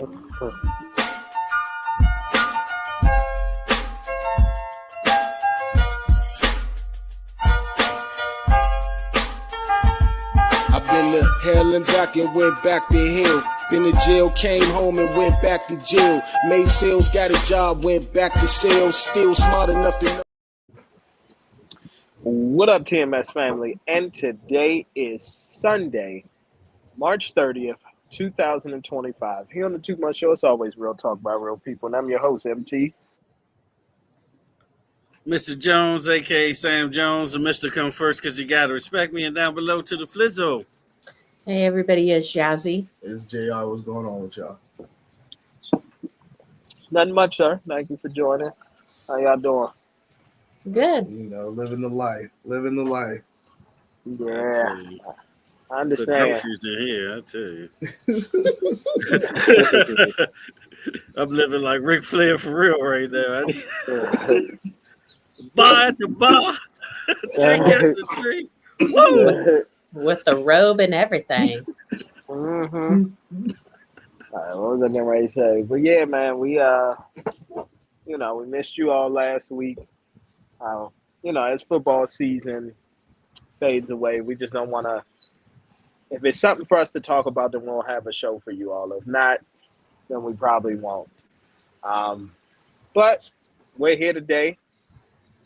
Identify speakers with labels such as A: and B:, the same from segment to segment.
A: I've been to hell and back and went back to hell. Been to jail, came home and went back to jail. Made sales, got a job, went back to sales. Still smart enough to know.
B: What up, TMS family? And today is Sunday, March 30th, 2025. Here on the 2 Month Show, it's always real talk by real people. And I'm your host, MT.
C: Mr. Jones, a.k.a. Sam Jones, and Mr. Come First because you got to respect me. And down below to the Flizzo.
D: Hey, everybody, is Jazzy.
E: It's JR. What's going on with y'all?
B: Nothing much, sir. Thank you for joining. How y'all doing?
D: Good.
E: You know, living the life. Living the life.
B: Yeah, I
C: The
B: understand.
C: groceries in here, I tell you. I'm living like Ric Flair for real right now. Bar at the bar, drink at the drink. Woo!
D: With the robe and everything.
B: Mm-hmm. All right, what was I getting ready to say? But yeah, man, we we missed you all last week. As football season fades away, we just don't want to. If it's something for us to talk about, then we'll have a show for you all. If not, then we probably won't. But we're here today,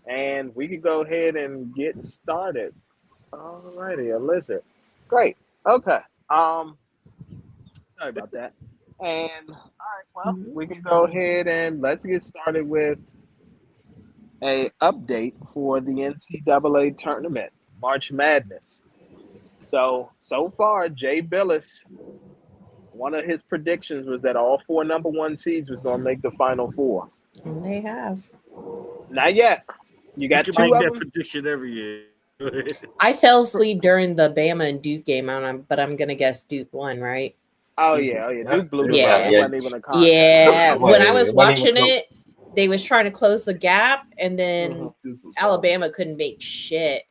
B: and we can go ahead and get started. Alrighty, a lizard. Great. Okay. Sorry about that. And all right, well, we can go ahead and let's get started with a update for the NCAA tournament, March Madness. So far, Jay Billis, one of his predictions was that all 4 number 1 seeds was going to make the Final Four.
D: And they have.
B: Not yet. You got
C: You
B: 2
C: can make
B: of
C: that
B: them.
C: prediction every year.
D: I fell asleep during the Bama and Duke game, but I'm going to guess Duke won, right?
B: Oh yeah. Duke blew them
D: Yeah.
B: out. It wasn't even a contest.
D: Yeah. When I was
F: It wasn't even
D: watching
F: close.
D: it, they was trying to close the gap, and then
E: Duke was
D: Alabama couldn't make shit.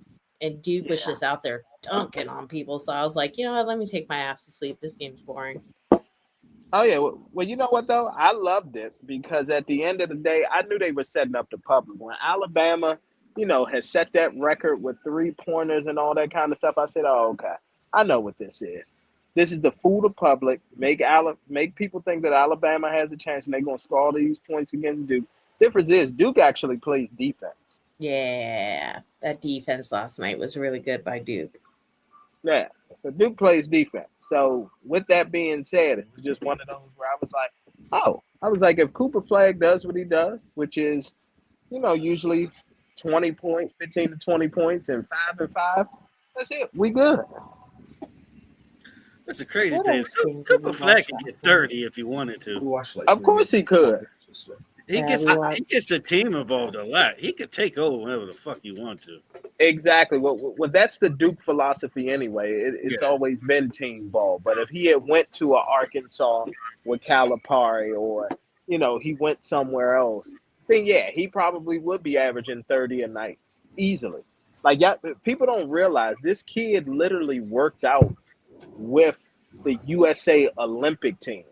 D: And Duke was
B: Yeah.
D: just out there dunking on people. So I was like, you know what? Let me take my ass to sleep. This game's boring.
B: Oh yeah. Well, you know what though? I loved it because at the end of the day, I knew they were setting up the public. When Alabama, has set that record with 3-pointers and all that kind of stuff, I said, "Oh, okay. I know what this is. This is to fool the public, make people think that Alabama has a chance, and they're gonna score all these points against Duke." Difference is Duke actually plays defense.
D: Yeah. That defense last night was really good by Duke.
B: Yeah. So Duke plays defense. So with that being said, it was just one of those where I was like, if Cooper Flagg does what he does, which is, usually 20 points, 15 to 20 points, and 5 and 5, that's it. We good.
C: That's a crazy
D: What
C: thing.
D: else game did
C: Cooper
D: we
C: Flag
D: watch
C: can
D: last
C: get
D: night?
C: 30 if he wanted to.
E: We watched like
B: Of
E: 3
B: course he
E: games.
B: could.
C: He
D: Yeah,
C: gets
D: we watched.
C: he gets the team involved a lot. He could take over whenever the fuck you want to.
B: Exactly. Well, that's the Duke philosophy anyway. It's
C: Yeah.
B: always been team ball. But if he had went to a Arkansas with Calipari, or he went somewhere else, then yeah, he probably would be averaging 30 a night easily. Like, yeah, people don't realize this kid literally worked out with the USA Olympic team.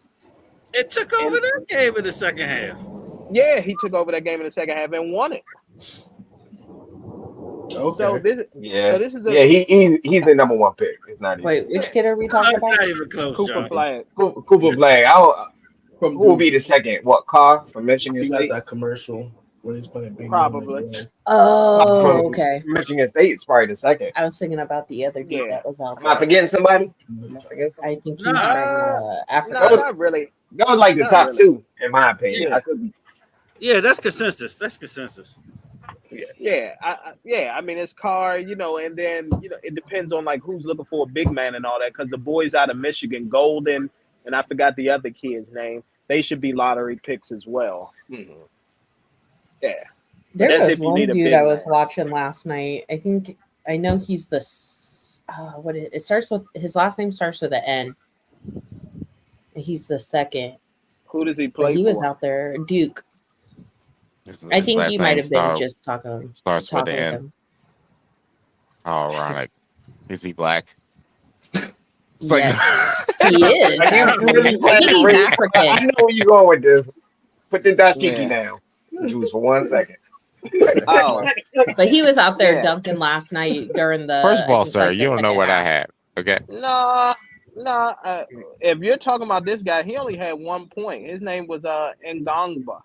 C: It took over that game in the second half.
B: Yeah, he took over that game in the second half and won it.
E: Okay.
B: So this is a
F: He's the number 1 pick. It's not even
D: Wait, which kid are we talking
C: It's
D: about?
C: not even close,
B: Cooper
C: John.
B: Flagg.
F: Cooper Flag.
E: From
F: Who will
E: Duke,
F: be the second? What, Carr from Michigan
E: he got
F: State?
E: that commercial when he's playing big.
B: Probably.
D: Oh,
F: From
D: okay.
F: Michigan State's probably the second.
D: I was thinking about the other dude
B: Yeah.
D: that was out
F: Am I
D: there.
F: forgetting somebody? Am I forgetting somebody?
D: I think he's
C: Nah.
D: from Africa.
B: No, not really.
F: That was like the
B: Not
F: top
B: really.
F: 2, in my opinion.
B: Yeah.
F: I could be.
C: Yeah, that's consensus.
B: Yeah, I mean, it's Carr, and then it depends on like who's looking for a big man and all that. Because the boys out of Michigan, Golden, and I forgot the other kid's name, they should be lottery picks as well.
F: Mhm.
B: Yeah,
D: There
B: That's
D: was
B: if you
D: one
B: need a
D: dude
B: big
D: I was
B: man.
D: watching last night. I know he's the it starts with his last name starts with an N. He's the second.
B: Who does he
D: But
B: play
D: he was
B: for?
D: out there, Duke.
G: His
D: I think
G: last
D: you might
G: name
D: have been just talking
G: starts with the
D: with
G: N.
D: him.
G: How ironic. Is he black? It's like,
D: Yes. He is.
F: Like, you really
D: I think he's
F: really- I
D: African.
F: know where you're going with this. Put your dashiki
B: Yeah.
F: down, Juice, for 1 second.
B: Oh,
D: But he was out there
B: Yeah.
D: dunking last night during the.
G: First of
D: I
G: all,
D: think,
G: sir,
D: like, the
G: you don't know
D: second
G: what I
D: half.
G: had. Okay.
B: no. If you're talking about this guy, he only had 1 point. His name was Ngongba.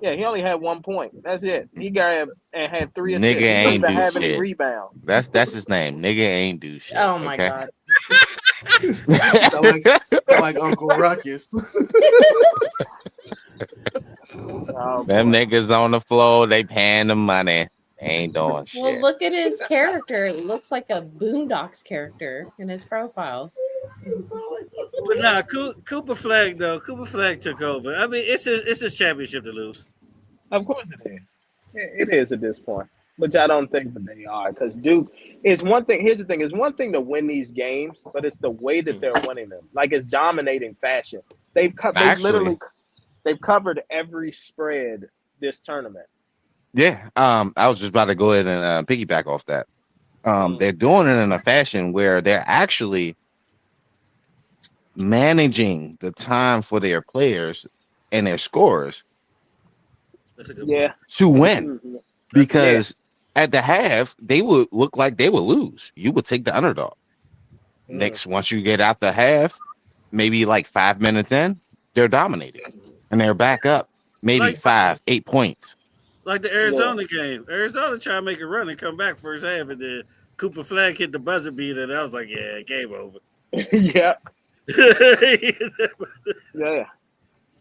B: Yeah, he only had 1 point. That's it. He got and had 3
G: Nigga
B: assists. He didn't
G: ain't
B: even
G: do
B: have any
G: shit.
B: rebounds.
G: That's his name. Nigga ain't do shit.
D: Oh my
G: okay?
D: god.
E: Sound like Uncle Ruckus.
B: Oh,
G: Them
B: boy.
G: niggas on the floor, they paying the money. They ain't doing
D: Well,
G: shit.
D: look at his character. It looks like a Boondocks character in his profile.
C: But nah, Cooper Flag though. Cooper Flag took over. I mean, it's his championship to lose.
B: Of course it is. It is at this point. Which I don't think that they are. Because Duke is one thing. Here's the thing. It's one thing to win these games, but it's the way that they're winning them. Like, it's dominating fashion. They've
G: Actually,
B: covered every spread this tournament.
G: yeah. I was just about to go ahead and piggyback off that. They're doing it in a fashion where they're actually managing the time for their players and their scorers
C: That's a good
B: Yeah.
G: to win.
B: Mhm.
G: Because at the half, they would look like they would lose. You would take the underdog. Next, once you get out the half, maybe like 5 minutes in, they're dominating. And they're back up maybe
C: Like-
G: 5-8 points.
C: Like the Arizona game. Arizona tried to make a run and come back first half, and then Cooper Flag hit the buzzer beater, and I was like, yeah, game over.
B: Yeah. Yeah.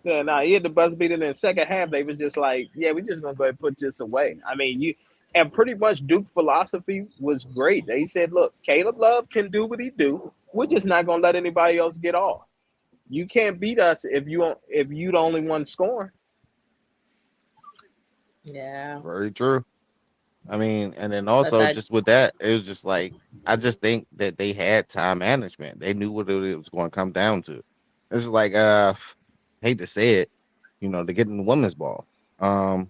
B: Yeah, nah, he hit the buzzer beater in the second half. They was just like, yeah, we just gonna go ahead and put this away. I mean, and pretty much Duke philosophy was great. They said, look, Caleb Love can do what he do. We're just not gonna let anybody else get off. You can't beat us if you the only one scoring.
D: Yeah.
G: Very true. I mean, and then also
D: that-
G: just with that, it was just like I just think that they had time management. They knew what it was going to come down to. It's like hate to say it, to get in the women's ball. That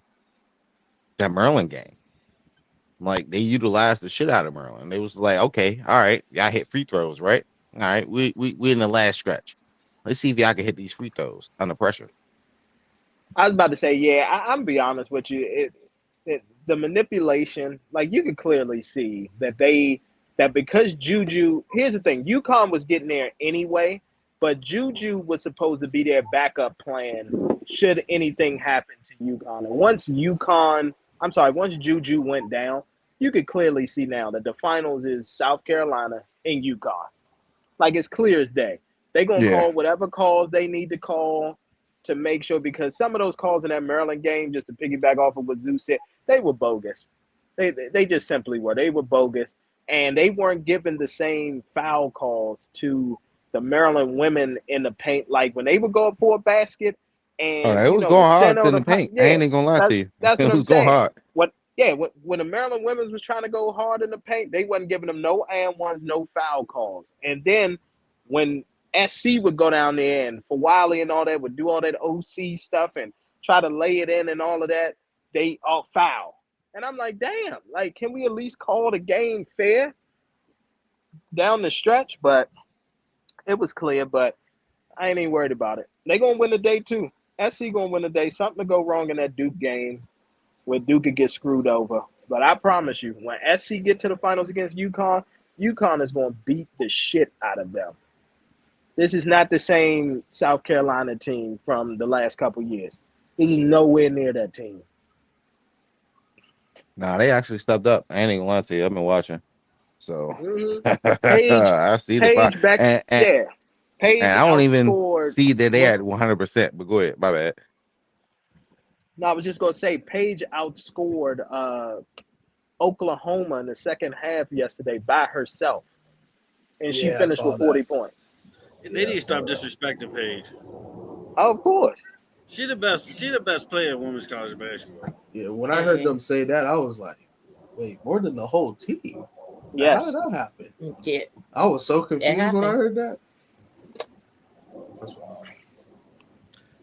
G: Maryland game. Like they utilized the shit out of Maryland. They was like, okay, all right, y'all hit free throws, right? All right, we in the last stretch. Let's see if y'all can hit these free throws under pressure.
B: I was about to say, yeah, I'm be honest with you. The manipulation, like you could clearly see that because Juju, here's the thing, UConn was getting there anyway, but Juju was supposed to be their backup plan should anything happen to UConn. And once Juju went down, you could clearly see now that the finals is South Carolina and UConn. Like it's clear as day. They're gonna call whatever calls they need to call to make sure, because some of those calls in that Maryland game, just to piggyback off of what Zeus said, they were bogus. They just simply were. They were bogus. And they weren't given the same foul calls to the Maryland women in the paint. Like when they would go up for a basket and
G: It was
B: the
G: going hard
B: center
G: in
B: of
G: the paint.
B: yeah,
G: I ain't even gonna lie to you.
B: that's what
G: It
B: I'm
G: was going
B: saying.
G: hard.
B: When the Maryland women's was trying to go hard in the paint, they wasn't giving them no and ones, no foul calls. And then when SC would go down there and for Wiley and all that would do all that OC stuff and try to lay it in and all of that, they all foul. And I'm like, damn, like, can we at least call the game fair down the stretch? But it was clear, but I ain't even worried about it. They gonna win the day too. SC gonna win the day. Something to go wrong in that Duke game where Duke could get screwed over. But I promise you, when SC get to the finals against UConn, UConn is gonna beat the shit out of them. This is not the same South Carolina team from the last couple years. This is nowhere near that team.
G: Nah, they actually stepped up. I ain't even gonna lie to you. I've been watching. So I see the
B: Paige back,
G: and
B: yeah. Paige
G: I don't even
B: outscored.
G: see that they had 100%. But go ahead, my bad.
B: No, I was just gonna say Paige outscored Oklahoma in the second half yesterday by herself, and she
E: Yeah, I
B: finished
E: saw
B: with 40 points.
C: They need to stop disrespecting Paige.
B: Of course.
C: She the best. She the best player in women's college basketball.
E: Yeah, when I heard them say that, I was like, wait, more than the whole team?
B: Yes.
E: How did that happen?
D: Yeah.
E: I was so confused when I
D: happened.
E: heard that. That's wild.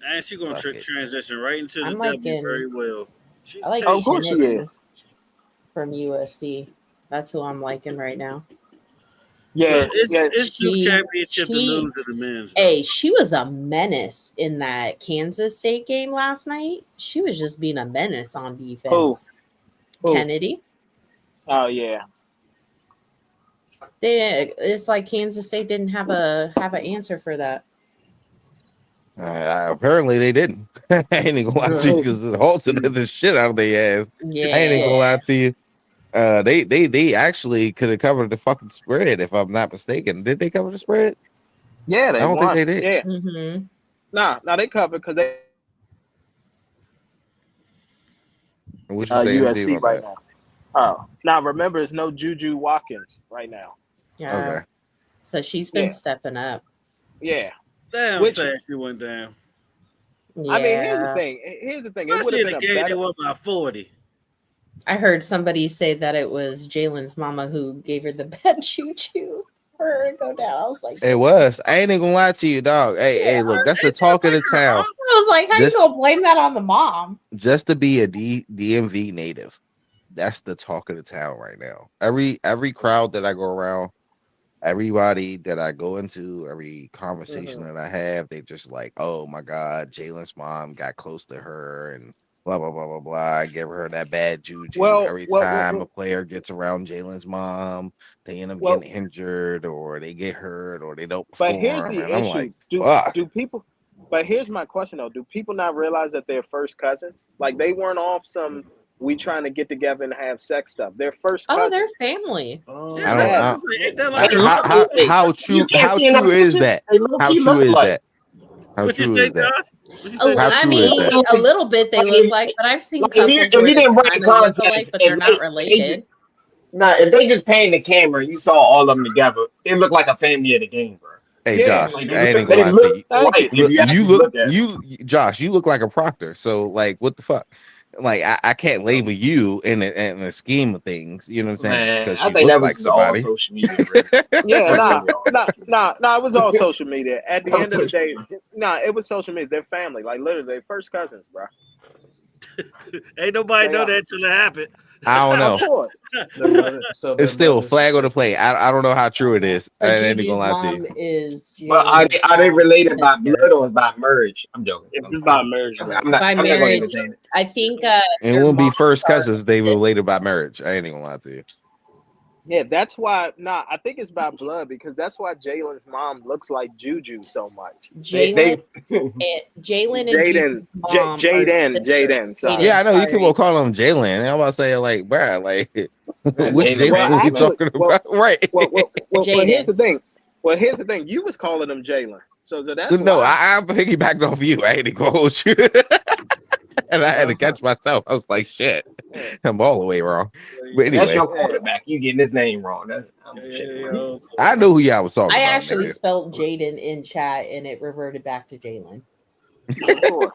C: And she's gonna transition right into the
D: I'm
C: W
D: liking-
C: very well. She,
D: I like
B: Of course she
D: Shannon
B: is.
D: from USC. That's who I'm liking right now.
B: Yeah,
C: Look, it's two
D: She-
C: championships to
D: she-
C: lose in the men's. though.
D: Hey, she was a menace in that Kansas State game last night. She was just being a menace on defense.
B: Who?
D: Kennedy.
B: Oh yeah.
D: It's like Kansas State didn't have an answer for that.
G: Apparently they didn't. I ain't even gonna lie to you because the Halton did the shit out of their ass.
D: Yeah.
G: I ain't even gonna lie to you. They actually could have covered the fucking spread if I'm not mistaken. Did they cover the spread?
B: Yeah, they
G: I don't
B: won.
G: think they did.
B: Yeah.
D: Mm-hmm.
B: Nah, they covered because they
G: What you saying,
B: USC
G: Steve,
B: right
G: about
B: now. Oh, now remember, it's no Juju Watkins right now.
G: that?
D: Yeah.
G: Okay.
D: So she's been
B: Yeah.
D: stepping up.
B: Yeah.
C: Damn,
B: Which-
C: sad she went down.
D: Yeah.
B: I mean, here's the thing. Here's the thing. It
C: I
B: would
C: see
B: have
C: in
B: been
C: the
B: a
C: game they
B: better.
C: won by 40.
D: I heard somebody say that it was Jalen's mama who gave her the bad choo-choo for her to go down. I was like,
G: It was. I ain't even gonna lie to you, dog. Hey, look, that's the talk of the town.
D: I was like, how
G: This-
D: you gonna blame that on the mom?
G: Just to be a DMV native, that's the talk of the town right now. Every crowd that I go around, everybody that I go into, every conversation that I have, they just like, oh my God, Jalen's mom got close to her and blah blah blah blah blah. I give her that bad juju. Every time a player gets around Jalen's mom, they end up getting injured or they get hurt or they don't perform.
B: But here's the
G: and I'm
B: issue.
G: like,
B: do
G: fuck.
B: people? But here's my question though. Do people not realize that they're first cousins? Like they weren't off some we trying to get together and have sex stuff. They're first cousins.
D: Oh, they're family.
C: Yeah,
G: I don't-
C: ain't that like
G: How true is that? How true is that? How
C: what you
G: true
C: say,
G: is that?
C: Josh? What you
D: Oh,
C: say?
G: How
D: I
G: true
D: mean,
G: is that?
D: a little bit they look like, but I've seen
F: Like, if you-
D: couples
F: if
D: where
F: you
D: they
F: didn't break
D: kind of look
F: context,
D: alike, but
F: if
D: they're not
F: they-
D: related.
F: Nah, if they just paying the camera, you saw all of them together. It looked like a family at the game, bro.
G: Hey,
B: Yeah,
G: Josh,
F: Like,
G: I ain't
F: they
G: gonna lie to
F: look
G: you.
F: alike if you actually look at it.
G: Josh, you look like a proctor. So, like, what the fuck? Like, I can't label you in a scheme of things. You know what I'm saying?
F: Man,
G: Because
F: I
G: you
F: think
G: look
F: that
G: like
F: was all
G: somebody.
F: social media, bro.
B: Yeah,
F: Nah.
B: nah, it was all social media. At the
F: That was
B: end of the
F: social
B: day, nah, it was social media. They're family. Like literally, they're first cousins, bro.
C: Ain't nobody
B: They
C: know
B: are.
C: that till it happened.
G: I don't
B: Of
G: know.
B: course.
G: It's still flag on the play. I don't know how true it is.
D: So
G: I ain't
D: Juju's
G: gonna lie to
D: mom
G: you.
D: is
F: But are they related by
D: sister.
F: blood or by marriage? I'm joking.
H: If it's by marriage,
F: I'm
H: right?
F: not.
D: By
F: I'm not going to
D: marriage.
F: entertain it.
D: I think
G: It
D: their
G: wouldn't be
D: moms
G: first
D: are
G: cousins if they were
D: sisters.
G: related by marriage. I ain't even gonna lie to you.
B: Yeah, that's why. Nah, I think it's by blood because that's why Jalen's mom looks like Juju so much.
D: Jalen and
B: Jaden,
D: mom are
B: Jaden,
D: sisters.
B: Jaden. Sorry.
G: Yeah, I know you
D: Sorry.
G: people call him Jalen. I'm about to say like, bruh, like, which
F: Jalen,
G: Jalen
F: man.
G: are you
B: Actually,
G: talking about? Right?
B: Well, here's
D: Jaden.
B: the thing. Well, here's the thing. You was calling him Jalen, so that's
G: No,
B: why.
G: I piggybacked off you. I had to go hold you, and I had to catch myself. I was like, shit, I'm all the way wrong. But
F: That's
G: anyway,
F: your quarterback. You getting his name wrong.
G: I know who y'all was talking
D: I
G: about.
D: actually
G: nigga.
D: spelled Jaden in chat and it reverted back to Jalen.
B: Of course.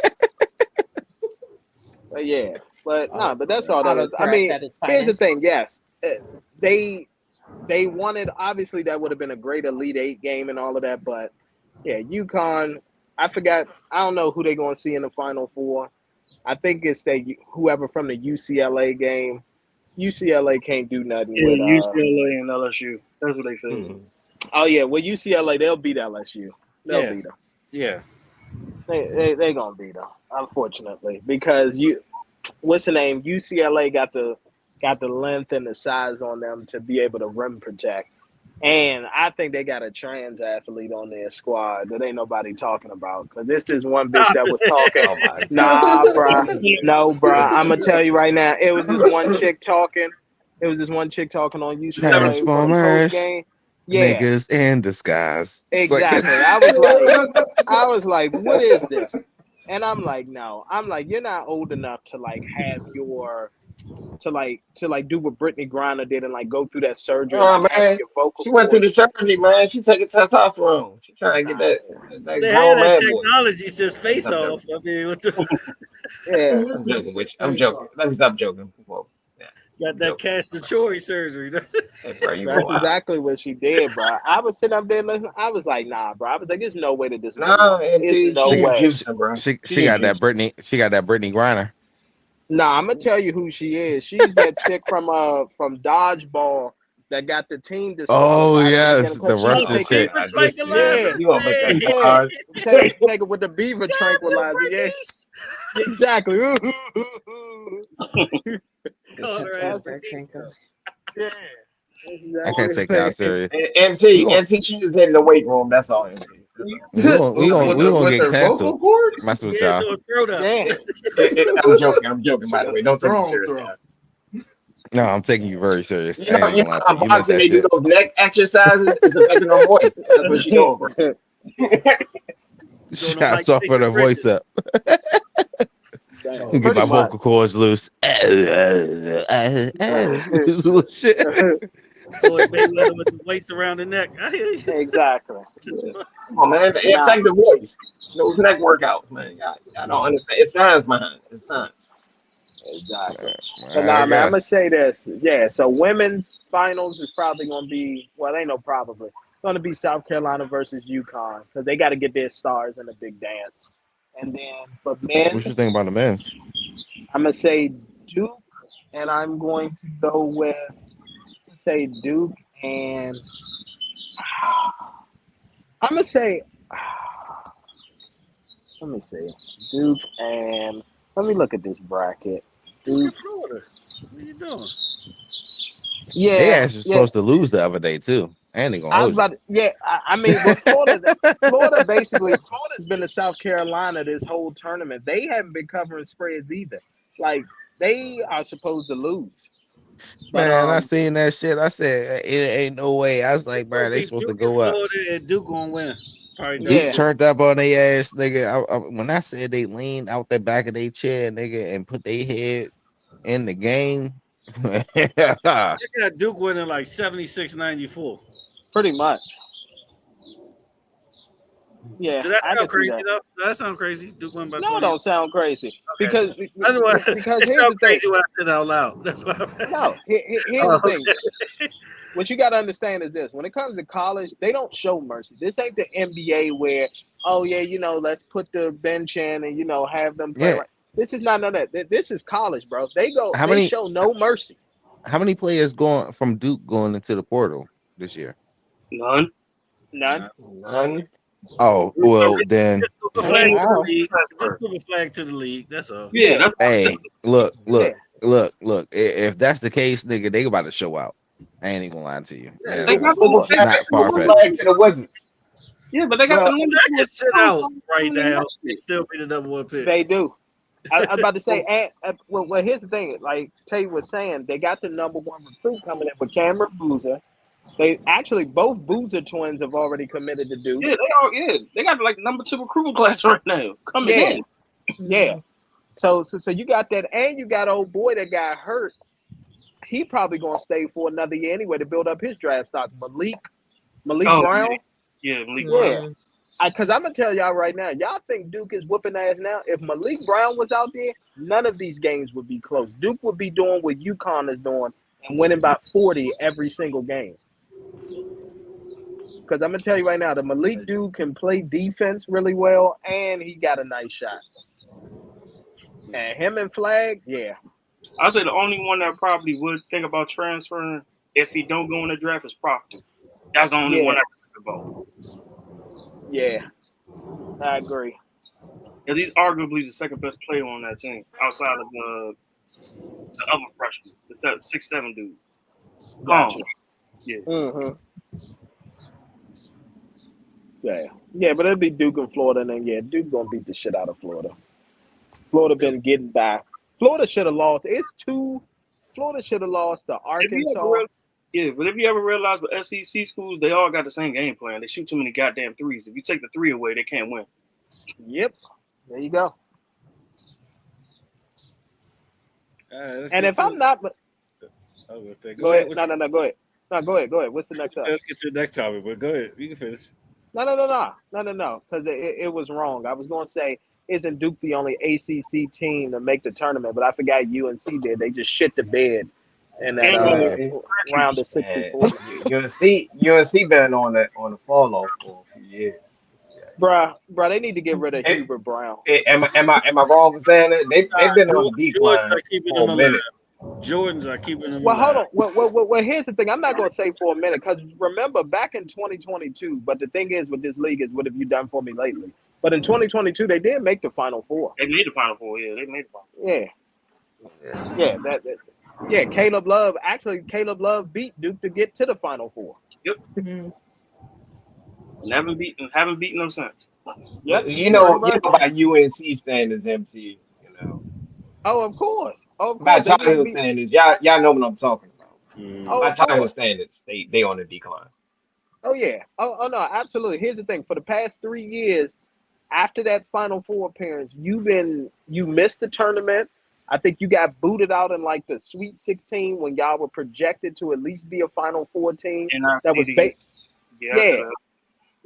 B: But yeah, but no, but that's all that is. I
D: Autocorrect
B: mean,
D: at its
B: here's the
D: finest.
B: thing. Yes, they wanted. Obviously, that would have been a great Elite Eight game and all of that. But yeah, UConn. I forgot. I don't know who they're going to see in the Final Four. I think it's whoever from the UCLA game. UCLA can't do nothing
H: Yeah,
B: with.
H: UCLA and LSU. That's what they said.
B: Oh yeah, with UCLA they'll beat LSU. They'll beat them.
C: Yeah.
B: They gonna beat them, unfortunately, because what's the name? UCLA got the length and the size on them to be able to rim protect, and I think they got a trans athlete on their squad that ain't nobody talking about. Because this is one bitch that was talking.
G: Oh my
B: Nah, bruh. No, bruh. I'm gonna tell you right now. It was this one chick talking. It was this one chick talking on UCLA
G: Transformers.
B: post game. Yeah,
G: Niggas in disguise. It's like-
B: exactly. I was like, what is this? And I'm like, no. I'm like, you're not old enough to like have your to do what Brittany Griner did and like go through that surgery.
F: Oh,
B: and, like, have
F: man.
B: your vocal
F: She went to the
B: cords.
F: surgery, man. She taking testosterone. She trying to get that
C: They
F: grown
C: had that
F: man boy.
C: technology since face off. I mean, what the
B: Yeah.
F: I'm joking with you. I'm joking. Let me stop joking. Whoa.
C: got that castor Troy surgery.
F: Hey, bro, you
B: That's
F: go out.
B: exactly what she did, bro. I was sitting up there listening. I was like, nah, bro. I was like, there's no way that this is
F: Nah, and see,
B: There's no
F: she
B: way.
F: juicing, bro.
G: she got that Brittany. She got that Brittany Griner.
B: Nah, I'm gonna tell you who she is. She's that chick from Dodgeball that got the team
G: Oh
B: disqualified.
G: yes, the
B: She was
G: Russian
B: taking,
G: chick.
C: Beaver
F: This
C: tranquilizer.
F: you gonna make that
B: yeah,
F: hard.
B: take it with the beaver
C: God, little
B: tranquilizer. Yeah,
C: Bernice.
B: exactly.
C: Called her ass
B: That's,
C: Bernice.
B: yeah,
G: I can't take y'all serious.
F: MT, she just hit in the weight room. That's all. MT. That's all.
G: We gonna
E: with
G: get
E: their vocal
G: canceled.
E: cords.
G: Messing with
C: Yeah,
G: y'all.
C: doing throat ups.
B: Yeah.
F: I'm joking. I'm joking. By the way, don't take me
E: Strong
F: serious,
E: throw.
F: guys.
G: No, I'm taking you very serious.
F: You
G: I
F: know,
G: ain't
F: you
G: gonna
F: know
G: lie to
F: how
G: you. You meant
F: boxing
G: that
F: they do
G: shit.
F: those neck exercises. It's affecting her voice. That's what she doing, bro.
C: Doing them Mike
G: Shots off for the
C: Tyson
G: voice
C: bridges.
G: up.
B: Damn,
G: Get
B: pretty
G: my
B: much.
G: vocal cords loose. Little shit.
C: Floyd Mayweather with the weights around the neck. I hear you.
B: Exactly.
F: Come on, man. It
B: Nah,
F: affects the voice. Those neck workouts, man. I don't understand. It's science behind it. It's science.
B: exactly. But
G: I
B: nah, man, I'm gonna
G: guess.
B: say this. Yeah, so women's finals is probably gonna be ain't no probably. It's gonna be South Carolina versus UConn because they got to get their stars in the big dance. And then for men,
G: What you think about the men's?
B: I'm gonna say Duke, and I'm going to go with say Duke, and I'm gonna say let me see Duke, and let me look at this bracket.
C: Duke in
B: Duke,
C: Florida. What are you doing?
G: They
B: yeah,
G: actually
B: yeah.
G: supposed to lose the other day too. I ain't gonna
B: I was
G: hold you.
B: about to, yeah. I mean, but Florida's been to South Carolina this whole tournament. They haven't been covering spreads either. Like they are supposed to lose, but
G: Man, I seen that shit. I said it ain't no way. I was like,
C: It's gonna
G: bro, they
C: be
G: supposed to
C: Duke in
G: go up.
C: Florida and Duke gonna win. Probably
G: Duke
C: double
B: yeah,
C: digits.
G: turned up on their ass, nigga. When I said they leaned out the back of their chair, nigga, and put their head in the game.
C: They got Duke winning like 76-94.
B: pretty much. Yeah,
C: Did that
B: I
C: sound
B: can see
C: crazy
B: that.
C: though? Does that sound crazy? Duke won by
B: No, it
C: 20.
B: don't sound crazy
C: Okay. That's what
B: because
C: it
B: here's
C: sounds
B: the thing.
C: crazy when I said it out loud. That's why
B: No, here's
C: Oh,
B: the thing.
C: okay.
B: What you got to understand is this: when it comes to college, they don't show mercy. This ain't the NBA where, oh yeah, let's put the bench in and have them play
G: Yeah.
B: right. This is not none of that. This is college, bro.
G: How
B: They
G: many
B: show no mercy.
G: how many players going from Duke going into the portal this year?
H: None.
B: None.
F: None.
G: Oh, well then
C: Just move a
H: Only
C: flag to the
D: Wow.
C: league. Just
H: transfer.
C: move a flag to the league. That's all.
H: Yeah,
B: Yeah,
H: that's what I said.
G: hey, look,
B: yeah.
G: If that's the case, nigga, they about to show out. I ain't even gonna lie to you.
C: Yeah.
H: They
G: Yeah,
H: got
G: it's
F: Move a
H: the,
F: flag,
G: not
F: move
G: far
F: a
G: fetched.
F: flag to the Wizards.
H: yeah, but they got
B: Well,
H: the number
C: That
H: two
C: can sit out right now and
H: shit.
C: still be the number one pick.
B: They do. I was about to say, well, here's the thing. Like Tay was saying, they got the number one recruit coming in with Cameron Boozer. They actually both Boozer twins have already committed to Duke.
H: Yeah, they got like number 2 recruiting class right now coming
B: Yeah,
H: in.
B: yeah. So you got that, and you got old boy that got hurt. He probably gonna stay for another year anyway to build up his draft stock. Malik
H: Oh
B: Brown.
H: yeah, Malik
B: Yeah,
H: Brown.
B: because I'm gonna tell y'all right now, y'all think Duke is whooping ass now. If Malik Brown was out there, none of these games would be close. Duke would be doing what UConn is doing and winning by 40 every single game. Because I'm gonna tell you right now, the Malik dude can play defense really well, and he got a nice shot. And him and Flag, yeah,
H: I say the only one that probably would think about transferring if he don't go in the draft is Proctor. That's the only one
B: yeah,
H: I think about.
B: yeah, I agree.
H: Because he's arguably the second best player on that team outside of the other freshman, the 6'7" dude.
B: Gotcha.
H: Yeah.
B: Mm-hmm. Yeah, but it'll be Duke and Florida, and then Duke gonna beat the shit out of Florida. Florida been getting by. Florida should have lost. Florida should have lost to Arkansas.
H: But if you ever realize with SEC schools, they all got the same game plan. They shoot too many goddamn threes. If you take the three away, they can't win.
B: Yep. There you go.
C: Let's
B: And
C: get
B: if
C: to
B: I'm not,
C: I was gonna say,
B: go ahead.
C: What
B: No,
C: you-
B: go ahead. No, go ahead. What's the next up?
C: Let's get to the next topic, but go ahead. You can finish.
B: No. Because it was wrong. I was going to say, isn't Duke the only ACC team to make the tournament? But I forgot UNC did. They just shit the bed in that round of 64.
F: UNC been on the fall off for a few years.
B: Bruh, they need to get rid of Hubert Brown.
F: Am I wrong for saying that they've been on the
C: Georgia
F: decline
C: keeping
F: for
C: them
F: a
C: alive.
F: minute?
C: Jordans are keeping them
B: Well, hold
C: alive.
B: on. Well, here's the thing. I'm not going to say for a minute because remember back in 2022. But the thing is with this league is what have you done for me lately? But in 2022 they did make the Final Four.
H: They made the Final Four. Yeah, they made the Final Four.
B: Yeah. Yeah. Caleb Love beat Duke to get to the Final Four.
H: Yep.
D: Mhm.
H: And haven't beaten them since.
B: Yep.
F: You know by UNC standards, MT. You know,
B: Oh, of course.
F: by
B: They
F: title
B: beat.
F: standards, y'all know what I'm talking about.
B: Oh,
F: By
B: of
F: title
B: course.
F: standards, they on the decline.
B: Oh yeah. Oh no, absolutely. Here's the thing. For the past 3 years, after that Final Four appearance, you missed the tournament. I think you got booted out in like the Sweet 16 when y'all were projected to at least be a Final Four team. That was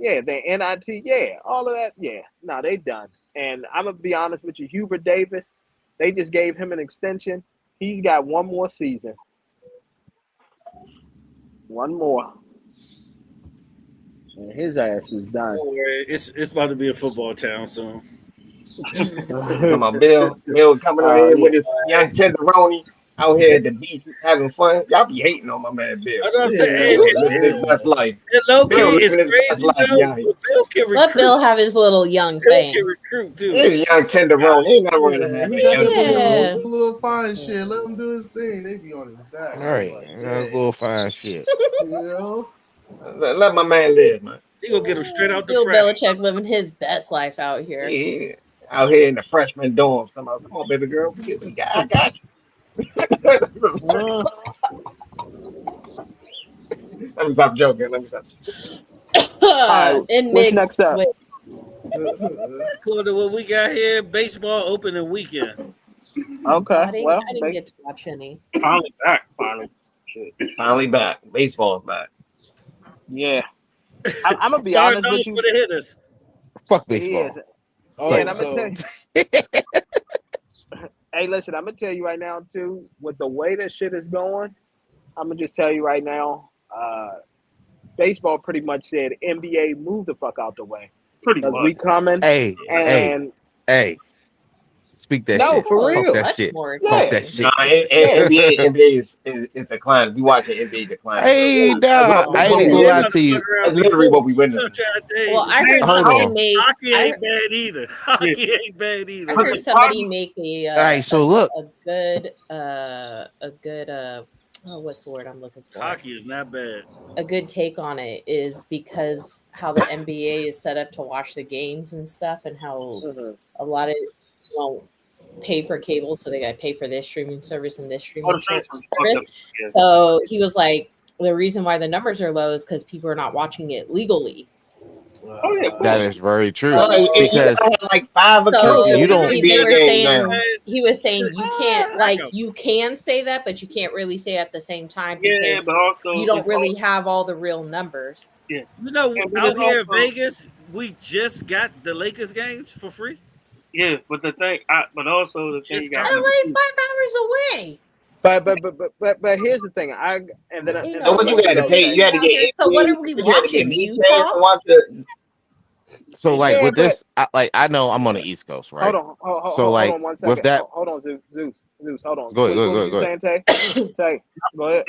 B: yeah, the NIT, yeah, all of that, yeah. No, they done. And I'm gonna be honest with you, Hubert Davis, they just gave him an extension. He's got one more season. One more. And his ass is done.
C: Don't worry, it's about to be a football town soon.
F: Come on, Bill coming out here with his young tenderoni out here at the beach having fun. Y'all be hating on my man Bill.
C: I know,
F: Living his best life.
C: low key
F: Bill
C: is
F: living his best
C: crazy
F: life,
C: though.
F: yeah.
C: Bill can recruit.
D: Let Bill have his little young
C: Bill
D: thing.
C: can recruit too.
F: He's a young tenderoni. He ain't gotta run him.
E: He got
D: Yeah.
E: the little fine shit. Let him do his thing. They be on his back.
G: All right,
E: Like,
G: that's a little fine shit.
E: you know?
F: Let my man live, man.
C: He gonna get him straight out the
D: Bill
C: frat.
D: Belichick living his best life out here.
F: Yeah. Out here in the freshman dorm. Somebody, come on, baby girl. I got you. Let me stop joking.
B: right,
D: In
B: what's
D: mix
B: next up?
D: with
C: Cool to what we got here. Baseball opening weekend.
B: Okay.
D: I didn't,
B: Well,
D: I didn't get to watch any.
H: Finally back. Finally. Shit.
F: Finally back. Baseball's back.
B: yeah. I'm gonna be
C: Start
B: honest
C: off
B: with you.
C: for the hitters.
G: Fuck
B: He
G: baseball.
B: is.
E: Oh,
B: and I'm
E: so
B: gonna tell you. Hey, listen, I'm gonna tell you right now too. With the way that shit is going, I'm gonna just tell you right now. Baseball pretty much said NBA move the fuck out the way
H: Pretty
B: because
H: much.
B: we coming.
G: Hey,
B: And
G: hey. Speak that
B: no,
G: shit.
B: for
G: Fuck
B: real.
G: that
D: Much
G: shit.
D: more
B: Yeah.
G: Fuck that shit.
F: Nah, NBA is declining. We watching NBA decline.
G: Hey, nah,
F: That's
G: I ain't
F: what
G: even
F: we
G: gonna lie
F: witnessed.
G: to you.
F: That's literally what we witnessed.
D: Well, I heard
G: Hold
D: somebody
G: on.
D: make.
C: Hockey
D: I,
C: ain't bad either. Hockey ain't bad either.
D: I heard somebody make
G: All right, so look.
D: a good oh, what's the word I'm looking for?
C: Hockey is not bad.
D: A good take on it is because how the NBA is set up to watch the games and stuff, and how a lot of won't pay for cable, so they got to pay for this streaming service and this streaming service. So he was like, the reason why the numbers are low is because people are not watching it legally.
H: Oh yeah.
G: That is very true.
F: Because like 5
D: So
F: accounts.
G: you don't-
D: they were
F: games
D: saying
F: now.
D: he was saying you can't you can say that, but you can't really say it at the same time
H: Yeah,
D: because
H: but also
D: you don't really have all the real numbers.
C: You know,
H: Yeah, but
C: out
H: it's
C: here in
H: also-
C: Vegas, we just got the Lakers games for free.
H: Yeah, but the thing, but also the thing you got.
D: LA 5 hours away.
B: But here's the thing.
F: So what you had to pay? You had to get.
D: So what are we
F: you had to get
D: watching?
F: league pass to watch it.
G: So like
B: Yeah,
G: with this, I know I'm on the East Coast, right?
B: Hold on.
G: So,
B: hold
G: like,
B: on 1 second.
G: with that-
B: Hold on, Zeus. Hold on.
G: Go ahead,
B: What
G: go
B: were
G: ahead,
B: you saying, Tay? Tay, go ahead.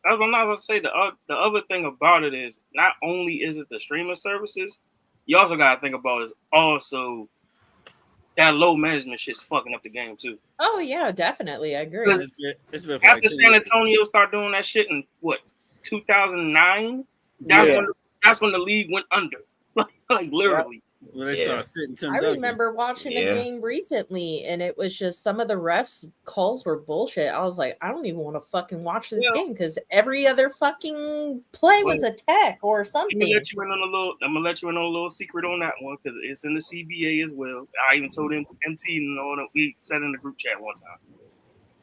H: I'm not gonna say the other thing about it is not only is it the streaming services, you also gotta think about is also that low management shit's fucking up the game too.
D: Oh yeah, definitely. I agree.
H: Because
C: It's been
H: after San Antonio started doing that shit in what 2009, that's when the league went under, like literally.
C: When they start sitting Tim
D: I
C: Duncan.
D: remember watching a game recently, and it was just some of the refs' calls were bullshit. I was like, I don't even want to fucking watch this game because every other fucking play was a tech or something.
H: I'm gonna let you in on a little secret on that one because it's in the CBA as well. I even told him MT that we said in the group chat one time.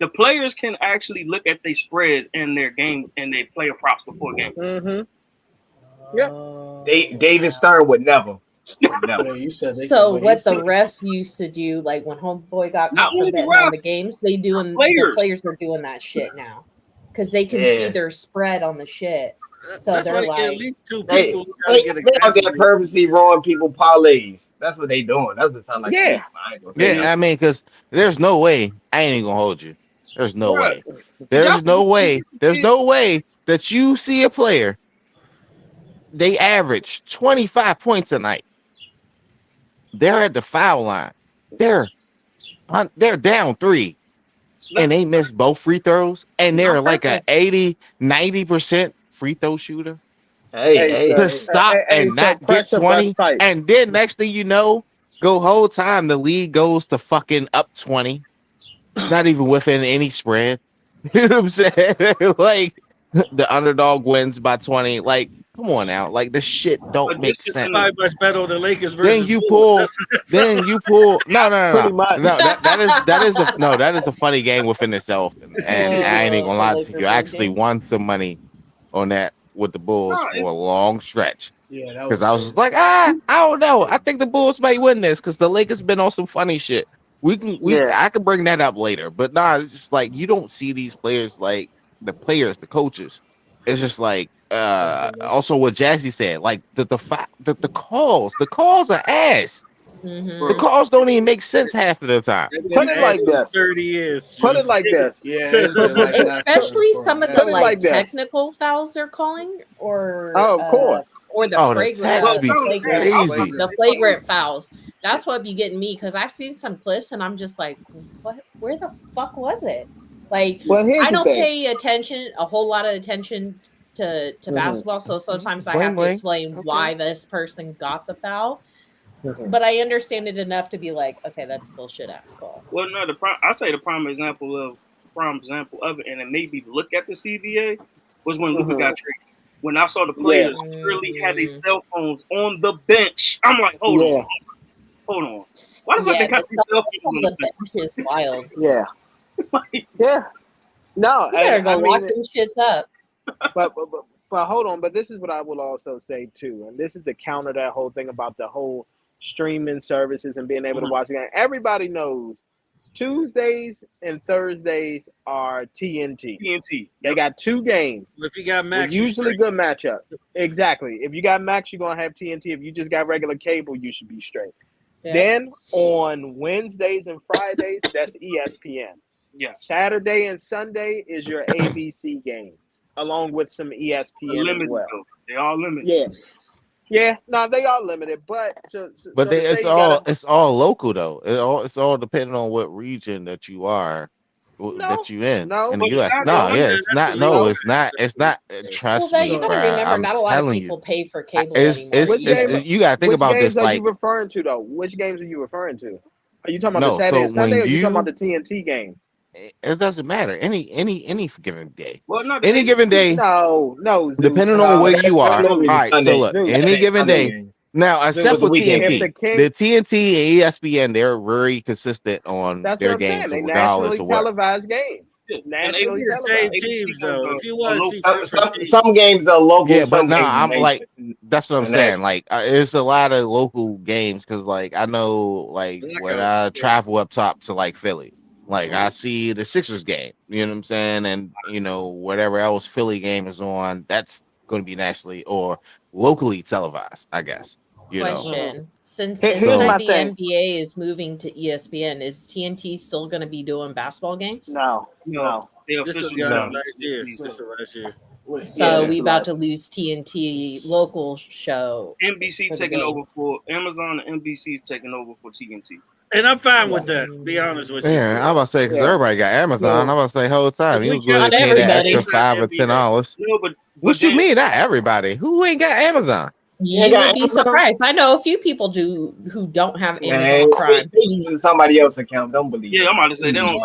H: The players can actually look at their spreads and their game and their player props before game.
B: Mm-hmm. Yeah.
F: David Stern would never.
E: Yeah, you said they
D: So
E: can
D: what the
E: wait.
D: refs used to do, like when Homeboy got
H: Not
D: caught for
H: only the
D: betting on
H: refs,
D: the games, the players are doing that shit now because they can see their spread on the shit. So
C: That's
D: they're
C: why they get
D: like,
C: at least two
F: They
C: people trying to get
F: out there
C: exactly.
F: purposely wrong people parlays. That's what they doing. That's what it sound like.
B: Yeah.
F: I ain't gonna say
G: Yeah, I mean, because there's no way I ain't even gonna hold you. There's no
H: Bruh.
G: way. There's no way. There's no way that you see a player. They average 25 points a night. They're at the foul line. They're down 3. And they miss both free throws, and they're
D: On
G: like a
D: purpose.
G: 80-90% free throw shooter
F: Hey,
G: to stop and
B: so
G: not get
B: pressure
G: 20.
B: bust pipe.
G: And then next thing you know, whole time the league goes to fucking up 20, not even within any spread. You know what I'm saying? Like the underdog wins by 20. Like, come on now. Like this shit don't
H: But
G: make
H: this is
G: sense.
C: Probably much better on the Lakers versus
G: Then you
C: Bulls.
G: pull. No.
B: Pretty much.
G: No, that is a funny game within itself. And I ain't even gonna
D: The
G: lie to
D: Laker
G: you. I
D: Bulls
G: actually
D: game.
G: won some money on that with the Bulls
H: No,
G: for a long stretch.
E: Yeah, that
G: Because I was just like, I don't know. I think the Bulls might win this because the Lakers been on some funny shit. I can bring that up later. But nah, it's just like you don't see these players like the coaches. It's just like also what Jazzy said, like the calls are ass.
D: Mhm.
G: The calls don't even make sense half of the time.
B: Put it like this.
C: 30 years.
B: Put it like this.
E: Yeah, it's been like that.
D: Especially some of the
B: Put it
D: like
B: like this.
D: technical fouls they're calling, or
B: Oh, of course.
D: or the
G: Oh, the
D: flagrant,
G: text be crazy.
D: the flagrant fouls. That's what be getting me because I've seen some clips and I'm just like, what? Where the fuck was it? Like,
B: Well, here's
D: I
B: the
D: don't
B: thing.
D: pay a whole lot of attention to basketball, so sometimes I have to
G: Bling.
D: explain
G: Okay.
D: why this person got the foul.
B: Mhm.
D: But I understand it enough to be like, okay, that's a bullshit ass call.
H: Well, no, I say the prime example of it, and it made me look at the CBA was when Luka got traded. When I saw the players literally had their cell phones on the bench, I'm like, hold on. Why the fuck they got these cell phones on the bench?
D: Is wild.
B: Yeah. Yeah. No,
D: You better go lock them shits up.
B: But hold on. But this is what I will also say too, and this is to counter that whole thing about the whole streaming services and being able to watch the game. Everybody knows Tuesdays and Thursdays are TNT. They got 2 games.
C: If you got Max,
B: usually good matchup. Exactly. If you got Max, you're gonna have TNT. If you just got regular cable, you should be straight.
D: Yeah.
B: Then on Wednesdays and Fridays, that's ESPN.
H: Yeah.
B: Saturday and Sunday is your ABC games, along with some ESPN as well.
H: They all limited.
B: Yeah. No, they are limited, but
G: it's all local though. It's all depending on what region that you are. That you in the U.S. It's not. Trust me,
D: you gotta
G: bro.
D: remember,
G: I'm
D: not a lot of
G: telling
D: people
G: you,
D: pay for cable anymore.
G: you gotta think about this.
B: Which games are
G: like,
B: you referring to though? Which games are you referring to? Are you talking about
G: No,
B: the Saturday
G: so
B: and Sunday, or
G: when
B: are you talking
G: you-
B: about the TNT games?
G: it doesn't matter. Any given day.
H: Well, no,
G: Any given day.
B: No, Zeus.
G: Depending on where you are. All
F: Sunday.
G: right. So look,
B: Zeus.
G: any given
F: Sunday
G: day.
F: game.
G: Now, except for
F: weekend
G: TNT,
B: game.
G: the TNT and ESPN, they're very consistent on
B: That's
G: their
B: what I'm
G: games,
B: saying. They
G: regardless
B: nationally
G: of what.
B: televised games.
C: And they
B: Nationally
C: be the same
B: televised.
C: teams though. If you want to see different teams,
F: Some games are local.
G: Yeah, but
F: some
G: no,
F: games are
G: I'm like,
F: national.
G: that's what I'm
F: And
G: saying. Like, it's a lot of local games because, like, I know, like,
C: Blackouts
G: when
C: is
G: I
C: good.
G: travel up top to like Philly, like, I see the Sixers game. You know what I'm saying? And whatever else Philly game is on, that's going to be nationally or locally televised, I guess.
D: Question: Since
B: Here's
D: inside
B: my
D: the
B: thing.
D: NBA is moving to ESPN, is TNT still going to be doing basketball games?
B: No.
H: They
C: This is
H: officially
C: last year. This is last year.
D: So we about to lose TNT local show.
H: NBC
D: for the
H: taking over
D: games.
H: for Amazon, and NBC's taking over for TNT.
C: And I'm fine with that. Be honest with you.
G: Yeah, I'm about to say because everybody got Amazon. I'm about to say whole time you
C: we
G: was going to
C: got
G: pay that
D: everybody.
G: extra $5 or $10.
H: No, but
G: What you
H: then-
G: mean? Not everybody. Who ain't got Amazon?
D: You would be surprised. I know a few people who don't have Amazon Prime.
F: They using somebody else's account. Don't believe.
H: Yeah, I'm about to say they don't.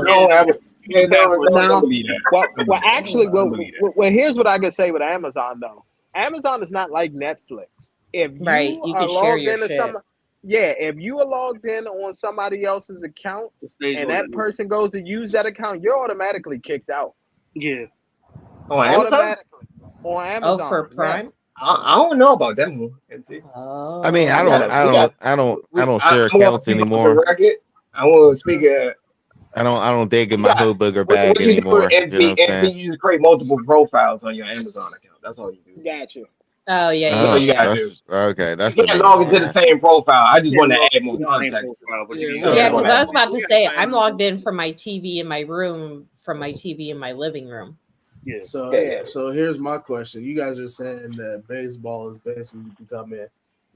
F: Don't have it. Yeah, don't believe that.
B: Well, actually, well, here's what I could say with Amazon though. Amazon is not like Netflix. If you
D: You
B: are
D: can share
B: logged
D: your
B: into
D: shit.
B: if you are logged in on somebody else's account and that person goes to use that account, you're automatically kicked out.
H: Yeah.
F: On Amazon?
B: Automatically. On Amazon.
D: Oh, for Prime?
F: I don't know about that one.
D: Oh.
G: I mean, I don't share accounts anymore.
F: I want to speak.
G: I don't dig in my hood booger bag anymore.
F: MC, you just create multiple profiles on your Amazon account. That's all you do.
B: Got you.
D: Oh yeah,
F: That's what you gotta
G: that's
F: do.
G: okay.
F: You
G: That's the
F: can't
G: main
F: log
G: thing.
F: into the same profile. I just
H: Yeah,
F: want to
H: log
F: add more
H: into the same
F: context.
H: profile, but you
E: Yeah,
H: can
E: so-
H: use
D: yeah.
H: that
D: Because
H: one.
D: I was about to say I'm
C: logged.
D: logged in from my TV in my room, from my TV in my living room.
H: Yeah.
E: So here's my question. You guys are saying that baseball is basically becoming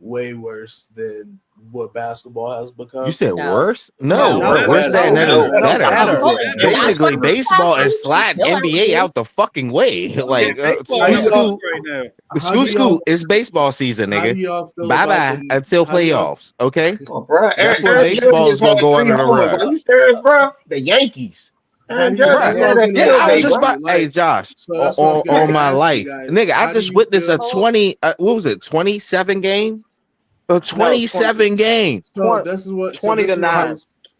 E: way worse than what basketball has become.
G: You said
D: No.
G: worse?
E: No,
G: No,
E: no,
G: we're
E: better.
G: saying that
F: No,
G: it's
F: no,
G: better.
F: better.
D: Well,
G: Basically,
D: that's what
G: baseball
D: the
G: is
D: past
G: sliding
D: week,
G: NBA out the fucking way. Like,
C: Baseball
E: How do
C: number
E: y'all-
C: two right now.
E: How do y'all
G: it's baseball season,
E: how do
G: nigga.
E: y'all feel
G: Bye
E: about
G: bye
E: the
G: until
E: how do y'all
G: playoffs. Okay,
F: Oh, bro.
G: that's when
F: Aaron Judge
G: baseball is
F: just
G: gonna
F: had
G: go
F: 3
G: under the
F: homers.
G: rug.
F: Are you serious, bro? The Yankees.
E: how
F: Aaron
E: do you
F: Judge
E: that's
F: just
E: what I
F: had
E: was
F: a
E: gonna
G: Yeah,
F: field
G: I was
F: day,
G: just
E: ask
F: bro.
G: about.
E: you.
G: Hey, Josh,
E: So that's what I was
G: on
E: gonna
G: my
E: ask you
G: life,
E: guys.
G: nigga. I
E: How do
G: just
E: you
G: witnessed a
E: feel?
G: 20. What was it? 27 game. A
B: No,
G: 27 game.
E: So this is what
B: 20 to 9.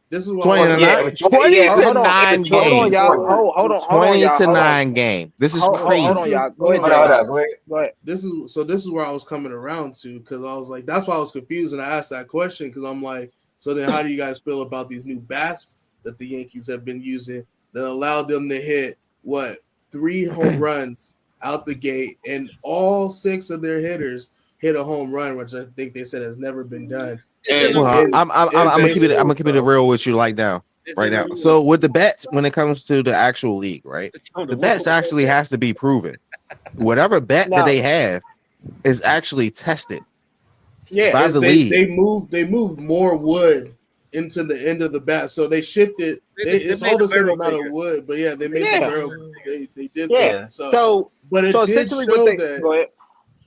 E: this is what I
G: 20
E: was
G: to
E: gonna
F: Yeah,
G: 9.
F: but
G: 20
F: yeah,
G: to
B: Hold on.
G: 9
B: Hold on,
G: game.
B: y'all. Hold on,
G: 20
B: y'all.
G: to
B: Hold on.
G: 9 game. This is
B: Hold
G: crazy.
B: on, y'all. Go
E: hold
B: ahead,
E: on,
F: hold
B: JR.
F: on, go ahead.
B: Go ahead.
E: this is where I was coming around to, because I was like, that's why I was confused and I asked that question, because I'm like, so then how do you guys feel about these new bats that the Yankees have been using that allowed them to hit 3 home runs out the gate, and all 6 of their hitters hit a home run, which I think they said has never been done.
H: And
G: Well,
E: in-
G: I'm
E: in
G: gonna keep it. I'm
E: baseball,
G: gonna keep it
E: so-
G: real with you, like now,
C: It's
G: right
C: in the
G: now.
C: rules.
G: So with the bets, when it comes to the actual league, right,
C: It's on
G: the
C: the
G: bets
C: rules.
G: actually has to be proven. Whatever bet that
B: No.
G: they have is actually tested
B: Yeah.
G: by
E: is
G: the league.
E: they moved more wood into the end of the bat, so they shifted.
C: They
E: It's
C: made
E: all
C: the
E: the same
C: barrel
E: amount
C: bigger.
E: of wood, but yeah, they made
B: Yeah.
E: the barrel. They did
B: Yeah.
E: something. But it
B: So
E: did
B: essentially what
E: show
B: they
E: that.
B: go ahead.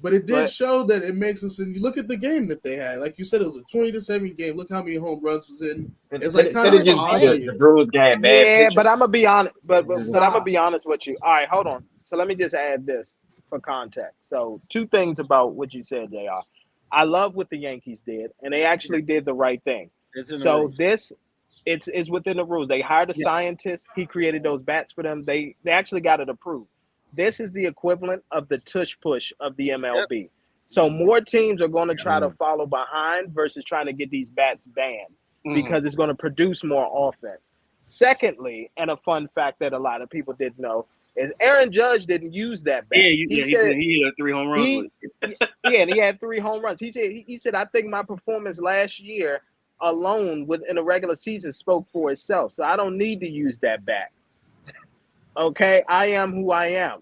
E: But it
B: Go
E: did
B: ahead.
E: show that it makes us. And you look at the game that they had. Like you said, it was a 20-7 game. Look how many home runs was in. It's like kind
F: Could it
E: of
F: just be
E: obvious.
F: the Brewers got bad
B: Yeah,
F: pitching?
B: but I'm gonna be honest. But I'm
E: Stop.
B: gonna be honest with you. All right, hold on. So let me just add this for context. So 2 things about what you said, Jr. I love what the Yankees did, and they actually did the right thing.
C: It's in the
B: So
C: rules.
B: it's within the rules. They hired a scientist. He created those bats for them. They actually got it approved. This is the equivalent of the tush push of the MLB. So more teams are going to try to follow behind versus trying to get these bats banned because it's going to produce more offense. Secondly, and a fun fact that a lot of people didn't know is Aaron Judge didn't use that bat.
H: he hit 3 home runs with it.
B: And he had 3 home runs. He said, I think my performance last year alone within a regular season spoke for itself. So I don't need to use that bat. Okay, I am who I am.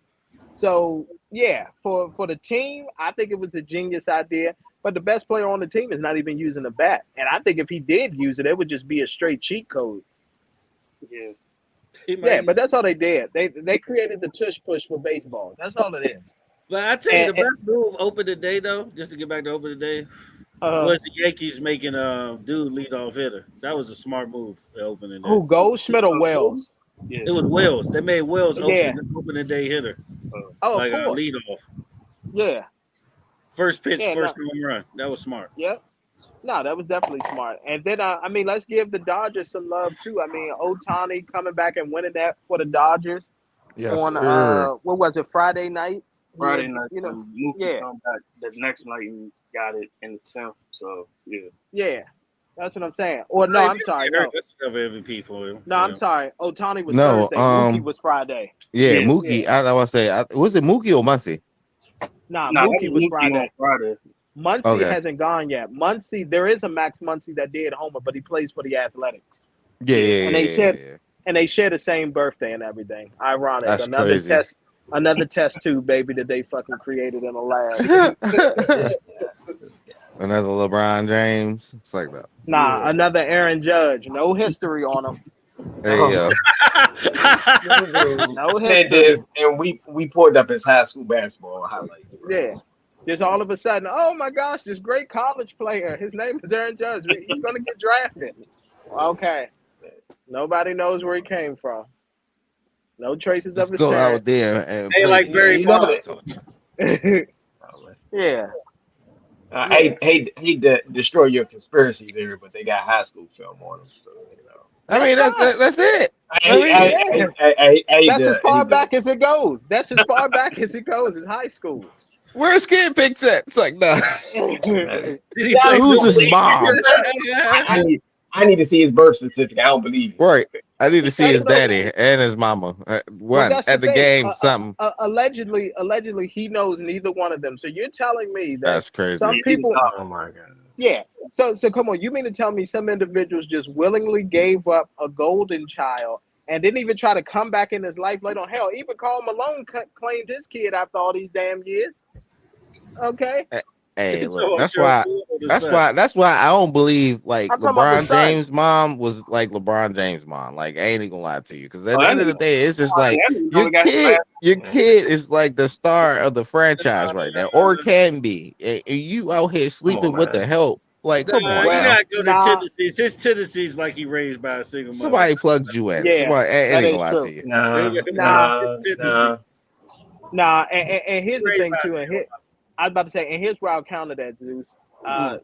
B: So yeah, for the team, I think it was a genius idea. But the best player on the team is not even using a bat. And I think if he did use it, it would just be a straight cheat code.
H: Yeah.
B: Yeah, but that's all they did. They created the tush push for baseball. That's all it is.
C: But I tell you, the best move opening day though, just to get back to opening day, was the Yankees making dude lead off hitter. That was a smart move at opening day.
B: Who, Goldschmidt or Wells?
H: Yeah.
C: It was Wells. They made Wells
B: Yeah.
C: opening day hitter.
B: Oh,
C: Like
B: of
C: a
B: course.
C: lead off.
B: Yeah.
C: First pitch,
B: Yeah,
C: first home run. That was smart.
B: Yep. No, that was definitely smart. And then, I mean, let's give the Dodgers some love too. I mean, Ohtani coming back and winning that for the Dodgers on what was it, Friday night?
H: Friday night.
B: You know,
H: Mookie come back the next night and got it in the 10th. So
B: yeah, that's what I'm saying. Or no, I'm sorry, no.
C: That's another MVP for him.
B: No, I'm sorry. Ohtani was
G: No,
B: Thursday. Mookie was Friday.
G: Yeah, Mookie.
B: Yeah.
G: I want to say, was it Mookie or Muncy?
B: Nah,
H: that
B: Mookie was Friday.
H: on Friday.
B: Muncy hasn't gone yet. Muncy, there is a Max Muncy that did homer, but he plays for the Athletics.
G: Yeah.
B: And they share the same birthday and everything. Ironic.
G: That's crazy.
B: Another test tube, baby, that they fucking created in a lab.
G: Another LeBron James. It's like that.
B: Nah, another Aaron Judge. No history on him.
G: There you go.
B: No history.
F: And we pulled up his high school basketball highlights.
B: Yeah. Just all of a sudden, oh my gosh, this great college player. His name is Aaron Judge. He's going to get drafted. Okay. Nobody knows where he came from. No traces of his
G: go
B: parents.
G: out there and
C: They like Barry Bonds.
B: Yeah.
F: I hate to destroy your conspiracy there, but they got high school film on them. So,
G: I mean, that's it.
B: That's as far back as it goes. That's as far back as it goes. It's high school.
G: Where's Kid Pick's at? It's like, no.
F: Who's his mom? I need to see his birth certificate. I don't believe it.
G: Right. I need to see his daddy and his mama. One
B: that's
G: at the
B: thing.
G: game, something.
B: Allegedly, he knows neither one of them. So you're telling me that
G: That's crazy.
B: some people.
F: Oh my god.
B: Yeah. So come on. You mean to tell me some individuals just willingly gave up a golden child and didn't even try to come back in his life later on? Hell, even Karl Malone claimed his kid after all these damn years. Okay.
G: Hey,
C: It's
G: look,
C: all
G: that's
C: sure
G: why.
C: cool on the
G: That's
C: side.
G: why. That's why I don't believe like
B: I'm talking about the
G: LeBron
B: son.
G: James' mom was like LeBron James' mom. Like I ain't even gonna lie to you, because at
H: Oh,
G: the
H: that
G: end of the
H: nigga-
G: day, it's just
H: oh,
G: like
H: that nigga
G: your
H: probably got his
G: kid.
H: last-
G: Your kid is like the star of the franchise right now, or can be. And you out here sleeping with
F: man.
G: the help. Like, come on
C: You
B: Well,
G: now.
C: gotta go to
B: nah.
C: tendencies. His tendencies like he raised by a single mother.
G: Somebody plugged you in.
B: Yeah,
G: Somebody I
B: that
G: ain't
B: is
G: gonna lie
B: true.
G: to you.
B: Nah.
H: Nah.
B: And here's the
C: Raised
B: thing
C: by a
B: too. I was about to say, and here's where I'll counter that, Zeus.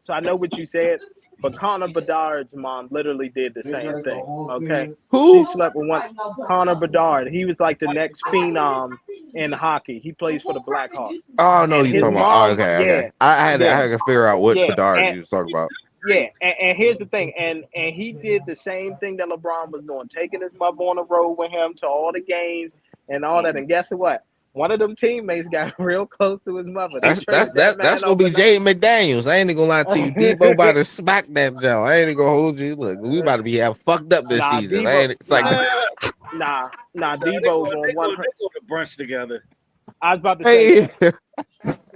B: So I know what you said, but Connor Bedard's mom literally did the same thing. Okay,
G: Who?
B: she slept with one Connor Bedard. He was like the next phenom in hockey. He plays for the Blackhawks.
G: Oh no,
B: And
G: you
B: his
G: talking about?
B: mom,
G: Oh, okay,
B: yeah,
G: okay. I had
B: yeah,
G: to figure out what
B: yeah,
G: Bedard
B: and
G: you was talking about.
B: yeah, and here's the thing, and he did the same thing that LeBron was doing, taking his mother on the road with him to all the games and all that. And guess what? One of them teammates got real close to his mother. They traded that
G: That's
B: man
G: gonna be
B: overnight.
G: Jaden McDaniels. I ain't even gonna lie to you. Debo about to smack that Joe. I ain't even gonna hold you. Look, we about to be fucked up this
B: Nah,
G: season.
B: Debo.
G: It's like
B: Nah,
C: They
B: Debo's
C: go,
B: on
C: they
B: one.
C: go to brunch together.
B: I was about to say,
G: hey,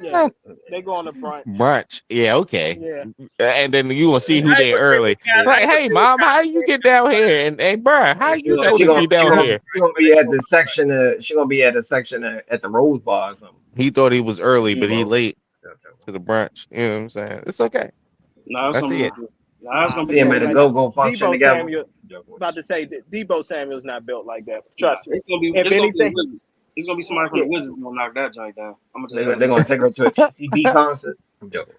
B: yeah, they go on the front.
G: brunch. Yeah, okay.
B: Yeah,
G: And then you gonna see who
C: I
G: they
C: was
G: early.
C: thinking,
G: Like, hey mom, how you get down here? And hey, bro, how you know
F: She
G: to be
F: gonna,
G: down here?
F: she gonna be at the section. She gonna be at the section at the Rose Bar or something.
G: He thought he was early, but he
F: Debo.
G: late to the brunch. You know what I'm saying? It's okay.
H: Nah, it's
G: I
H: gonna
G: see
H: be.
G: it.
H: Nah, it's gonna
F: See
H: be.
F: him at a
B: like
F: go-go function
B: Debo
F: together.
B: Samuel. About to say Debo Samuel's not built like that.
H: Nah,
B: Trust me.
H: it's gonna be.
B: If
H: It's gonna be. A
B: anything,
H: Wizard. It's gonna be somebody from the Wizards gonna knock that joint down. I'm gonna tell you
F: They're
H: that.
F: gonna take her to a TCB concert. I'm joking.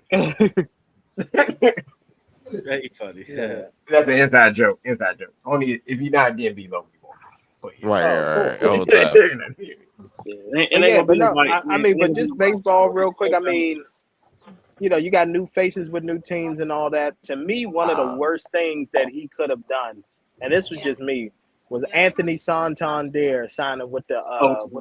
C: Very funny. Yeah.
F: That's an inside joke. Inside joke. Only if you're not DMB low, you won't.
G: Right.
B: cool.
G: Hold up.
H: Yeah,
B: But
H: and they
B: yeah,
H: gonna
B: but
H: be
B: no,
H: like.
B: I mean, but just baseball, real quick. I mean, you got new faces with new teams and all that. To me, one of the worst things that he could have done, and this was just me, was Anthony Santander signing with the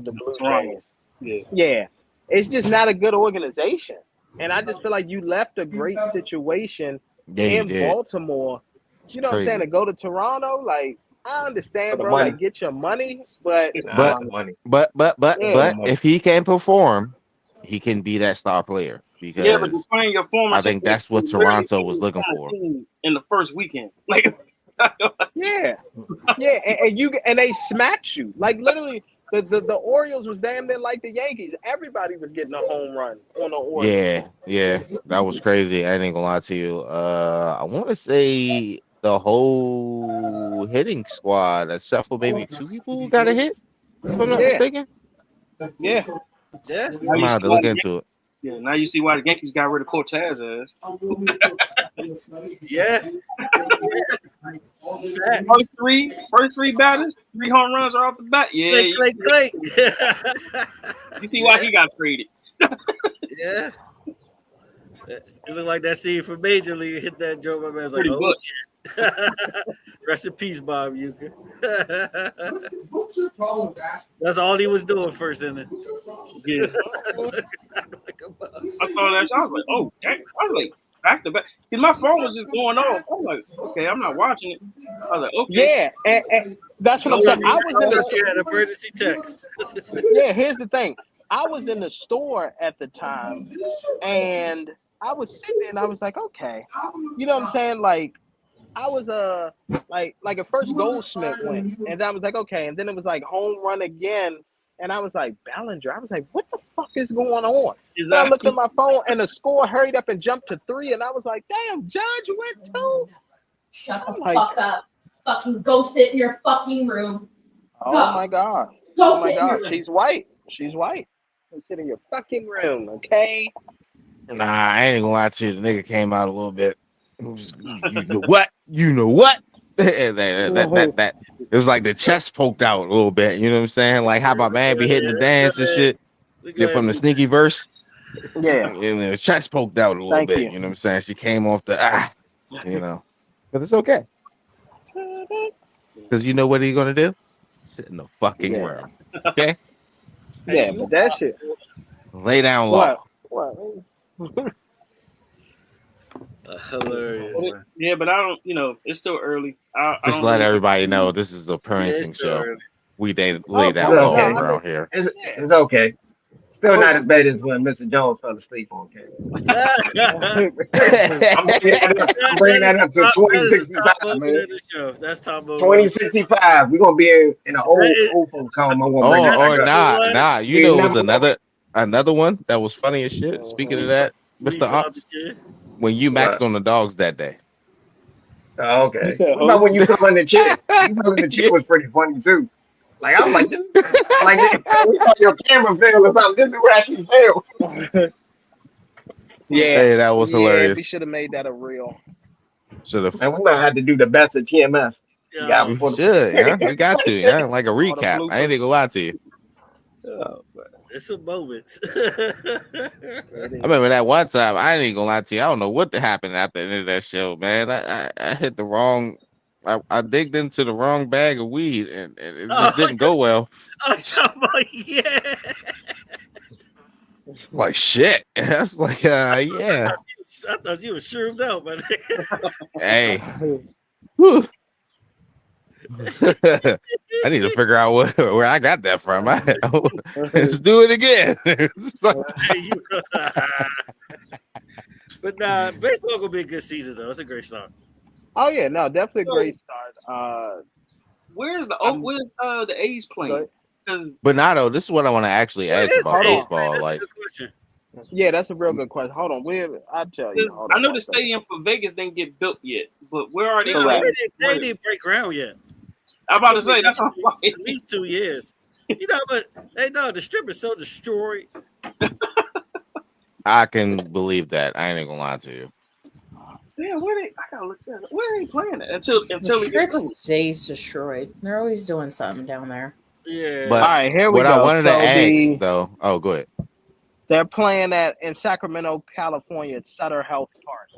B: Blue
H: Toronto.
B: Jays.
H: Yeah.
B: Yeah, it's just not a good organization, and I just feel like you left a great situation
G: Yeah, he
B: in
G: did.
B: Baltimore. You know what I'm saying? To go to Toronto, like I understand,
F: For the
B: bro.
F: money.
B: Like get your money, but
G: But
F: the money.
G: but
B: Yeah.
G: if he can perform, he can be that star player
H: Yeah, but
G: because
H: define your former
G: I think that's what Toronto was looking for.
H: in the first weekend. Like,
B: yeah, and they smacked you. Like literally, the Orioles was damn near like the Yankees. Everybody was getting a home run on the Orioles.
G: Yeah, that was crazy. I ain't gonna lie to you. I want to say the whole hitting squad, except for maybe 2 people, got a hit. If I'm not
B: Yeah,
G: mistaken,
B: yeah.
C: Yeah.
H: now
G: I'm
H: you
G: gonna
H: see
G: have to
H: why
G: look
H: the
G: into it.
H: Yeah, now you see why the Yankees got rid of Cortez ass.
C: Yeah.
H: First three batters, 3 home runs are off the bat. Yeah,
C: Click.
H: you see why he got traded.
C: Yeah. It looked like that scene from Major League hit that joke. My man's like,
H: Pretty
C: oh
H: much.
C: shit. Rest in peace, Bob Euchre.
E: What's your problem with asking?
C: That's all he was doing first inning.
H: Yeah. I saw that. I was like, oh, dang. I was like, back to back. Because my phone was just going off. I was like, okay, I'm not watching it. I was like, okay.
B: Yeah, and that's what I'm saying. I was in the
C: an emergency text.
B: yeah. Here's the thing. I was in the store at the time, and I was sitting there, and I was like, okay, you know what I'm saying? Like, I was like at first Goldsmith went, and I was like, okay, and then it was like home run again, and I was like Ballinger. I was like, what the fuck is going on? So I looked at my phone, and the score hurried up and jumped to 3, and I was like, damn, Judge went 2.
I: Shut the fuck up. Fucking go sit in your fucking room.
B: Oh my god.
I: Go
B: Oh my
I: sit in your
B: god.
I: room.
B: She's white. She's white. Go sit in your fucking room, okay?
G: Nah, I ain't gonna lie to you. The nigga came out a little bit. It was, you know what? You know what? that it was like the chest poked out a little bit. You know what I'm saying? Like how my man be hitting the dance and shit from the sneaky verse.
B: Yeah.
G: And the chest poked out a little
B: Thank
G: bit.
B: you.
G: You know what I'm saying? She came off the you know, but it's okay. Because you know what he's gonna do? Sit in the fucking
B: Yeah.
G: room. Okay?
B: Yeah,
C: you
B: but that shit.
G: Lay down low.
B: What?
C: Hilarious,
H: But
C: man.
H: yeah, but I don't. You know, it's still early. I
G: Just
H: don't
G: let
H: really.
G: everybody know this is a
C: Yeah,
G: parenting
C: it's still
G: show.
C: early.
G: We lay
B: Okay.
G: down
F: It's
G: low
F: okay.
B: No,
G: around here.
F: It's okay. Still not as bad as when Mr. Jones fell asleep on camera. I'm bringing that up to
C: That is the top
F: 2065,
C: moment
F: man.
C: of the show. That's top moment of the show.
F: 2065. We're gonna be in an old folks home. I'm gonna bring that
C: That's a
F: back
G: or
F: up.
C: good one.
G: nah. You
F: We
G: know, it was
F: never
G: another one that was funny as shit. Speaking of that,
C: We
G: Mr.
C: found the
G: Ox,
C: kid.
G: when you maxed
F: what?
G: on the dogs that day.
F: Oh,
B: You
F: okay.
B: said
F: What about
B: who?
F: when you fell in the chair? You fell in the chair
G: Yeah.
F: was pretty funny too. Like I was like, this, like we thought your camera failed or something. This is where actually failed.
B: Yeah,
G: Hey, that was
B: yeah. We
G: hilarious.
B: should have made that a reel.
G: Should have.
F: And we might have to do the best of TMS. You got
C: Oh,
G: We
F: before
G: should, yeah. We got to,
F: the.
G: yeah. Like a
B: All the
G: recap. I ain't
B: bloopers.
G: even gonna lie to you.
C: it's some moments.
G: I remember that one time. I ain't even gonna lie to you. I don't know what happened at the end of that show, man. I hit the wrong. I digged into the wrong bag of weed, and it just didn't go well.
C: Yeah.
G: Like shit. That's like, yeah.
C: I thought you were shroomed out, man.
G: Hey. Whew. I need to figure out where I got that from. Let's do it again. It's like,
C: But nah, baseball gonna be a good season though. It's a great start.
B: Oh yeah, no, definitely a great start.
H: Where's the A's playing? Because
G: Bernardo, this is what I want to actually ask about
B: Hold on.
G: baseball.
C: That's a
G: Like,
C: good question.
B: Yeah, that's a real good question. Hold on, I'll tell you. Hold
H: I
B: on
H: know
B: one
H: the
B: second.
H: stadium for Vegas didn't get built yet, but where are they
C: No,
H: playing?
C: they didn't break ground yet.
H: I'm about to say that's what I'm like.
C: At least 2 years. You know, but hey, no, the strip is so destroyed.
G: I can believe that. I ain't even gonna lie to you.
H: Yeah, I gotta look that up. Where are they playing it until
D: The
H: it
D: strip
H: gets built?
D: stays destroyed. They're always doing something down there.
C: Yeah.
G: But
B: All right, here we
G: what
B: go.
G: I wanted to
B: So
G: ask though, oh, go ahead.
B: they're playing in Sacramento, California, at Sutter Health Park.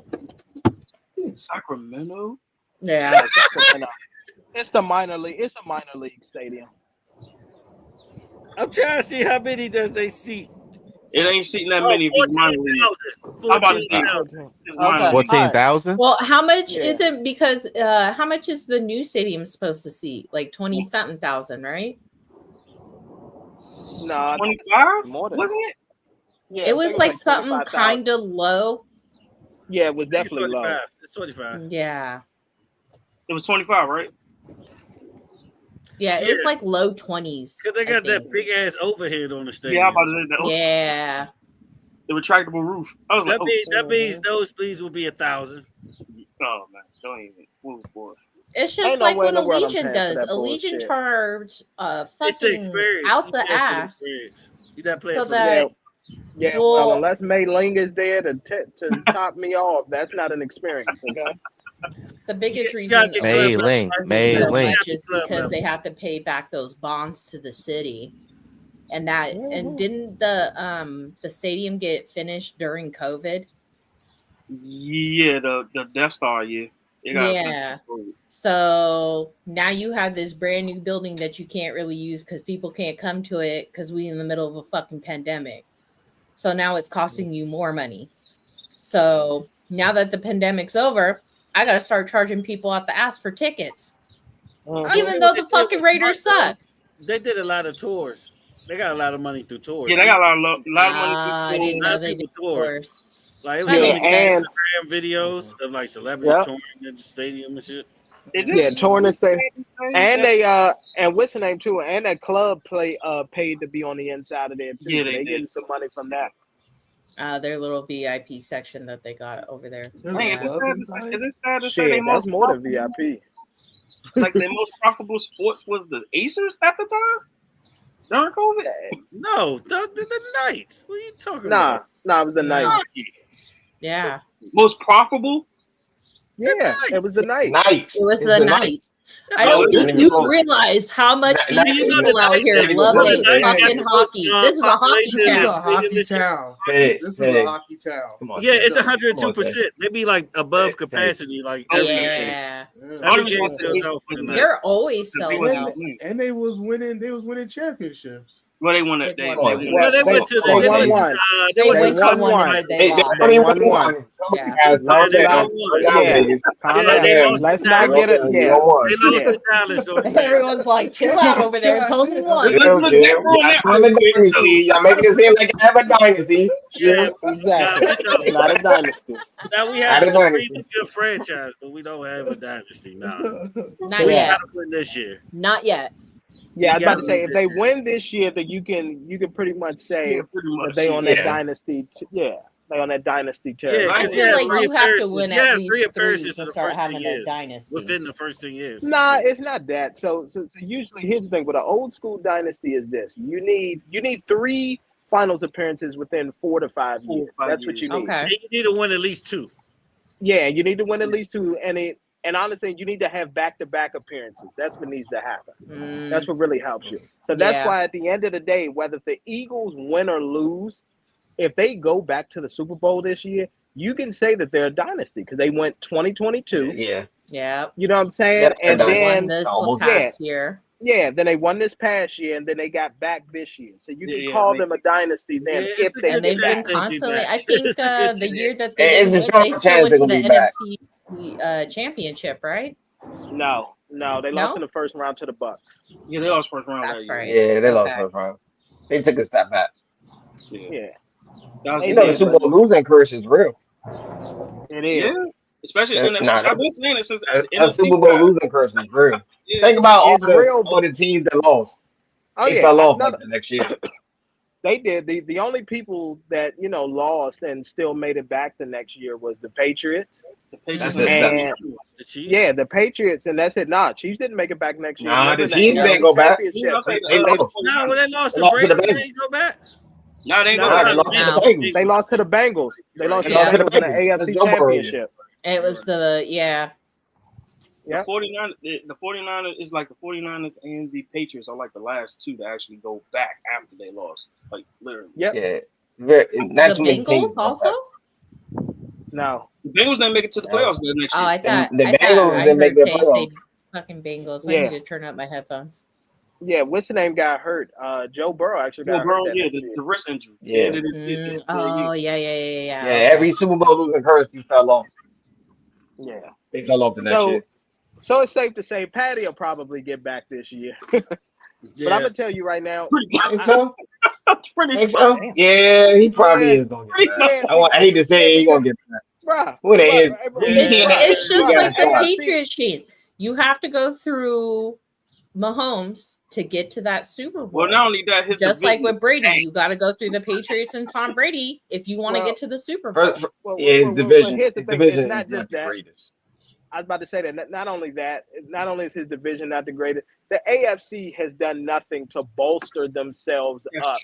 H: Sacramento?
D: Yeah.
B: Sacramento. It's a minor league stadium.
C: I'm trying to see how many does they seat.
H: It ain't seating that many if it's minor league.
C: 14,000.
H: I'm about to say
C: 14,000.
H: it's minor league.
G: 14,000?
D: Well, how much
B: Yeah.
D: is it? Because how much is the new stadium supposed to seat? Like 20-something thousand, right?
B: No,
H: 25?
B: more than
H: Wasn't it?
B: Yeah,
D: It was like something
B: 25,000.
D: kind of low.
B: Yeah, it was
C: I think it's
B: definitely
C: 25.
B: low.
C: It's 25.
D: Yeah.
H: It was 25, right?
D: Yeah, it was like low 20s.
C: Because they got that big ass overhead on the stadium.
H: Yeah, I'm about to say that.
D: Yeah.
H: The retractable roof. I was
C: That
H: like,
C: means nosebleeds will be 1,000.
H: oh man, don't even move forward.
D: It's just
B: Ain't no
D: like
B: way
D: what
B: in the world I'm
D: Allegiant
B: paying for
D: does.
B: that
D: Allegiant
B: bullshit.
D: charge
C: It's the
D: fucking
C: experience.
D: out
C: You
D: the
C: pay for the
D: ass.
C: experience. You're not playing
D: So
C: for
D: that
B: Yeah,
D: well,
B: well, unless May Ling is there to top me off, that's not an experience, okay?
D: the biggest
C: You
D: reason
C: gotta get
G: May
C: club
G: Ling,
C: level.
G: May
D: so
G: Ling.
D: much is because they have to pay back those bonds to the city. And that and didn't the stadium get finished during COVID?
H: Yeah, the Death Star, yeah.
D: Yeah. So now you have this brand new building that you can't really use because people can't come to it because we in the middle of a fucking pandemic. So now it's costing you more money. So now that the pandemic's over, I gotta start charging people out the ass for tickets. Even though the fucking Raiders suck.
C: They did a lot of tours. They got a lot of money through tours.
H: Yeah, they got a lot of money through
D: I didn't know they did tours.
C: Like it was
D: That
C: so
D: makes
C: many
D: sense.
C: Instagram videos of like celebrities touring in the stadium and shit.
H: Is
B: Yeah, touring the stadium. And they and what's the name too? And that club paid to be on the inside of there too.
H: Yeah,
B: they
H: they
B: getting
H: did.
B: some money from that.
D: Their little VIP section that they got over there.
H: Dang, is it sad to say
B: Shit,
H: they
B: that's
H: most
B: more than
H: profitable-
B: VIP.
H: like their most profitable sports was the Acers at the time? During COVID?
C: No, the Knights. What are you talking
B: Nah,
C: about?
B: it was the night.
D: Yeah.
H: Most profitable?
B: Yeah, it was the night.
F: Nights.
D: It was
F: It's
D: the
F: the
D: night. I don't
F: Not
D: think
F: even
D: you
F: close.
D: realize how much
F: Not
D: these
F: even-
D: people out here
F: not even
D: love
F: close.
D: their
F: Hey,
D: fucking hockey. This is a hockey
E: This is
D: town.
E: a hockey town.
F: Hey,
E: This is
F: hey.
E: a hockey town.
F: Come on,
C: Yeah,
F: Jay.
C: it's
F: Come on,
C: 102%.
F: Jay.
C: They be like above
F: Hey,
C: capacity, like every game.
D: Yeah.
C: Every game sells out for the night.
D: They're always selling out.
E: And they was winning championships.
H: Well, they won it.
D: They
H: They
D: won.
H: won.
C: Well, they went to
B: They won
C: the
B: one.
C: they
D: They
C: went
D: went
C: to
D: to one and
B: They
D: they
F: They
D: lost.
F: only
B: won
F: won
B: one.
F: one.
D: Yeah.
F: Guys, calm
C: They
F: down.
C: won.
F: Calm down,
B: Yeah.
F: Vegas.
B: Calm
C: Yeah, they
B: down.
C: lost
B: Let's
C: to
B: not
C: Dallas.
B: get it.
F: You
B: Yeah.
F: don't want.
C: They lost
B: Yeah.
C: to Dallas. Though.
D: Everyone's like, chill out over there. It's only one.
H: Let's
F: Chill,
H: look
F: chill.
H: at on that
F: Y'all have a
H: real quick,
F: dynasty. Y'all making it seem like you have a dynasty.
C: Yeah,
F: Chill.
B: Exactly.
C: nah, we
B: Not a dynasty.
C: now we
F: Not
C: have
F: a
C: a supremely
F: dynasty.
C: good franchise, but we don't have a dynasty. Nah,
D: Not
C: we
D: yet.
C: gotta win this year.
D: Not yet.
B: Yeah, I was about to
C: gotta
B: say
C: win
B: if they
C: this year.
B: win this year, then you can pretty much say
H: Yeah, pretty
B: that
H: much.
B: they on
F: Yeah.
B: that dynasty. Yeah, they on that dynasty
C: Yeah,
B: territory.
D: I
C: because
D: feel like
C: three
D: you have to
C: appearances.
D: win
C: You have
D: at
C: three
D: least three
C: appearances
D: to
C: in the
D: start
C: first 10
D: having a
C: years.
D: dynasty.
C: Within the first 10 years.
B: Nah, it's not that. So usually here's the thing with an old school dynasty is this: you need 3 finals appearances within 4 to 5
H: 4
B: years.
H: or 5
B: That's what you
H: years.
B: need.
D: Okay.
C: And you need to win at least 2.
B: Yeah, you need to win at least 2, and honestly, you need to have back-to-back appearances. That's what needs to happen. That's what really helps you. So that's
D: Yeah.
B: why at the end of the day, whether the Eagles win or lose, if they go back to the Super Bowl this year, you can say that they're a dynasty because they went 2022.
F: Yeah.
D: Yeah.
B: You know what I'm saying?
F: Yeah,
B: And
F: they're
D: They won
B: then
D: this
F: almost
D: past year.
B: yeah, then they won this past year, and then they got back this year. So you can
H: Yeah,
B: call
H: they-
B: them a dynasty then
C: Yeah,
B: if
C: it's a
B: they
C: good
D: And they've
B: get
D: been
C: chance
B: back.
C: they get
D: constantly.
C: back.
D: I think
C: It's a good
D: the
C: chance.
D: year that they
F: It's
D: didn't
F: a
D: win,
F: strong
D: they still
F: chance
D: went
F: they're
D: to
F: gonna
D: the
F: be back.
D: NFC championship, right?
B: No, they
D: No?
B: lost in the first round to the Bucks.
H: Yeah, they lost first round
D: That's
H: that year.
D: right.
F: Yeah, they lost
D: Okay.
F: first round. They took a step back.
B: Yeah,
H: That was
B: They
F: You know the
B: did,
F: Super
B: but
F: Bowl losing curse is real.
B: it
H: yeah,
B: is.
H: especially
F: Nah,
H: NFC. I've been saying it since the
F: that
H: NFC
F: Super Bowl
H: side.
F: losing curse is real.
H: Yeah.
F: Think about
B: It's real.
F: all the teams that lost.
B: Oh
F: They
B: yeah,
F: fell off
B: no,
F: like the next year.
B: they did. The only people that lost and still made it back the next year was the Patriots.
H: The Patriots
F: That's
H: and
F: it.
B: And
C: The Chiefs?
B: yeah, the Patriots, and that's it. Nah, Chiefs didn't make it back next year.
F: Nah,
B: Remember
F: the Chiefs
B: in
F: didn't go back.
B: championship,
F: They lost.
C: No, when they lost
F: They
C: to
F: lost to
C: Brady,
F: the
C: they
F: Bengals.
C: ain't go back.
H: No, they ain't
B: No,
H: go
F: Nah,
H: back.
F: they lost to
D: No.
F: the Bengals.
B: they lost to the Bengals. They lost
F: They
B: to
F: lost
B: the
F: to the
B: Bengals in the
F: Bengals. That's
B: AFC
F: Joe Burrow.
B: championship.
D: It was the
B: Yeah.
H: The 49ers is like the 49ers and the Patriots are like the last 2 to actually go back after they lost. Like literally.
B: Yep.
F: Yeah.
D: the
F: Not too many teams
D: Bengals
F: go
D: also.
F: back.
B: No.
H: The Bengals didn't make it to the playoffs the next
D: Oh,
H: year.
D: I thought
F: The Bengals
D: I
F: didn't make
D: heard
F: the
D: Tay
F: playoffs.
D: say fucking Bengals. I
B: Yeah.
D: need to turn up my headphones.
B: Yeah, what's the name got hurt? Joe Burrow actually
H: Joe
B: got
H: Burrow,
B: hurt that
H: yeah,
B: next
H: the
B: year.
H: wrist injury.
F: Yeah.
D: Oh yeah.
F: Yeah,
D: Okay.
F: every Super Bowl losing curse, he fell off.
B: Yeah.
F: They fell off the next
B: So
F: year.
B: so it's safe to say Patty will probably get back this year. But I'm gonna tell you right now.
F: Think so?
H: Pretty
F: Think so? Yeah, he probably is gonna get back.
B: Yeah.
F: I hate to say he gonna get back.
B: Bruh,
F: Who the is?
D: It's just
F: got
D: like
F: a
D: the
F: shot.
D: Patriots team. You have to go through Mahomes to get to that Super Bowl.
H: Well, not only that, his
D: just like
H: division
D: with Brady,
H: tanks.
D: you got to go through the Patriots and Tom Brady if you want to
B: Well,
D: get to the Super Bowl.
F: Yeah, his division.
B: Here's the
F: His
B: thing:
F: division
B: it's not
F: is not
B: just
F: the
B: that.
F: greatest.
B: I was about to say that not only is his division not the greatest, the AFC has done nothing to bolster themselves up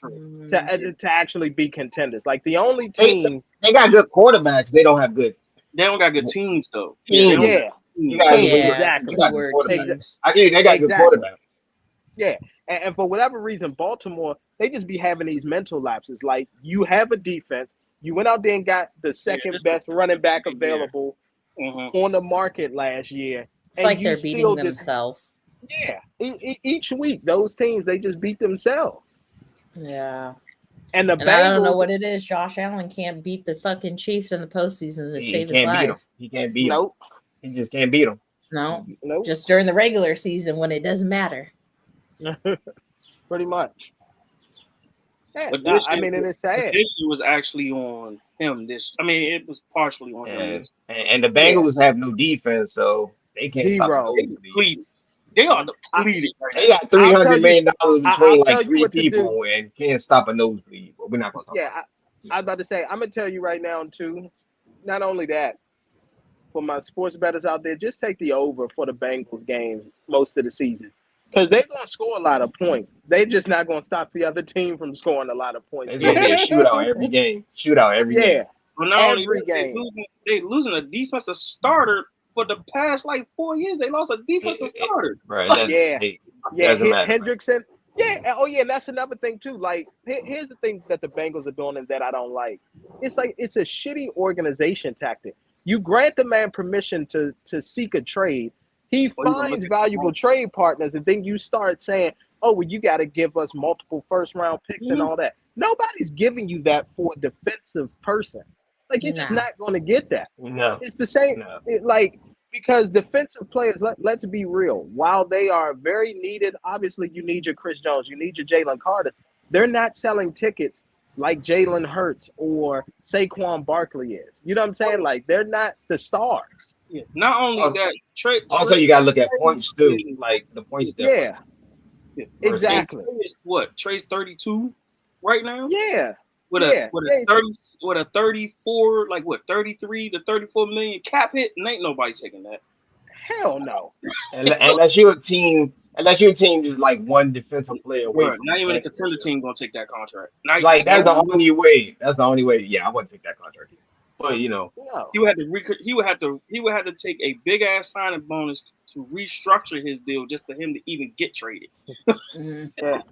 B: to actually be contenders. Like the only team
F: They got good quarterbacks. They don't have good.
H: They don't got good teams though.
F: Teams.
B: Yeah.
F: You got good-
B: Exactly.
F: you got good
D: Word
F: quarterbacks.
D: teams.
F: I think they got good
B: Exactly.
F: quarterbacks.
B: Yeah, and for whatever reason, Baltimore, they just be having these mental lapses. Like, you have a defense. You went out there and got the second best running back available on the market last year.
D: It's like they're beating themselves.
B: Each week, those teams, they just beat themselves.
D: Yeah.
B: And the
D: I
B: Bengals,
D: don't know what it is. Josh Allen can't beat the fucking Chiefs in the postseason to save his life.
F: He can't beat them.
B: Nope.
F: He just can't beat them.
D: No.
B: Nope.
D: Just during the regular season when it doesn't matter.
B: Pretty much. Yeah,
H: But this
B: I
H: year-
B: mean, and it's sad.
H: This year was actually on him. It was partially on him.
F: And the Bengals have no defense, so they can't stop
B: Zero.
F: the
H: Depleted. They are depleted right
F: They
H: now.
F: got $300 million between
B: I'll tell
F: like
B: you
F: 3
B: what to do.
F: people and can't stop a nosebleed. But we're not gonna talk about
B: I was about to say, I'm gonna tell you right now too. Not only that, for my sports bettors out there, just take the over for the Bengals games most of the season, because they're gonna score a lot of points. They're just not gonna stop the other team from scoring a lot of points.
F: It's gonna be a shootout every game. Shootout every game.
H: But not only
B: Every
H: that,
B: game.
H: they losing a defensive starter for the past like 4 years, they lost a defensive starter.
F: Right.
B: Hendrickson. Yeah. Oh, yeah. And that's another thing too. Like, here's the thing that the Bengals are doing and that I don't like. It's like it's a shitty organization tactic. You grant the man permission to seek a trade. He finds valuable trade partners, and then you start saying, "Oh, well, you got to give us multiple first-round picks and all that." Nobody's giving you that for a defensive person. Like, you're just not going to get that.
F: No.
B: It's the same. Because defensive players, let's be real, while they are very needed, obviously you need your Chris Jones, you need your Jalen Carter. They're not selling tickets like Jalen Hurts or Saquon Barkley is. You know what I'm saying? Like, they're not the stars.
H: Yeah. Not only that,
F: also you gotta look at points too. Like the points difference.
B: Yeah. Exactly.
H: Trey's 32 right now?
B: Yeah.
H: With a 34, like what, 33 to 34 million cap hit, and ain't nobody taking that.
B: Hell no.
F: Unless you're a team just like one defensive player away.
H: Not even a contender team gonna take that contract.
F: That's the only way. That's the only way. Yeah, I wouldn't take that contract. But he would have to take a big ass signing bonus to restructure his deal just for him to even get traded.
B: Yeah.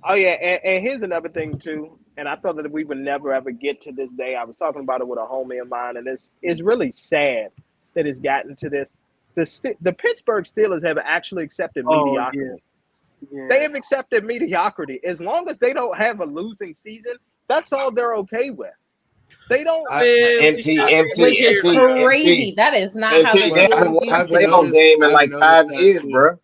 B: Oh yeah, and here's another thing too. And I thought that we would never ever get to this day. I was talking about it with a homie of mine, and it's really sad that it's gotten to this. The Pittsburgh Steelers have actually accepted mediocrity. Yeah. They have accepted mediocrity. As long as they don't have a losing season, that's all they're okay with. They don't.
D: Which is crazy. That is not how the Steelers
F: have played on game in like 5 years, bro.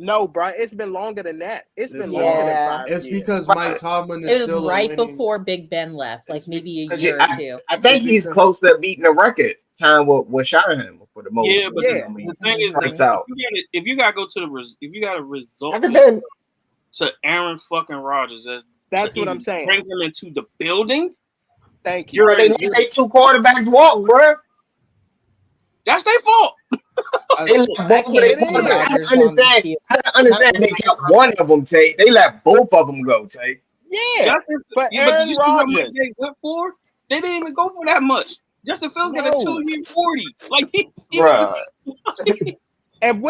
B: No, Brian, it's been longer than that. It's been longer than 5 years.
E: It's because Mike Tomlin is still
D: right before Big Ben left, like maybe a year or two.
F: I think he's close to beating the record time with Shanahan for the most.
H: Yeah, but the thing is, if you gotta go to if you gotta resort to Aaron fucking Rodgers,
B: that's what I'm saying.
H: Bring him into the building.
B: Thank you.
F: They 2 quarterbacks walk, bro.
H: That's their fault.
F: I understand they kept one of them, Tate. They let both of them go, Tate.
B: Yeah, but Aaron Rodgers,
H: they went for? They didn't even go for that much. Justin Fields got a 2-year 40. Like
B: and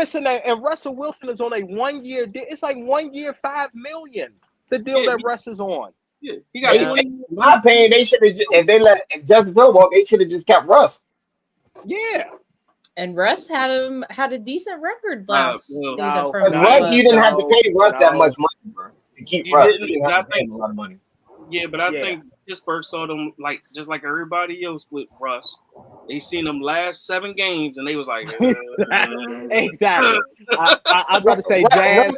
B: Russell Wilson is on a 1-year deal. It's like 1 year, $5 million. The deal that Russ is on.
H: Yeah, he got 20.
F: In my opinion, they should have. If Justin Fields walk, they should have just kept Russ.
B: Yeah.
D: And Russ had a decent record last season.
F: Russ, you didn't have to pay Russ that much money, bro, to keep Russ. You didn't have to pay him a lot of money.
H: Yeah, but I think Pittsburgh saw them just like everybody else with Russ. They seen them last 7 games and they was like,
B: exactly. I'm about to say Jazz.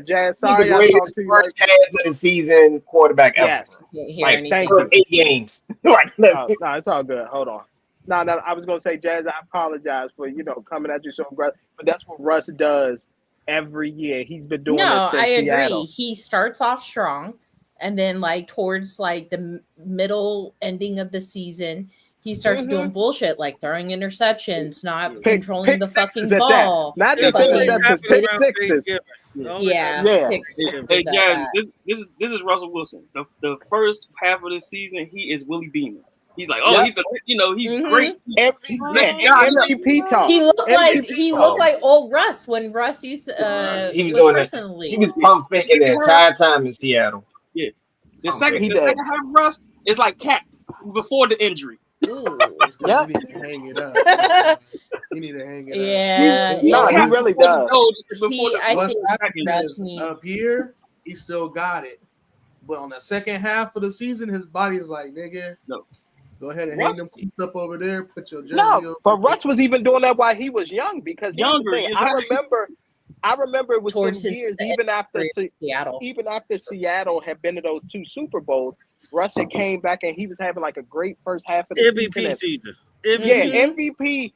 B: Jazz. Sorry,
F: I talked to you. First half of the season quarterback ever.
B: Yes.
F: Like first 8 games.
B: No, it's all good. Hold on. No, I was gonna say, Jazz, I apologize for coming at you so aggressive, but that's what Russ does every year. He's been doing.
D: No,
B: I
D: agree.
B: Seattle.
D: He starts off strong, and then like towards like the middle ending of the season, he starts doing bullshit like throwing interceptions, not controlling the fucking ball.
B: Not just interceptions, pick sixes.
H: Hey, Jazz, this is Russell Wilson. The first half of the season, he is Willie Beamen. He's like, he's great.
B: MVP talk.
D: He looked like old Russ when Russ used to.
F: He was doing first in the league. He was pump faking the entire time in Seattle.
H: Yeah, the second half of Russ is like Cat before the injury.
E: You need to hang it up. You need to hang it up.
B: Yeah, he really does.
E: What's happening is up here, he still got it, but on the second half of the season, his body is like, nigga,
H: no.
E: Go ahead and hang them cleats up over there. Put your jersey on.
B: But Russ was even doing that while he was young because I remember it was some years even after Seattle had been to those 2 Super Bowls. Russ had came back and he was having like a great first half of the
C: MVP season.
B: MVP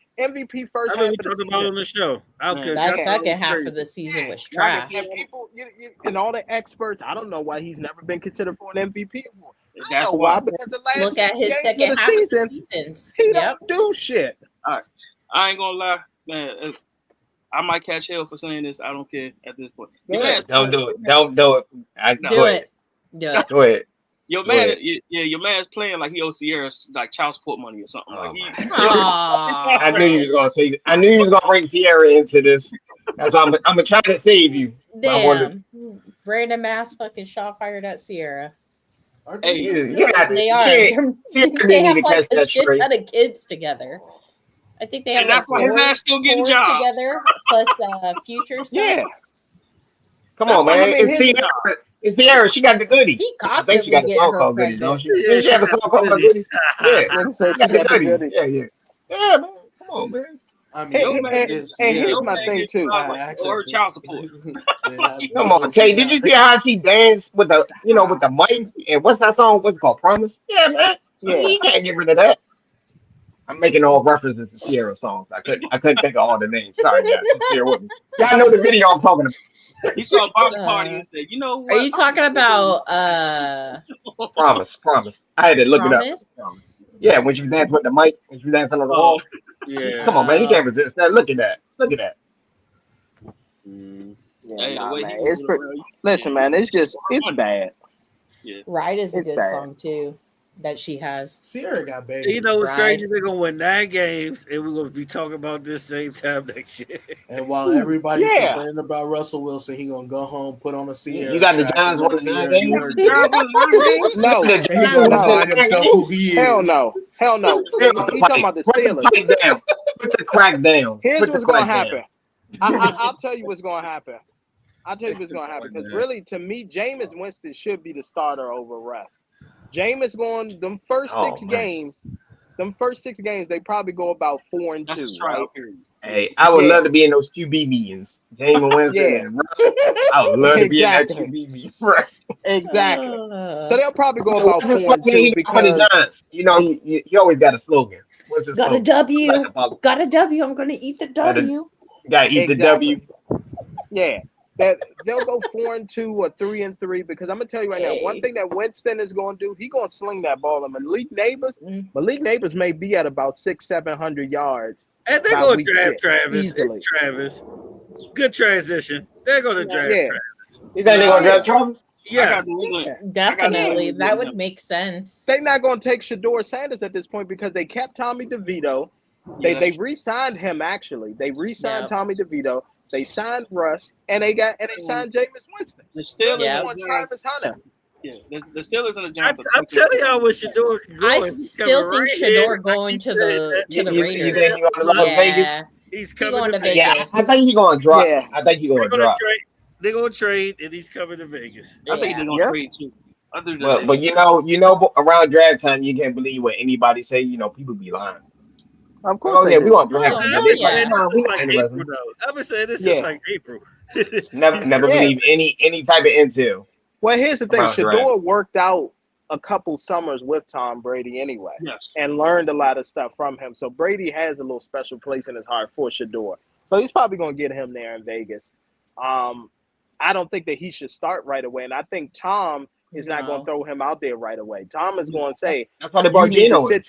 B: first half of the season.
C: About on the show.
D: That second half of the season was trash.
B: And people, and all the experts, I don't know why he's never been considered for an MVP award.
H: That's why.
B: Because the last
D: look at his second half of the seasons.
B: He don't do shit.
H: All right, I ain't gonna lie, man. I might catch hell for saying this. I don't care at this point.
F: Don't do it. Don't do it.
D: Do it.
F: Do it. Your man, your man's playing like he owes Sierra like child support money or something. Like he still.
J: I knew you was gonna say. I knew you was gonna bring Sierra into this. That's why I'm gonna try to save you.
D: Damn, random ass fucking shot fired at Sierra.
F: Hey,
D: they are. They have like a shit ton of kids together. I think they have.
F: And that's why his ass still getting jobs
D: together. Plus, Future.
J: Yeah. Come on, man. It's Sierra. She got the goodies. I think she got a song called Goodies, don't she?
C: Yeah,
J: she got a song called Goodies. Yeah.
B: She got the goodies.
J: Yeah. Yeah, man. Come on, man.
B: I mean, here's my thing too.
F: Or child support.
J: Come on, Kay. Did you see how she danced with the, with the mic? And what's that song? What's it called? Promise? Yeah, man. Yeah. You can't get rid of that. I'm making all references to Sierra songs. I couldn't think of all the names. Sorry, guys. Bear with me. Y'all know the video I'm talking about.
F: He saw a Barbie party and said, "You know what?
D: Are you talking about
J: Promise? I had to look it up. Promise. Yeah, when she was dancing with the mic, when she was dancing on the wall.
C: Yeah.
J: Come on, man. You can't resist that. Look at that.
B: Listen, man. It's bad.
D: Yeah. Ride is a good song too. That she has.
E: Sierra got baby.
C: You know what's crazy? They're gonna win 9 games, and we're gonna be talking about this same time next year.
E: And while everybody's complaining about Russell Wilson, he gonna go home, put on a Sierra.
J: You got the Giants winning 9 games?
B: No,
E: he gonna remind himself who he is.
B: Hell no. He's talking about the Steelers.
J: Put the crack down.
B: Here's what's gonna happen. I'll tell you what's gonna happen. Because really, to me, Jameis Winston should be the starter over Russ. Jameis going them first 6 games. Them first 6 games, they probably go about 4-2. Right?
J: Hey, I would love to be in those QB meetings. Jameis Winston. I would love to be in that QB meeting.
B: Exactly. So they'll probably go about 4-2
J: because you always got a slogan. What's his slogan?
D: Got a W. I'm gonna eat the W.
J: Gotta eat the W.
B: Yeah. That they'll go 4-2 or 3-3 because I'm gonna tell you right now, one thing that Winston is gonna do, he's gonna sling that ball. And Malik Neighbors may be at about 600-700 yards.
C: And they're gonna draft Travis. Travis. Good transition. They're gonna draft Travis.
J: You think they're gonna draft Travis?
C: Yeah,
D: definitely. That would make sense.
B: They're not gonna take Shador Sanders at this point because they kept Tommy DeVito. They re-signed him actually. They re-signed Tommy DeVito. They signed Russ, and they signed Jameis Winston.
F: The Steelers
B: want Travis Hunter.
F: Yeah, the Steelers and the Giants.
C: I'm telling y'all what Shador can go.
D: I still think Shador going to the Raiders.
J: You think he's going to Vegas?
C: He's coming to Vegas.
J: Yeah, I think he's going to drop. Yeah. I think he's going to drop.
C: They're going to trade, and he's coming to Vegas.
F: I think they're going to trade too.
J: But you know, around draft time, you can't believe what anybody say. People be lying.
B: Of course,
J: we want draft.
C: I've been saying this since like April.
J: never believe any type of intel.
B: Well, here's the thing: Shador worked out a couple summers with Tom Brady anyway, and learned a lot of stuff from him. So Brady has a little special place in his heart for Shador. So he's probably going to get him there in Vegas. I don't think that he should start right away, and I think Tom is not going to throw him out there right away. Tom is going to say,
J: "That's why they brought Geno in."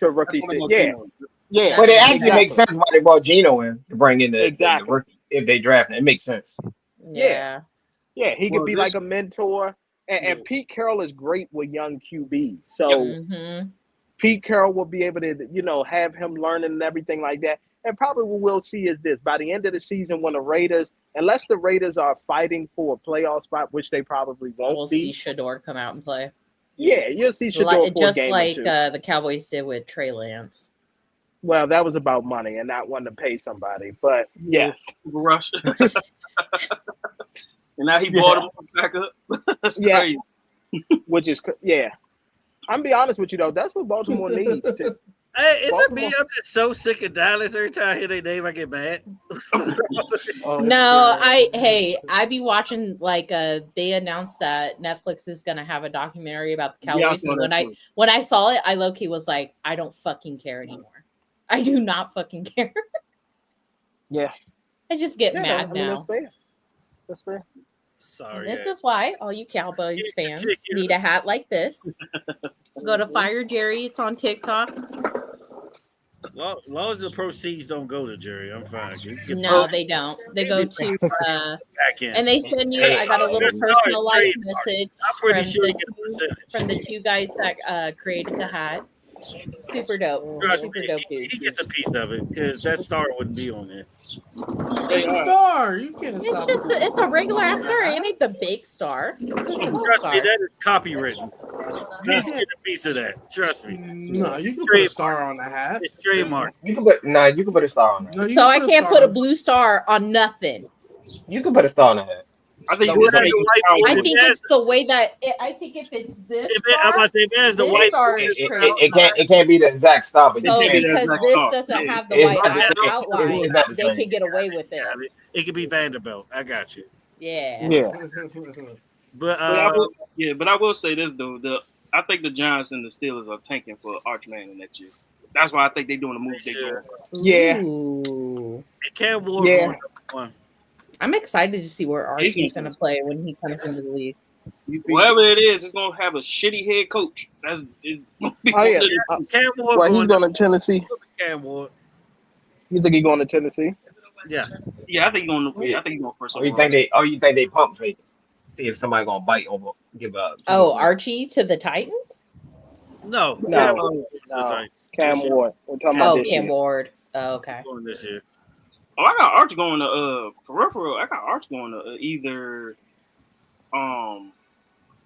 B: Yeah,
J: but it actually makes sense why they brought Geno in to bring in the rookie if they draft him. It makes sense.
B: Yeah. He could be like a mentor. And Pete Carroll is great with young QBs. So Pete Carroll will be able to, have him learning and everything like that. And probably what we'll see is this. By the end of the season, when the Raiders, unless the Raiders are fighting for a playoff spot, which they probably won't
D: we'll see Shador come out and play.
B: Yeah, you'll see Shador
D: just like the Cowboys did with Trey Lance.
B: Well, that was about money and not wanting to pay somebody. But, yes.
F: Rush. And now he bought him back up. That's crazy.
B: Which is, I'm going to be honest with you, though. That's what Baltimore needs.
C: Hey, is it me? I'm just so sick of Dallas. Every time I hear their name, I get mad.
D: I be watching, like, they announced that Netflix is going to have a documentary about the Cowboys. And when I saw it, I low-key was like, I don't fucking care anymore. I do not fucking care.
B: Yeah.
D: I just get mad now.
B: That's fair.
C: Sorry.
D: This is why all you Cowboys fans need a hat like this. Go to Fire Jerry. It's on TikTok.
C: Well, as long as the proceeds don't go to Jerry, I'm fine.
D: No, they don't. They go to
C: back in.
D: and they send you. I got a little personalized message from the two guys that created the hat. Super dope. Super dope dudes.
C: He gets a piece of it because that star wouldn't be on there.
E: It's a star. You can't stop it.
D: It's a regular ass star. It ain't the big star. It's a small
C: Trust
D: star.
C: me, that is copywritten. You should get a piece of that. Trust me.
E: No, you can put a star on the hat.
C: It's trademark.
J: You can put a star on that.
E: No,
D: so I can't put a blue star on nothing.
J: You can put a star on the hat.
H: I think
D: it's the way that I think if it's this star,
C: the
D: this
C: white
D: star is
J: it can't be the exact star, but
D: so because this doesn't have the white outline, they can get away with it.
C: It could be Vanderbilt. I got you.
D: Yeah.
C: But
H: I will say this though: I think the Giants and the Steelers are tanking for Arch Manning next year. That's why I think they're doing the move they're doing.
B: Yeah.
D: Ooh.
C: It can't work. Yeah.
D: I'm excited to see where Archie's going to play when he comes into the league.
H: Whatever it is, it's going to have a shitty head coach. He's going
B: to Tennessee.
C: Cam Ward.
B: You think he's going to Tennessee?
H: Yeah, I think he's going to. I think he's going for some.
J: You think they pump fake? See if somebody going to bite over, give up.
D: Oh, Archie to the Titans?
C: No.
B: Cam Ward. We're talking about this
D: Cam
B: year.
D: Ward. Oh, okay.
C: Going this year.
H: Oh, I got Arch going to for real. I got Arch going to either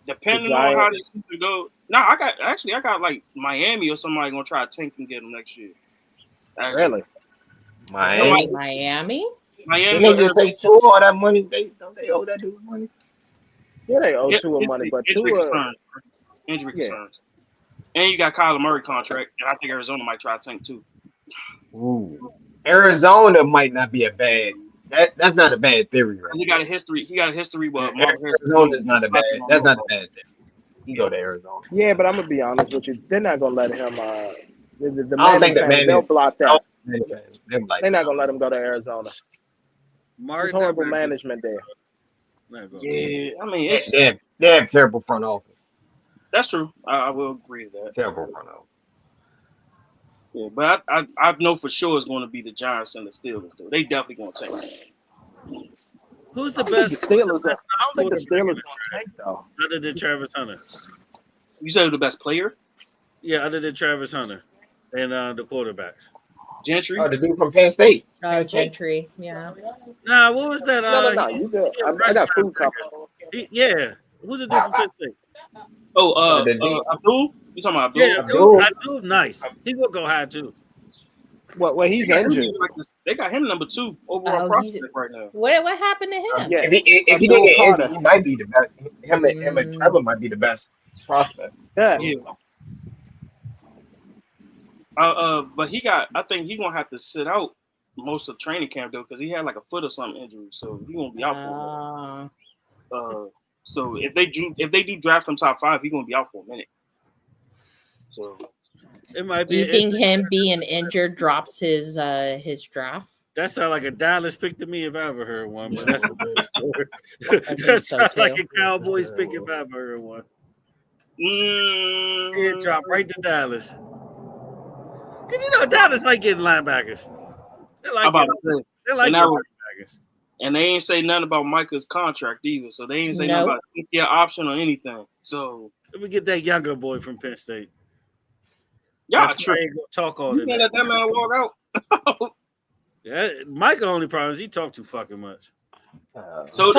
H: depending on how this season go. No, I got like Miami or somebody gonna try to tank and get him next year.
B: Really?
D: Miami?
J: They just take Tua all that money. Don't they owe that dude money?
B: Yeah, they owe Tua money, but
H: injury concerns. And you got Kyler Murray contract, and I think Arizona might try to tank too.
J: Ooh. Arizona might not be a bad. That's not a bad theory, right?
H: He got a history. With
J: Arizona's not a bad. That's not a bad thing. You go to Arizona.
B: Yeah, but I'm gonna be honest with you. They're not gonna let him. I
J: don't think the man.
B: They'll block that.
J: They're
B: not gonna let him go to Arizona. There's horrible management there.
H: Yeah, I mean,
J: they have terrible front office.
H: That's true. I will agree with that.
J: Terrible front office.
H: Yeah, but I know for sure it's going to be the Giants and the Steelers. Though they definitely going to take it.
C: Who's the best?
B: I don't think the Steelers going to take though.
C: Other than Travis Hunter.
H: You said the best player?
C: Yeah, other than Travis Hunter and the quarterbacks.
H: Gentry.
J: Oh, the dude from Penn State.
D: Oh, Gentry. Yeah.
C: Nah, what was that?
B: No. You good. I got food coming.
C: Yeah. Who's the dude from Penn State?
H: Oh, Abdul. You talking about Abdul?
C: Yeah, Abdul, nice. He will go high too.
B: Well, he's injured.
H: They got him number 2 overall prospect right now.
D: What happened to him?
J: Yeah, if he didn't get injured, he might be the best. Him and Trevor might be the best prospect.
B: Yeah.
H: But I think he's gonna have to sit out most of training camp though, because he had like a foot or something injury, so he's gonna be out for. So if they do draft him top 5, he's gonna be out for a minute. So
C: it might be.
D: You think him being injured drops his draft?
C: That sounds like a Dallas pick to me if I ever heard one. But that's a good story. That sounds like a Cowboys pick if I ever heard one. It dropped right to Dallas. Because Dallas like getting linebackers. They like getting linebackers.
H: And they ain't say nothing about Micah's contract either. So they ain't say nothing about their option or anything. So
C: let me get that younger boy from Penn State.
H: Yeah, true.
C: Talk all
H: you let that man walk out.
C: Yeah, Micah only problem is he talk too fucking much.
J: So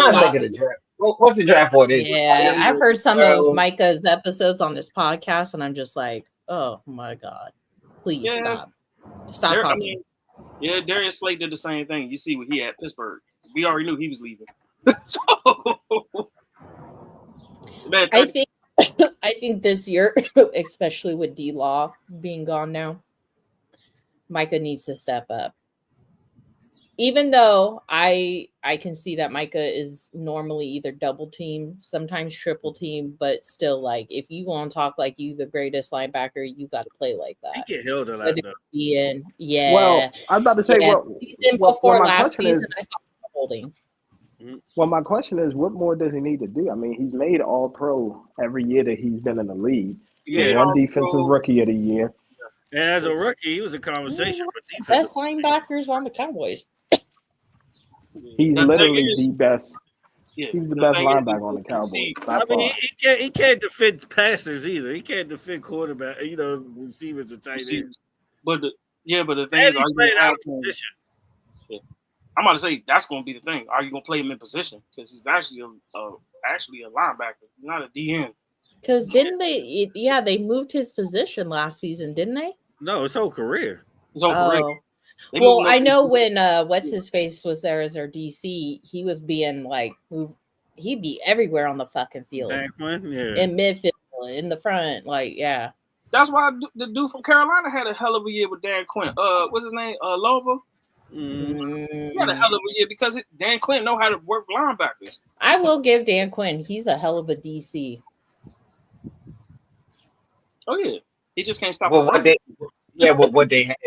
J: what's the draft for this?
D: Yeah, I've heard some of Micah's episodes on this podcast, and I'm just like, oh my god, please stop talking.
H: Darius Slade did the same thing. You see what he had Pittsburgh. We already knew he was leaving.
D: I think this year, especially with D-Law being gone now, Micah needs to step up. Even though I can see that Micah is normally either double team, sometimes triple team, but still, like, if you want to talk like you the greatest linebacker, you got to play like that.
C: He get held a lot, though.
B: Well, I'm about to say,
D: before last season, I saw him holding.
B: Well, my question is, what more does he need to do? I mean, he's made All-Pro every year that he's been in the league.
C: Yeah,
B: one defensive rookie of the year.
C: And as a rookie, he was a conversation for defense.
D: Best linebackers on the Cowboys.
B: He's literally
H: is,
B: the best.
H: Yeah,
B: he's the best linebacker on the Cowboys.
C: I mean, he can't defend passers either. He can't defend quarterback, receivers and tight ends.
H: But the thing is, are you going to have position? Yeah. I'm about to say that's going to be the thing. Are you going to play him in position? Because he's actually a linebacker, not a DN.
D: Because didn't they? Yeah, they moved his position last season, didn't they?
C: No, his whole career.
D: Well, I know when what's his face was there as our DC, he was being like, he'd be everywhere on the fucking field.
C: Dan Quinn, yeah.
D: In midfield, in the front, yeah.
H: That's why the dude from Carolina had a hell of a year with Dan Quinn. What's his name? Lova. He had a hell of a year because Dan Quinn know how to work linebackers.
D: I will give Dan Quinn. He's a hell of a DC.
H: Oh yeah, he just can't stop.
J: Well, what they had,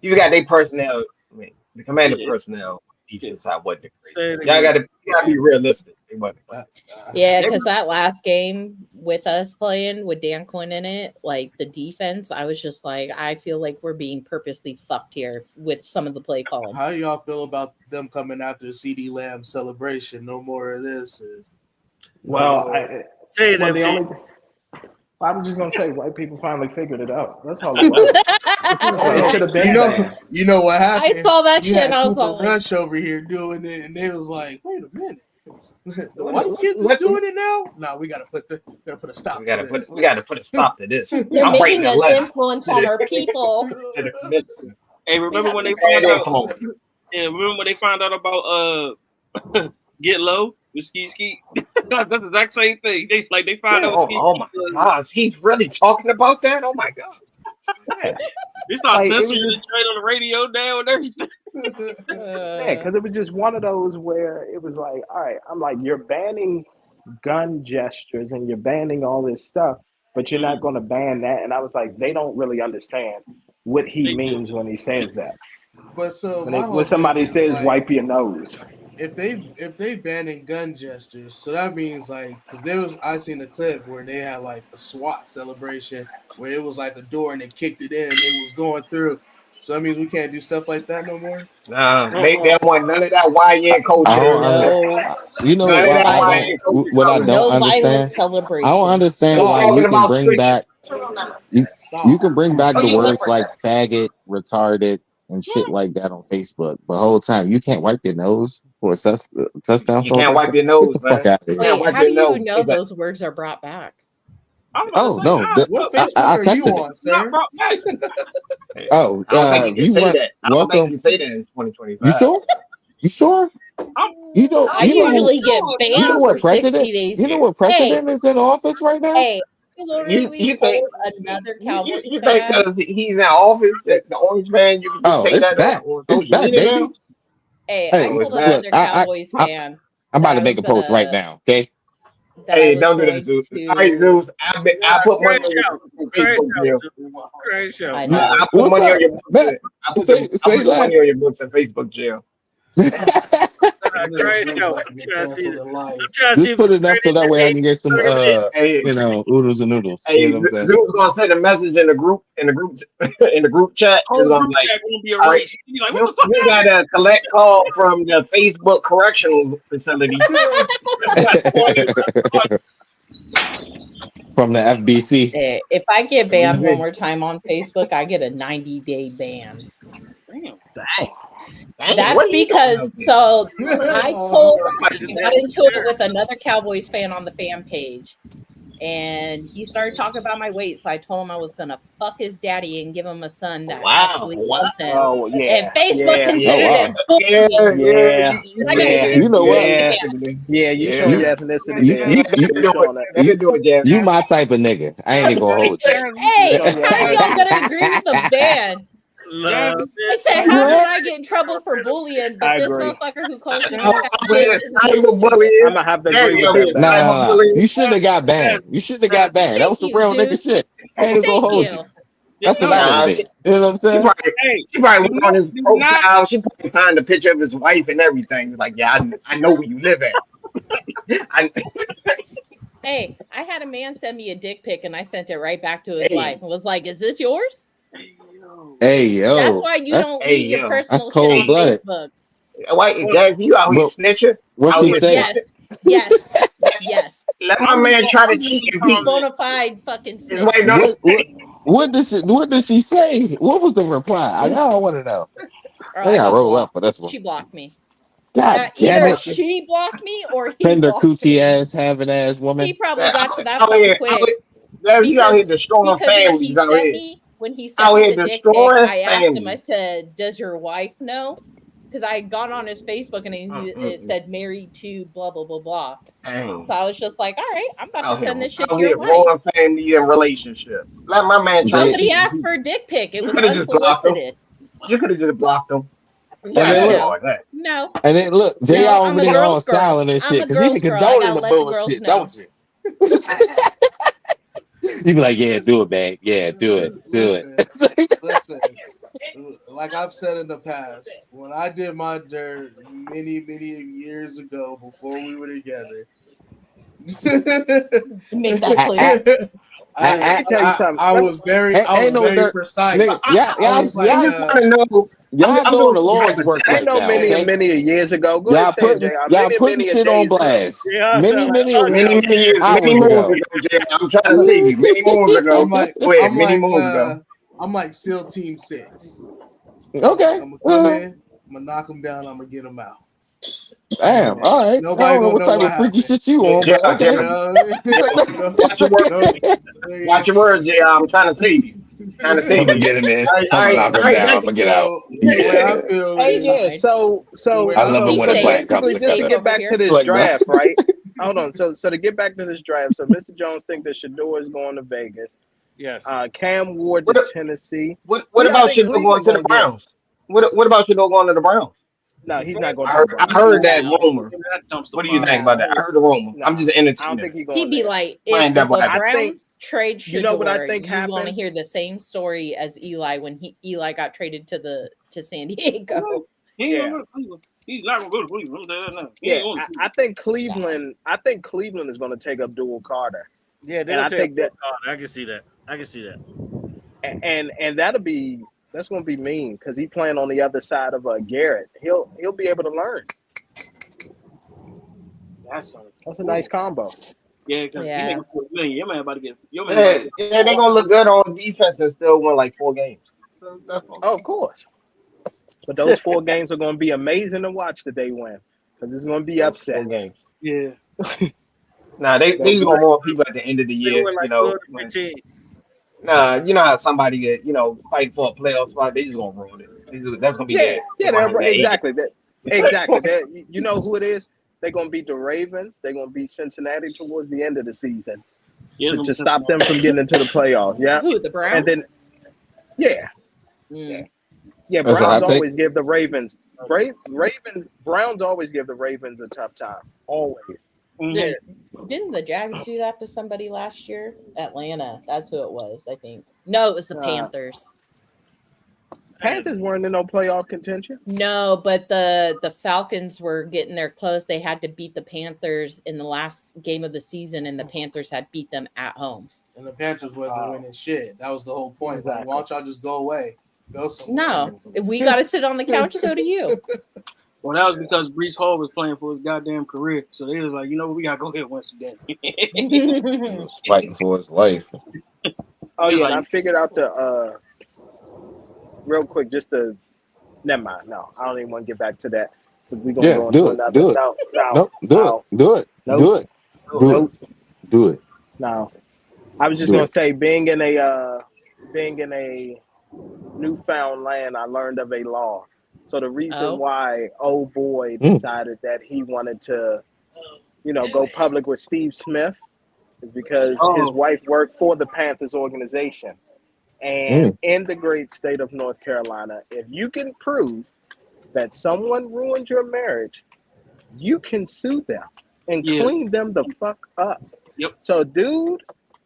J: you got their personnel. I mean, the commander personnel. Defense side wasn't great. Y'all gotta be realistic.
D: Yeah, because that last game with us playing with Dan Quinn in it, like the defense, I was just like, I feel like we're being purposely fucked here with some of the play calling.
E: How do y'all feel about them coming after CD Lamb celebration? No more of this.
B: I'm just gonna say white people finally figured it out. That's all it was. It should have been.
E: You know what happened?
D: I saw that shit.
E: And
D: I was
E: like, Rush over here doing it, and they was like, "Wait a minute, the white kids is doing it now? No, we gotta put a stop. We gotta
J: put a stop to this.
D: They're making an influence on our people."
H: Hey, remember when they found out? Yeah, remember when they found out about Get Low with Ski? That's the exact same thing. They found out.
J: Oh my gosh, he's really talking about that. Oh my god.
H: Yeah. They start censoring the trade on the radio now and everything.
B: Yeah, because it was just one of those where it was like, all right, I'm like, you're banning gun gestures and you're banning all this stuff, but you're not going to ban that. And I was like, they don't really understand what he means when he says that.
E: But so
B: when somebody says, like, wipe your nose.
E: If they banning gun gestures, so that means like, because I seen a clip where they had like a SWAT celebration where it was like a door and they kicked it in and it was going through. So that means we can't do stuff like that no more.
J: They don't want none of that YN culture.
G: You know what I don't understand? I don't understand why you can bring back you can bring back the words like faggot, retarded, and shit like that on Facebook, but the whole time you can't wipe your nose for a touchdown.
J: You can't wipe your nose, man.
D: Wait, how do you know those words are brought back?
E: Oh no! What Facebook are you on, sir?
J: Oh, you went. Welcome. You say that in 2025.
G: You sure? You sure? You know,
D: I usually get banned.
G: You know what
D: for 60
G: president?
D: days.
G: You know what president is in office right now?
D: Hey, you think another Cowboys
J: you think because he's in office that the Orange Man you can say that on social media now?
D: Hey, I told another Cowboys fan.
G: I'm about to make a post right now, okay?
J: Hey, don't do that, Zeus. All right, Zeus. I put money on your Facebook jail. I put money on your books. I put money on your books in Facebook jail.
G: Just put it up so that way I can get some, oodles and noodles.
J: Hey, you know what I'm saying? Zeus gonna send a message in the group chat.
H: Oh, the group chat gonna be erased.
J: You gotta collect call from the Facebook correctional facility.
G: From the FBC.
D: Hey, if I get banned one more time on Facebook, I get a 90-day ban.
J: Dang.
D: That's because I got into it with another Cowboys fan on the fan page, and he started talking about my weight. So I told him I was gonna fuck his daddy and give him a son that actually loves him.
B: Oh, yeah.
D: And Facebook considered it.
G: You know what?
B: Yeah, you show your ethnicity.
G: You my type of nigga. I ain't gonna hold you.
D: Hey, how are y'all gonna agree with the ban? I said, how did I get in trouble for bullying? But this motherfucker who calls me
B: I'm gonna have to agree with that.
G: Nah, you shouldn't have got banned. You shouldn't have got banned. That was some real nigga shit. I ain't gonna hold you. That's what I did. You know what I'm saying?
J: She probably went on his profile. She probably found a picture of his wife and everything. Like, yeah, I know where you live at.
D: Hey, I had a man send me a dick pic and I sent it right back to his wife and was like, "Is this yours?"
G: Hey yo,
D: That's why you don't leave your
G: that's
D: personal shit
G: cold
D: on
G: blooded.
D: Facebook.
J: Wait, Jazz, you out here snitching?
G: What
J: Out
G: she
J: here
G: say?
J: snitching?
D: Yes.
J: Let my man try to cheat and beat.
D: Bonafide fucking
J: Just
D: snitch.
J: waiting on
G: What did she say? What was the reply? I don't want to know.
D: I got
G: roll
D: blocked.
G: up for this one.
D: She blocked me.
G: God damn
D: Either
G: it!
D: she blocked me or he
G: Fender
D: blocked
G: coochie
D: me.
G: ass having ass woman.
D: He probably got to that
J: out
D: point
J: here,
D: quick.
J: you out here destroying
D: Because
J: families out here.
D: when he
J: Out
D: sent me
J: here
D: the dick pic,
J: destroying
D: I asked him, I
J: families.
D: said, "Does your wife know?" Because I had gone on his Facebook and it said married to blah blah blah blah.
J: Dang.
D: So I was just like, all right, I'm about
J: Out
D: to send
J: here,
D: this shit
J: out
D: to your
J: here
D: wife.
J: ruining family and relationships. Let my man try to
D: Nobody
J: cheat and
D: asked
J: beat.
D: for a dick pic. It
J: You
D: was
J: could have just blocked him.
D: unsolicited.
J: You could have just blocked him.
G: And then look,
D: No.
G: and then look, JR
D: No,
G: over there all silent and shit because he be condoning the bullshit, don't you? You be like, yeah, do it, man. Yeah, do it.
E: Listen, like I've said in the past, when I did my dirt many years ago before we were together,
D: make that clear.
E: I was very precise.
G: Y'all doing the Lord's work right now.
B: Many years ago. Go
G: Y'all
B: ahead, say it,
G: y'all putting shit on blast. Many
J: years, many moons ago, Jay. I'm trying to save you. Many moons ago.
E: I'm like SEAL Team 6.
G: Okay.
E: I'm gonna come in, I'm gonna knock them down, I'm gonna get them out.
G: Damn, all right.
E: Nobody gonna know what
G: freaky shit you on, but okay.
J: Watch your words, Jay. I'm trying to save you.
F: I'm gonna get him in. I'm gonna knock him down. I'm gonna get out.
B: So
F: I love it when a plan comes
B: just to get back to this draft, right? Hold on. So to get back to this draft, so Mr. Jones thinks that Shador is going to Vegas.
C: Yes.
B: Cam Ward to Tennessee.
J: What about Shador going to the Browns? What about Shador going to the Browns?
B: No, he's not going.
J: I heard that rumor. What do you think about that? I heard the rumor. I'm just entertaining.
B: I don't think he's going.
D: He'd be like, if the Browns trade Shador,
B: you know what I think happened?
D: You want to hear the same story as Eli when Eli got traded to San Diego.
B: Yeah.
F: He's not gonna go to Cleveland.
B: Yeah, I think Cleveland. I think Cleveland is going to take Abdul Carter.
C: Yeah, I think that. I can see that.
B: And that's going to be mean because he's playing on the other side of Garrett. He'll be able to learn.
F: That's
B: a nice combo.
F: Yeah, because your man about to get.
J: They're gonna look good on defense and still win like 4 games. So
B: of course. But those 4 games are going to be amazing to watch that they win because it's going to be upset
J: games.
F: Yeah.
J: Nah, they gonna roll people at the end of the year.
C: Like
J: Nah, you know how somebody get fight for a playoff spot. They just gonna ruin it. That's gonna be
B: exactly. Exactly. You know who it is? They're gonna beat the Ravens. They're gonna beat Cincinnati towards the end of the season to stop them from getting into the playoffs. Yeah.
D: Who, the Browns?
B: And then, yeah. Browns always give the Ravens. Browns always give the Ravens a tough time. Always.
D: Yeah. Didn't the Jags do that to somebody last year? Atlanta. That's who it was, I think. No, it was the Panthers.
B: Panthers weren't in no playoff contention.
D: No, but the Falcons were getting there close. They had to beat the Panthers in the last game of the season, and the Panthers had beat them at home.
E: And the Panthers wasn't winning shit. That was the whole point. Exactly. Like, why don't y'all just go away? Go somewhere.
D: No, we got to sit on the couch. So do you.
F: Well, that was because Breece Hall was playing for his goddamn career. So they was like, we got to go ahead once again.
G: He was fighting for his life.
B: Oh, yeah. And I figured out real quick, just to, never mind. No, I don't even want to get back to that. We're going to go into another.
G: Do it.
B: No. I was just going to say, being in a newfound land, I learned of a law. So the reason why old boy decided that he wanted to, go public with Steve Smith is because his wife worked for the Panthers organization. And in the great state of North Carolina, if you can prove that someone ruined your marriage, you can sue them and clean them the fuck up.
F: Yep.
B: So dude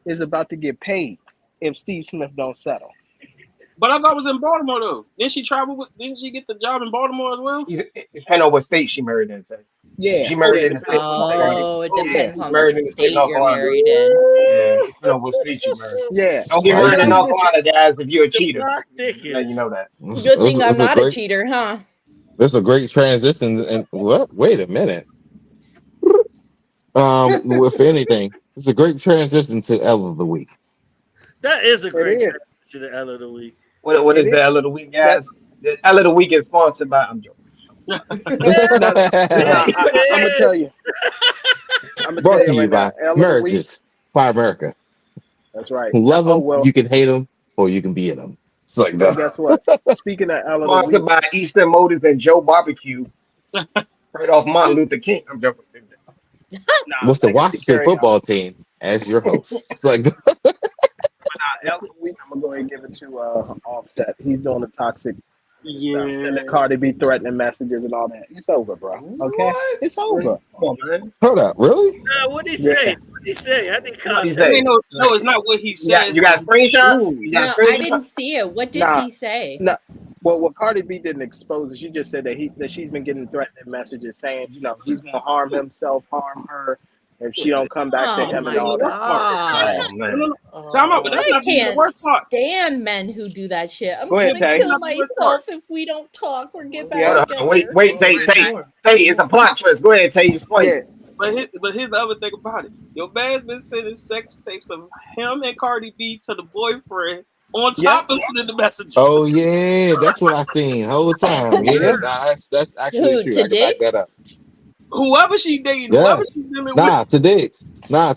B: is about to get paid if Steve Smith don't settle.
H: But I thought it was in Baltimore though. Didn't she get the job in Baltimore as well?
J: It depends on what state she married in.
B: Yeah.
J: She married in the state.
D: Oh, it depends on the
J: Married in the state of
D: state
J: North
D: you're
J: Carolina.
D: married in.
J: Yeah, depending on what state you married.
B: Yeah.
J: Don't get married in North Carolina, guys, if you're a cheater.
C: Ridiculous.
J: Let you know that.
D: Good thing I'm not a cheater, huh?
G: That's a great transition. And what? Wait a minute. With anything, it's a great transition to L of the week.
C: That is a great transition to L of the week.
J: What is the L of the week, guys? The L of the week is sponsored by. I'm joking.
B: I'm gonna tell you.
G: Brought to you by Marriages by America.
B: That's right.
G: Love them, you can hate them, or you can be in them. It's like that.
B: Guess what? Speaking of L of the
J: Sponsored
B: week,
J: by Eastern Motors and Joe Barbecue. Right off Martin Luther King. I'm joking.
G: With the Washington football team as your host. It's like
B: L of the week, I'm gonna go ahead and give it to Offset. He's doing the toxic.
H: Yeah.
B: Sending Cardi B threatening messages and all that. It's over, bro. Okay?
E: What?
B: It's over.
J: Come on, man.
G: Hold up, really?
C: What did he say? What did he say? I think
J: What did he say?
H: No, it's not what he said.
J: You got screenshots?
D: No, I didn't see it. What did he say?
B: No. Well, what Cardi B didn't expose it. She just said that she's been getting threatening messages saying, he's gonna harm himself, harm her, if she don't come back to him and all that.
D: I can't stand men who do that shit. I'm gonna kill myself if we don't talk or get back together.
J: Wait, Tay, it's a plot twist. Go ahead, Tay, explain it.
H: But here's the other thing about it. Your man's been sending sex tapes of him and Cardi B to the boyfriend on top of sending the messages.
G: Oh yeah, that's what I seen the whole time. Yeah, that's actually true. I can back that up.
H: Whoever she dating, whoever she's dealing with.
G: To Diggs.
D: Yeah,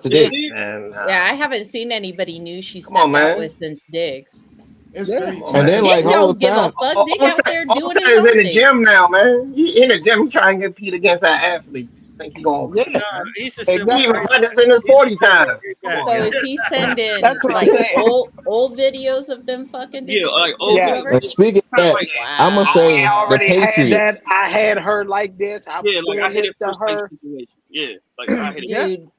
D: I haven't seen anybody new she stepped out with since Diggs.
E: It's great.
G: And then
D: Nick
G: whole
D: don't give a
G: time.
D: fuck. Nick out there doing his
J: Offset
D: own
J: is in the
D: thing.
J: gym now, man. He in the gym trying to compete against that athlete. Think he going?
C: He's
J: He even practiced in his 40 times.
D: So is he sending old videos of them fucking?
H: Yeah, like old.
G: And speaking of that, I'm gonna say the Patriots.
B: I had her like this.
H: I hit it to her. Yeah, like I hit it.
D: Dude,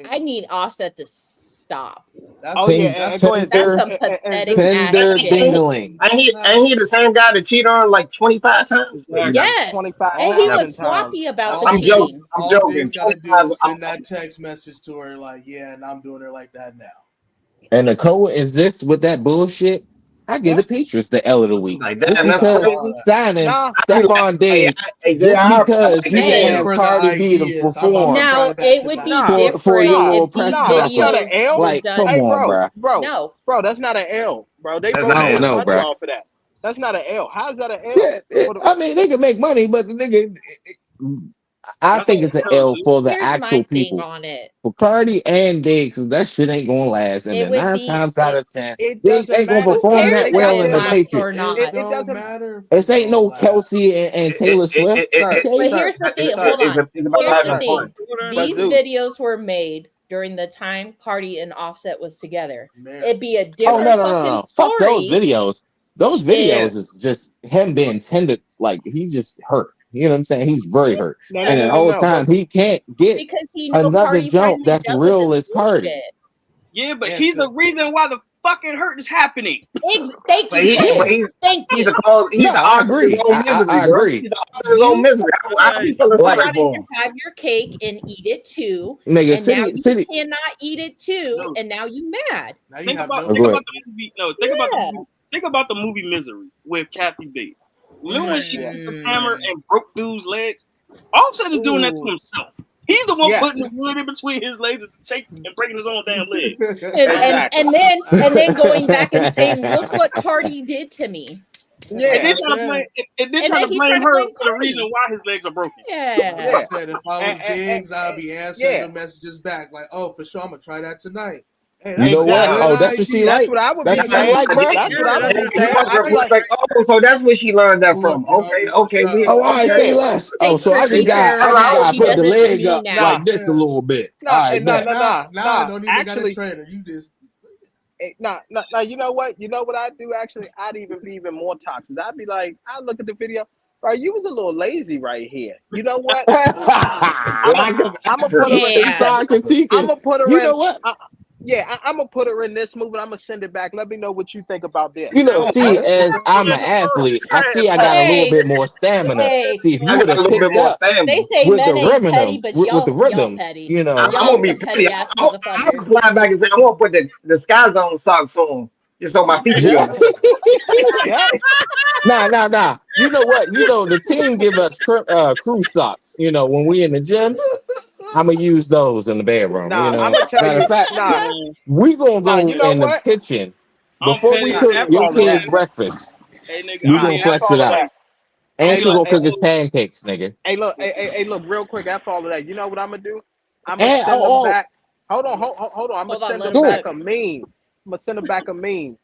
D: I need Offset to stop.
E: That's
D: that's some pathetic ass shit.
G: Dingling.
J: Ain't he the same guy that cheated on like 25 times?
D: Yes.
B: 25.
D: And he was sloppy about the
J: I'm joking.
E: All
J: joking.
E: Diggs gotta do is send that text message to her like, yeah, and I'm doing her like that now.
G: And the coexist with that bullshit. I give the Patriots the L of the week.
J: Like
G: just
J: that,
G: because signing Stephon Diggs, just because he didn't have Cardi B to perform.
D: Now it would be different
G: for your little
D: if these
G: press
D: videos
G: like, come on,
B: bro. Bro, that's not an L, bro. They broke
G: no, bro.
B: off of that. That's not an L. How's that an L?
G: Yeah, I mean, they can make money, but the nigga, I think it's an L for the actual people.
D: On it.
G: For Cardi and Diggs, that shit ain't gonna last. And then 9 times out of 10, Diggs ain't gonna perform that well in the Patriots.
B: It doesn't matter.
G: This ain't no Kelsey and Taylor Swift.
D: But here's the thing. Hold on. Here's the thing. These videos were made during the time Cardi and Offset was together. It'd be a different fucking story.
G: Fuck those videos. Those videos is just him being tended like he's just hurt. You know what I'm saying? He's very hurt. And the whole time he can't get another jump that's real as Cardi.
H: Yeah, but he's the reason why the fucking hurt is happening.
D: Thank you. Thank you.
G: I agree. I agree.
J: He's his own misery.
D: Have your cake and eat it too.
G: Nigga,
D: and now you cannot eat it too, and now you mad.
H: Think about the movie Misery with Kathy Bates. Remember when she took the hammer and broke dude's legs? Offset is doing that to himself. He's the one putting the wood in between his legs and breaking his own damn leg.
D: and then going back and saying, "Look what Cardi did to me."
B: Yeah,
H: and then trying to blame her for the reason why his legs are broken.
E: I said if I was Diggs, I'd be answering the messages back like, "Oh, for sure, I'm gonna try that tonight." Hey,
G: you know what? Oh, that's what she like. That's what I like, bro.
J: Oh, so that's where she learned that from. Okay.
G: Oh, all right, say less. Oh, so I just got put the leg up like this a little bit. All right,
E: nah, don't even got a trainer. You just.
B: No, you know what? You know what I do actually? I'd even be even more toxic. I'd be like, I look at the video. Bro, you was a little lazy right here. You know what? I'm gonna put her.
G: You know what?
B: Yeah, I'm gonna put her in this movie. I'm gonna send it back. Let me know what you think about this.
G: You know, see, as I'm an athlete, I see I got a little bit more stamina.
D: Hey,
G: See, if you
J: I
G: would
J: got a
G: have
J: little bit
G: picked
J: more
G: up
J: stamina.
D: they say
G: with
D: men
G: the
D: ain't petty,
G: rhythm,
D: but
G: with the
D: y'all
G: rhythm,
D: petty.
G: you know.
J: I'm
D: Y'all
J: gonna be
D: some petty ass
J: I'm
D: motherfuckers.
J: fly back and say I want to put the Sky Zone socks on just so my feet
B: Yep.
J: can
B: Yep.
G: Nah. You know what? You know the team give us crew socks. You know when we in the gym, I'm gonna use those in the bedroom. You
B: Nah, I'm
G: know,
B: gonna tell
G: matter of
B: you.
G: fact,
B: Nah,
G: we gonna
B: nah.
G: go
B: You know
G: in the
B: what?
G: kitchen
H: I'm
G: before we
H: petty.
B: Nah,
G: cook
B: F
G: your
B: all of that.
G: kids breakfast.
H: Hey nigga,
G: We
B: Nah,
G: gonna
B: F
G: flex it
B: all of
G: out.
B: that.
G: And
B: Hey,
G: she
B: look.
G: gonna cook his pancakes, nigga.
B: Hey, look. Hey, look. Real quick. F all of that. You know what I'm gonna do? I'm gonna
G: And
B: send them back. Hold on. Hold on. I'm
D: Hold
B: gonna
D: on,
B: send
D: let
B: them
D: him
G: do
B: back
G: it.
B: a meme. I'm gonna send them back a meme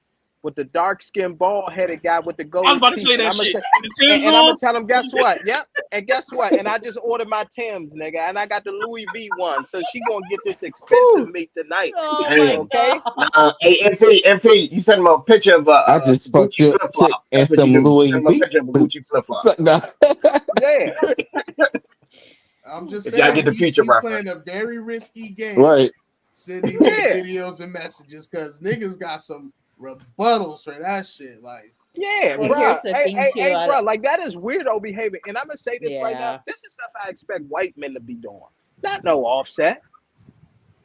B: with the dark skinned bald headed guy with the
H: I was
B: gold
H: about to
B: teeth,
H: say
B: and
H: that
B: I'm gonna
H: shit.
B: say,
H: The Tim's
B: and I'm gonna
H: on.
B: tell him, guess what? Yep. And guess what? And I just ordered my Tim's, nigga, and I got the Louis V one, so she gonna get this expensive
G: Whew.
B: meat tonight.
D: Oh my
J: Damn.
B: Okay.
D: god.
J: Hey, MT, you send him a picture of
G: I
J: a
G: just fucked
J: Gucci
G: your
J: flip
G: chick
J: flop.
G: in
J: That's what you
G: some
J: do.
G: Louis
J: Send him a
G: V
J: picture of a Gucci flip
G: boots.
J: flop.
G: Nah.
B: Yeah.
E: I'm just
J: If y'all
E: saying
J: get the future
E: he's playing
J: reference.
E: a very risky game,
G: Right.
E: sending me the
B: Yeah.
E: videos and messages because niggas got some rebuttals for that shit. Like,
B: Yeah,
D: Well,
B: bro.
D: here's the
B: Hey,
D: thing
B: hey,
D: too.
B: hey, bro. Like that is weirdo behavior. And I'm gonna say this right now.
D: Yeah.
B: This is stuff I expect white men to be doing. Not no Offset.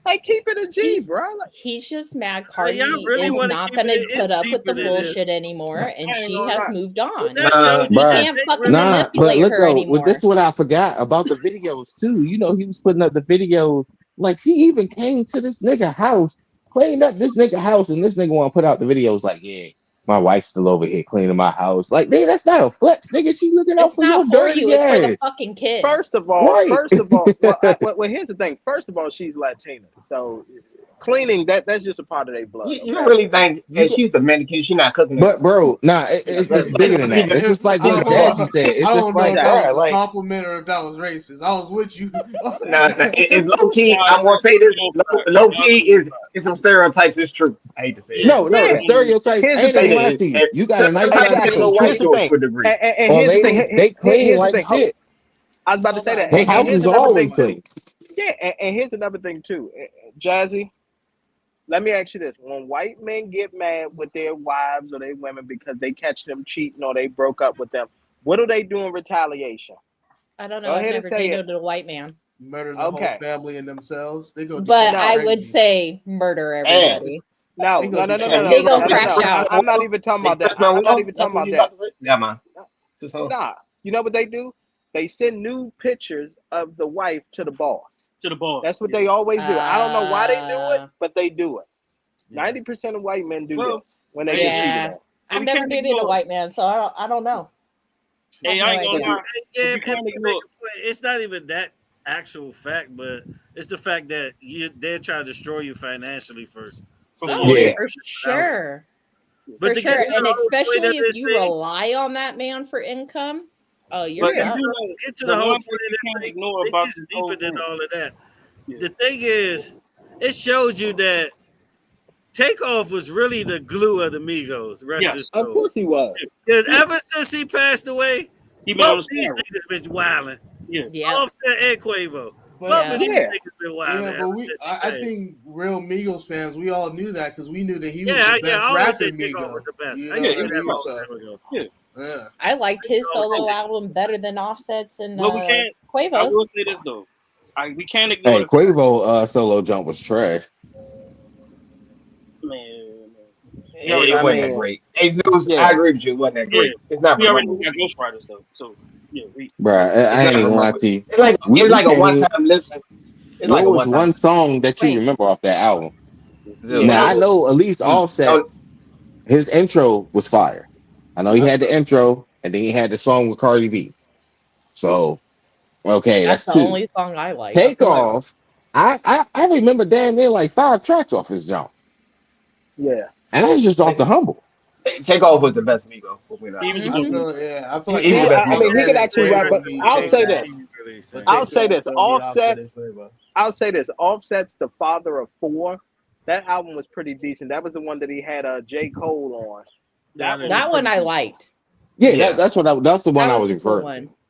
B: Like keep it a G,
D: He's
B: bro. Like,
D: he's just mad
C: Y'all
D: Cardi
C: really
D: is
C: want to
D: not
C: keep
D: gonna
C: it?
D: put
C: It's
D: up with
C: deeper
D: the
C: than this.
D: bullshit anymore, and
B: I ain't
D: she
B: gonna
D: has
B: lie.
D: moved on.
C: That
J: Nah,
C: shows you
D: He
C: that
G: Bruh.
D: can't
C: they
D: fucking
C: really.
G: Nah, but
D: manipulate
G: look
D: her
G: though, with this
D: anymore.
G: what I forgot about the videos too. You know, he was putting up the videos. Like he even came to this nigga house, cleaned up this nigga house, and this nigga want to put out the videos like, yeah, my wife's still over here cleaning my house. Like, nigga, that's not a flex, nigga. She looking out
D: It's
G: for your
D: not for
G: dirty
D: you, it's for the
G: ass.
D: fucking kids.
B: First of all,
G: Right.
B: well, here's the thing. First of all, she's Latina, so cleaning that's just a part of their blood.
J: you
B: Okay.
J: really think
B: You
J: that
B: go,
J: she's Dominican? She's not cooking it.
G: But bro, nah,
J: That's
G: it's
J: that's
G: bigger than
J: she
G: that. It's just like what Jazzy said.
E: I
G: It's just
E: don't know if
G: like,
E: that
B: exactly.
E: was
G: bruh,
E: a
G: like,
E: compliment or if that was racist. I was with you.
J: nah, it's low key.
H: Nah,
J: I'm gonna say this. Low key
H: it's
J: is some stereotypes. It's true. I hate to say it.
H: Yeah.
G: no, the
B: Yeah.
G: stereots. I
B: Here's the
G: ain't gonna
B: thing.
G: lie
J: It,
G: to you.
J: it,
G: You got a nice
J: stereotypes got
G: Latino
J: some
B: Exactly.
J: truth
B: Here's
G: wife
B: the
J: to it
B: thing.
J: to a degree.
B: And
G: or
B: here's the
G: lady.
B: thing.
G: They clean
B: Here's the
G: like
B: thing.
G: shit.
B: I was about to
D: Hold
B: say that.
D: on,
G: Their
D: hold
B: And
G: house
D: on.
B: here's
G: is
B: another
G: always
B: thing too.
G: clean.
B: Yeah. And here's another thing too. Jazzy, let me ask you this: when white men get mad with their wives or their women because they catch them cheating or they broke up with them, what do they do in retaliation?
D: I don't know.
B: Go
D: I've
B: ahead and
D: never
B: say it.
D: dated a white man.
E: Murder the whole
B: Okay.
E: family and themselves. They go do
D: But
E: something
D: I
B: No.
D: would
E: crazy.
D: say murder
J: And
D: everybody.
E: They
B: No.
E: go
B: No.
E: do
B: No. No. No.
E: something
D: They
B: No.
D: gonna
B: No. No.
E: crazy.
D: crash
B: No.
D: out.
B: I'm not even talking
J: They
B: about that.
J: Chris
B: I'm not
J: Noel.
B: even
J: That's
B: talking
J: what
B: about
J: you
B: that.
J: about to say. Yeah, man. Just
B: Nah. You know what they do? They send new pictures of the wife to the boss.
H: to the boss.
B: That's what
H: Yeah.
B: they always do. I don't know why they do it,
D: Uh,
B: but they do it.
E: Yeah.
B: 90% of white men do
H: Well,
B: this when they
H: hey,
B: get cheated
D: yeah.
B: on.
D: I've
H: we
D: never
H: can't
D: dated a
H: ignore.
D: white man, so I don't know. I have
H: Hey,
D: no
H: I ain't gonna
D: idea.
H: lie.
C: Yeah,
H: But we
C: if
H: can't
C: you make
H: ignore.
C: a point, it's not even that actual fact, but it's the fact that they're trying to destroy you financially first. So
H: Of
C: you
D: Oh,
H: course.
G: Yeah.
C: make
D: for
C: without it.
D: sure.
C: But
D: For
C: to get
D: sure.
C: to
D: And
C: the whole point of
D: especially if
C: this
D: you
C: thing,
D: rely on that man for income, oh, you're
H: But
B: Yeah.
H: you
D: fucked.
H: do know
C: get to
H: the
C: the whole
H: one
C: point
H: thing
C: of
H: you
C: this
H: can't
C: thing,
H: ignore
C: it
H: about
C: gets
H: this
C: deeper
H: whole
C: than
H: thing.
C: all of that.
H: Yeah.
C: The thing is, it shows you that Takeoff was really the glue of the Migos. Rest his
H: Yes.
B: Of
C: soul.
B: course he was.
C: Because
H: Yeah.
C: ever since he passed away,
H: He been on
C: both
H: the
C: these
H: spiral.
C: niggas been wilding.
H: Yeah.
D: Yep.
C: Offset and Quavo.
E: But
C: Both of
D: Yeah.
C: these
B: Yeah.
C: niggas been
E: yeah,
C: wilding
E: but
C: ever since he
E: I
C: passed.
E: think real Migos fans, we all knew that because we knew that he was
C: Yeah,
E: the
C: yeah.
E: best
C: I always say
E: rapping
C: Takeoff was
E: Migo.
C: the best.
E: You
C: I
E: know
C: give
H: Yeah.
E: what I
C: you
H: He
C: that
E: mean?
H: was.
C: all
E: So
C: time ago.
H: Yeah.
E: yeah.
D: I liked
C: I
D: his
C: always
D: solo
C: say
D: album better than Offset's and
H: But we can't. I will
D: Quavo's.
H: say this though. We can't ignore
G: Hey,
H: the fact,
G: Quavo solo jump was trash.
H: man. We already
J: It
B: I
H: know.
J: wasn't that
B: mean,
J: great. Hey, Zeus, I
B: yeah.
J: agree with you. It wasn't that
H: Yeah.
J: great. It's not
H: We already know we
J: memorable.
H: got Ghost Riders though. So yeah,
G: Bruh,
J: It's
G: I ain't
J: not
G: even gonna lie
J: memorable.
G: to you.
J: It's
G: We
J: like a
G: can't
J: one
G: even.
J: time listen. It's
G: What
J: like a
G: was
J: one time
G: one
J: listen.
G: song that you
D: Wait,
G: remember off that album?
J: Zeus.
B: Yeah.
G: Now I know at least
J: Mm.
G: Offset,
J: Don't
G: his intro was fire. I know he
E: I
G: had the intro, and then he had the song with Cardi B. So okay,
D: that's
G: that's
D: the
G: two.
D: only song I like.
E: I
G: Take
E: feel like
G: Off. I remember damn near like 5 tracks off his jump,
B: Yeah.
G: and that's just off the
J: take,
G: humble.
J: take off was the best Migo. We'll be
H: he was
J: honest.
H: the
E: I
H: best.
D: Mm-hmm.
E: feel yeah, I feel
B: He,
E: like
J: He was
B: he
J: the best
B: I mean, he
J: Migo.
E: Offset
B: could
E: and
B: actually rap,
E: Quavo
B: but
E: need
B: I'll
E: take
B: say
E: off,
B: this.
E: but
B: I'll say
E: Takeoff
B: this.
E: still need Offset
B: Offset.
E: and Quavo.
B: I'll say this. Offset's the father of four. That album was pretty decent. That was the one that he had J. Cole on. That
C: down
B: one
C: in
B: was
D: That one
B: pretty
D: I
B: decent.
D: liked.
G: Yeah,
J: Yeah.
G: that's the one
D: That
G: I
D: was
G: was
D: a cool
G: referring to.
D: one.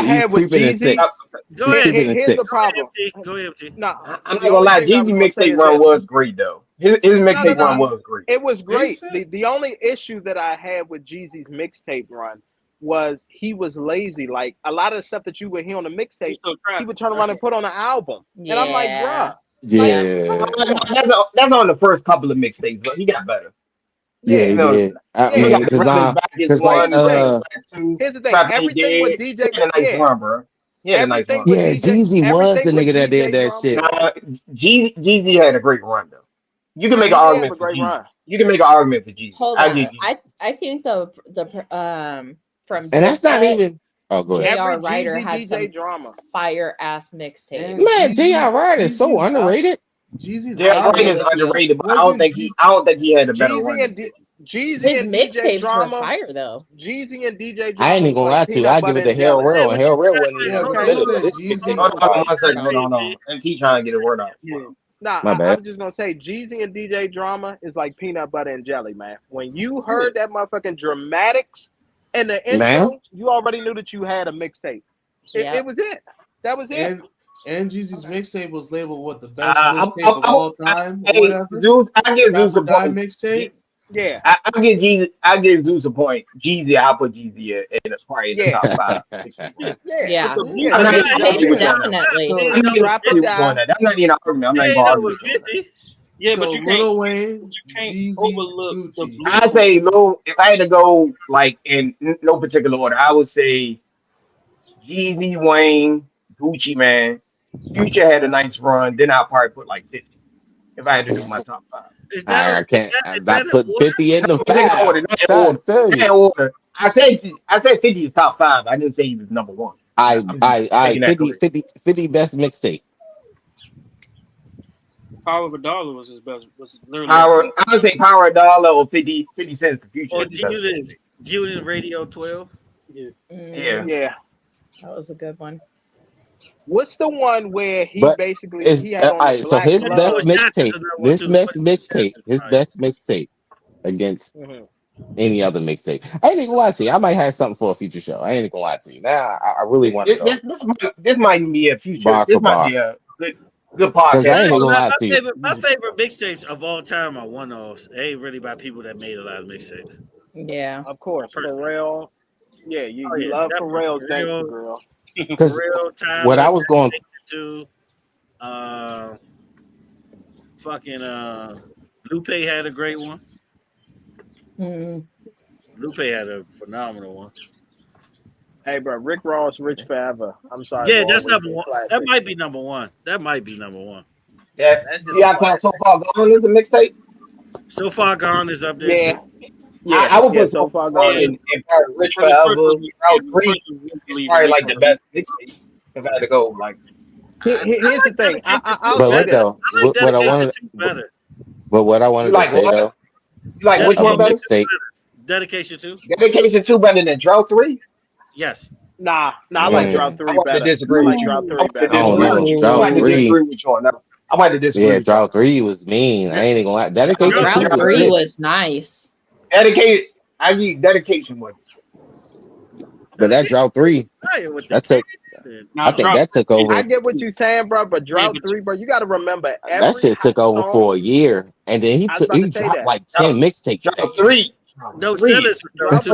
J: right.
B: I had with Jeezy.
C: Go ahead.
B: Here's the problem.
C: Go ahead, MT.
B: No,
J: I'm not gonna lie. Jeezy mixtape run was great though. His mixtape run was great.
B: It was great. The only issue that I had with Jeezy's mixtape run was he was lazy. Like a lot of the stuff that you would hear on the mixtape, he would turn around and put on an album.
D: Yeah.
B: And I'm like, bruh.
G: Yeah.
J: That's on the first couple of mixtapes, but he got better.
G: Yeah, he did. I mean, because like,
B: here's the thing. Everything with DJ,
J: he had a nice run, bro. He had a nice run.
G: Yeah, Jeezy was the nigga that did that shit.
J: Jeezy had a great run though. You can make an argument for Jeezy. You can make an argument for Jeezy.
D: Hold on. I think the from
G: and that's not even. Oh, go ahead.
D: J.R. Ryder had some
B: drama,
D: fire ass mixtape.
G: Man, J.R. Ryder is so underrated.
J: J.R. Ryder is underrated, but I don't think he had a better run.
B: Jeezy
D: his
B: and
D: mixtapes
B: DJ
D: were fire though.
B: Jeezy and DJ drama.
G: I ain't even gonna lie to you. I give it to Hell Real, and Hell Real wasn't even
J: Hold on 1 second. No. And he trying to get a word out.
B: Nah, I'm just gonna say Jeezy and DJ drama is like peanut butter and jelly, man. When you heard that motherfucking dramatics and the intro, you already knew that you had a mixtape. It was it. That was it.
E: And Jeezy's mixtape was labeled what the best mixtape of all time.
J: I give Zeus a point.
E: Mixtape.
B: Yeah,
J: I give Zeus a point. Jeezy, I'll put Jeezy in probably the top 5.
D: Yeah.
J: Definitely. I'm not even arguing. I'm not even arguing.
H: Yeah,
E: so
H: but you
E: Lil Wayne,
H: you can't
E: Jeezy,
H: overlook
E: Gucci.
J: I'd say if I had to go like in no particular order, I would say Jeezy, Wayne, Gucci, man. Future had a nice run. Then I'll probably put like 50 if I had to do my top 5.
G: I can't. I'm not putting 50 in the 5.
J: Order. I said 50 is top 5. I didn't say he was number 1.
G: I 50 best mixtape.
H: Power of a Dollar was his best. Was literally
J: I would say Power of a Dollar or 50 cents. The Future.
C: Or Julian Radio 12.
J: Yeah.
B: Yeah.
D: That was a good one.
B: What's the one where he basically he had on
G: so his best mixtape, his best mixtape against any other mixtape. I ain't gonna lie to you. I might have something for a future show. I ain't gonna lie to you. Now I really want to know.
J: This might be a future. This might be a good podcast.
G: I ain't gonna lie to you.
C: My favorite mixtapes of all time are one-offs. It ain't really by people that made a lot of mixtapes.
D: Yeah,
B: of course. Pharrell. Yeah, you love Pharrell's Gangsta Girl.
G: Because what I was going
C: to, Lupe had a great one. Lupe had a phenomenal one.
B: Hey, bro, Rick Ross, Rich Forever. I'm sorry.
C: Yeah, that's number 1. That might be number 1.
J: Yeah, I count So Far Gone as a mixtape.
C: So Far Gone is up there.
J: Yeah, I would put So Far Gone and Rich Forever. Probably like the best mixtape. If I had to go, like.
B: Here's the thing.
G: What I wanted to say though.
J: Like which one better?
C: Dedication 2.
J: Dedication 2 better than Drought 3?
C: Yes.
B: Nah, I like Drought 3 better.
J: I disagree with you.
B: Drought 3 better.
G: Drought 3.
J: I might have disagree.
G: Yeah, Drought 3 was mean. I ain't even gonna lie. Dedication 2
D: Drought 3 was nice.
J: Dedicated. I need dedication one.
G: But that Drought 3, that took. I think that took over.
B: I get what you're saying, bro. But Drought 3, bro, you got to remember
G: that shit took over for a year, and then he dropped like 10 mixtapes.
J: Drought 3.
C: No Sellers was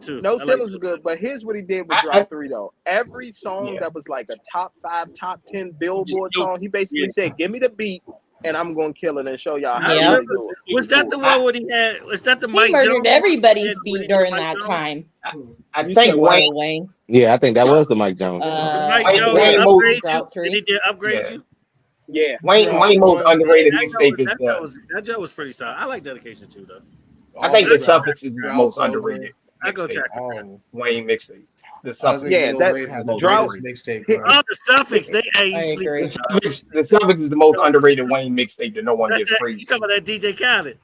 B: too. No Sellers was good, but here's what he did with Drought 3 though. Every song that was like a top 5, top 10 Billboard song, he basically said, "Give me the beat, and I'm gonna kill it and show y'all how to do it."
C: Was that the one where he had? Was that the Mike
D: Jones? He
C: murdered
D: everybody's beat during that time.
J: I think Wayne.
G: Yeah, I think that was the Mike Jones.
C: Mike Jones upgrade you. He did upgrade you.
B: Yeah,
J: Wayne most underrated mixtape is
C: that joke was pretty solid. I like Dedication 2 though.
J: I think the Suffix is the most underrated.
C: I go check
J: Wayne mixtape.
E: The Suffix,
B: the Drought
E: mixtape.
C: Oh, the Suffix, they ain't sleeping.
J: The Suffix is the most underrated Wayne mixtape that no one gets praised.
C: You talking about that DJ Khaled?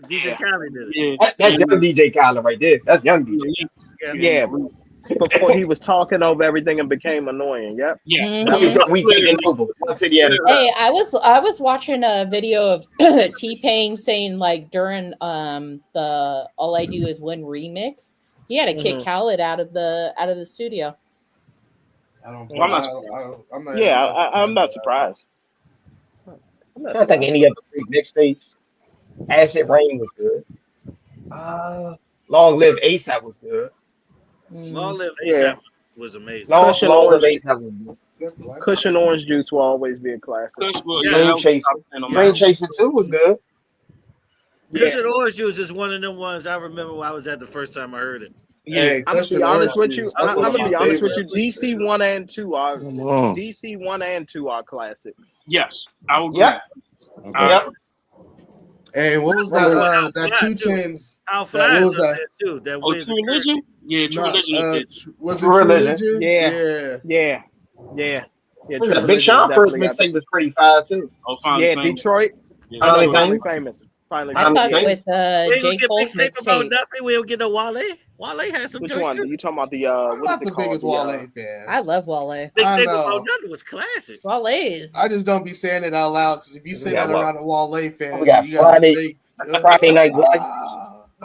C: DJ Khaled did it.
J: That's young DJ Khaled right there. That's young DJ.
B: Yeah. Before he was talking over everything and became annoying. Yep.
J: Yeah. We taking over. One city at a time.
D: Hey, I was watching a video of T-Pain saying like during the All I Do Is Win remix, he had to kick Khaled out of the studio.
B: I'm not surprised.
J: I don't think any other mixtapes. Acid Rain was good. Long Live ASAP was good.
C: Long Live
B: Yeah.
C: ASAP was amazing.
J: Long Live ASAP was good.
B: Cushion orange juice will always be a classic.
H: Kush, well,
C: Yeah,
H: yeah, that
J: Dream
H: was
J: Chaser.
H: top 10 on
J: Dream
H: mine.
J: Chaser 2 was good.
C: Cushion Orange Juice is one of them ones I remember when I was at the first time I heard it.
B: Yeah,
E: Hey,
B: I'm gonna be
E: Cushion
B: honest
E: Orange
B: with you.
E: Juice,
B: I'm
E: that's one
B: gonna
E: of my
B: be honest with you.
E: favorites.
B: DC 1 and 2 are
G: Come on.
B: DC 1 and 2 are classics.
H: Yes, I will agree.
J: Yep.
G: Okay.
J: Yep.
E: Hey, what was that? That 2 Chainz.
C: How
E: That
C: Fly
E: what
C: is
E: was
C: up
E: that?
C: there too. That
H: Oh,
C: wins
H: True
C: the
H: Religion? Yeah, True
E: Not,
H: Religion is good.
E: was it
J: True
E: True
J: Religion.
E: Religion?
B: Yeah.
E: Yeah.
B: Yeah.
J: Big
B: True Religion
J: Sean
B: is
J: first
B: definitely up.
J: mixtape was pretty fire too.
H: Oh, Finally
B: Yeah,
H: Famous.
B: Detroit.
H: Yeah,
B: I know
J: Finally
B: Finally
J: Famous.
B: Famous. Finally
D: I
B: Famous.
D: thought
B: Yeah.
D: with
C: We ain't gonna
D: J.
C: get
D: Cole's
C: mixtape about
D: mixtape.
C: nothing. We don't get no Wale. Wale had some
B: Which
C: joints
B: one?
C: too.
B: You talking about the
E: I'm
B: what
E: not
B: is
E: the
B: it called?
E: biggest Wale fan.
D: I love Wale.
E: I
C: Mixtape
E: know.
C: about nothing was classic.
D: Wale is.
E: I just don't be saying it out loud because if you say that
J: got
E: around a Wale fan,
J: We got
E: you got to
J: Friday Night Lights.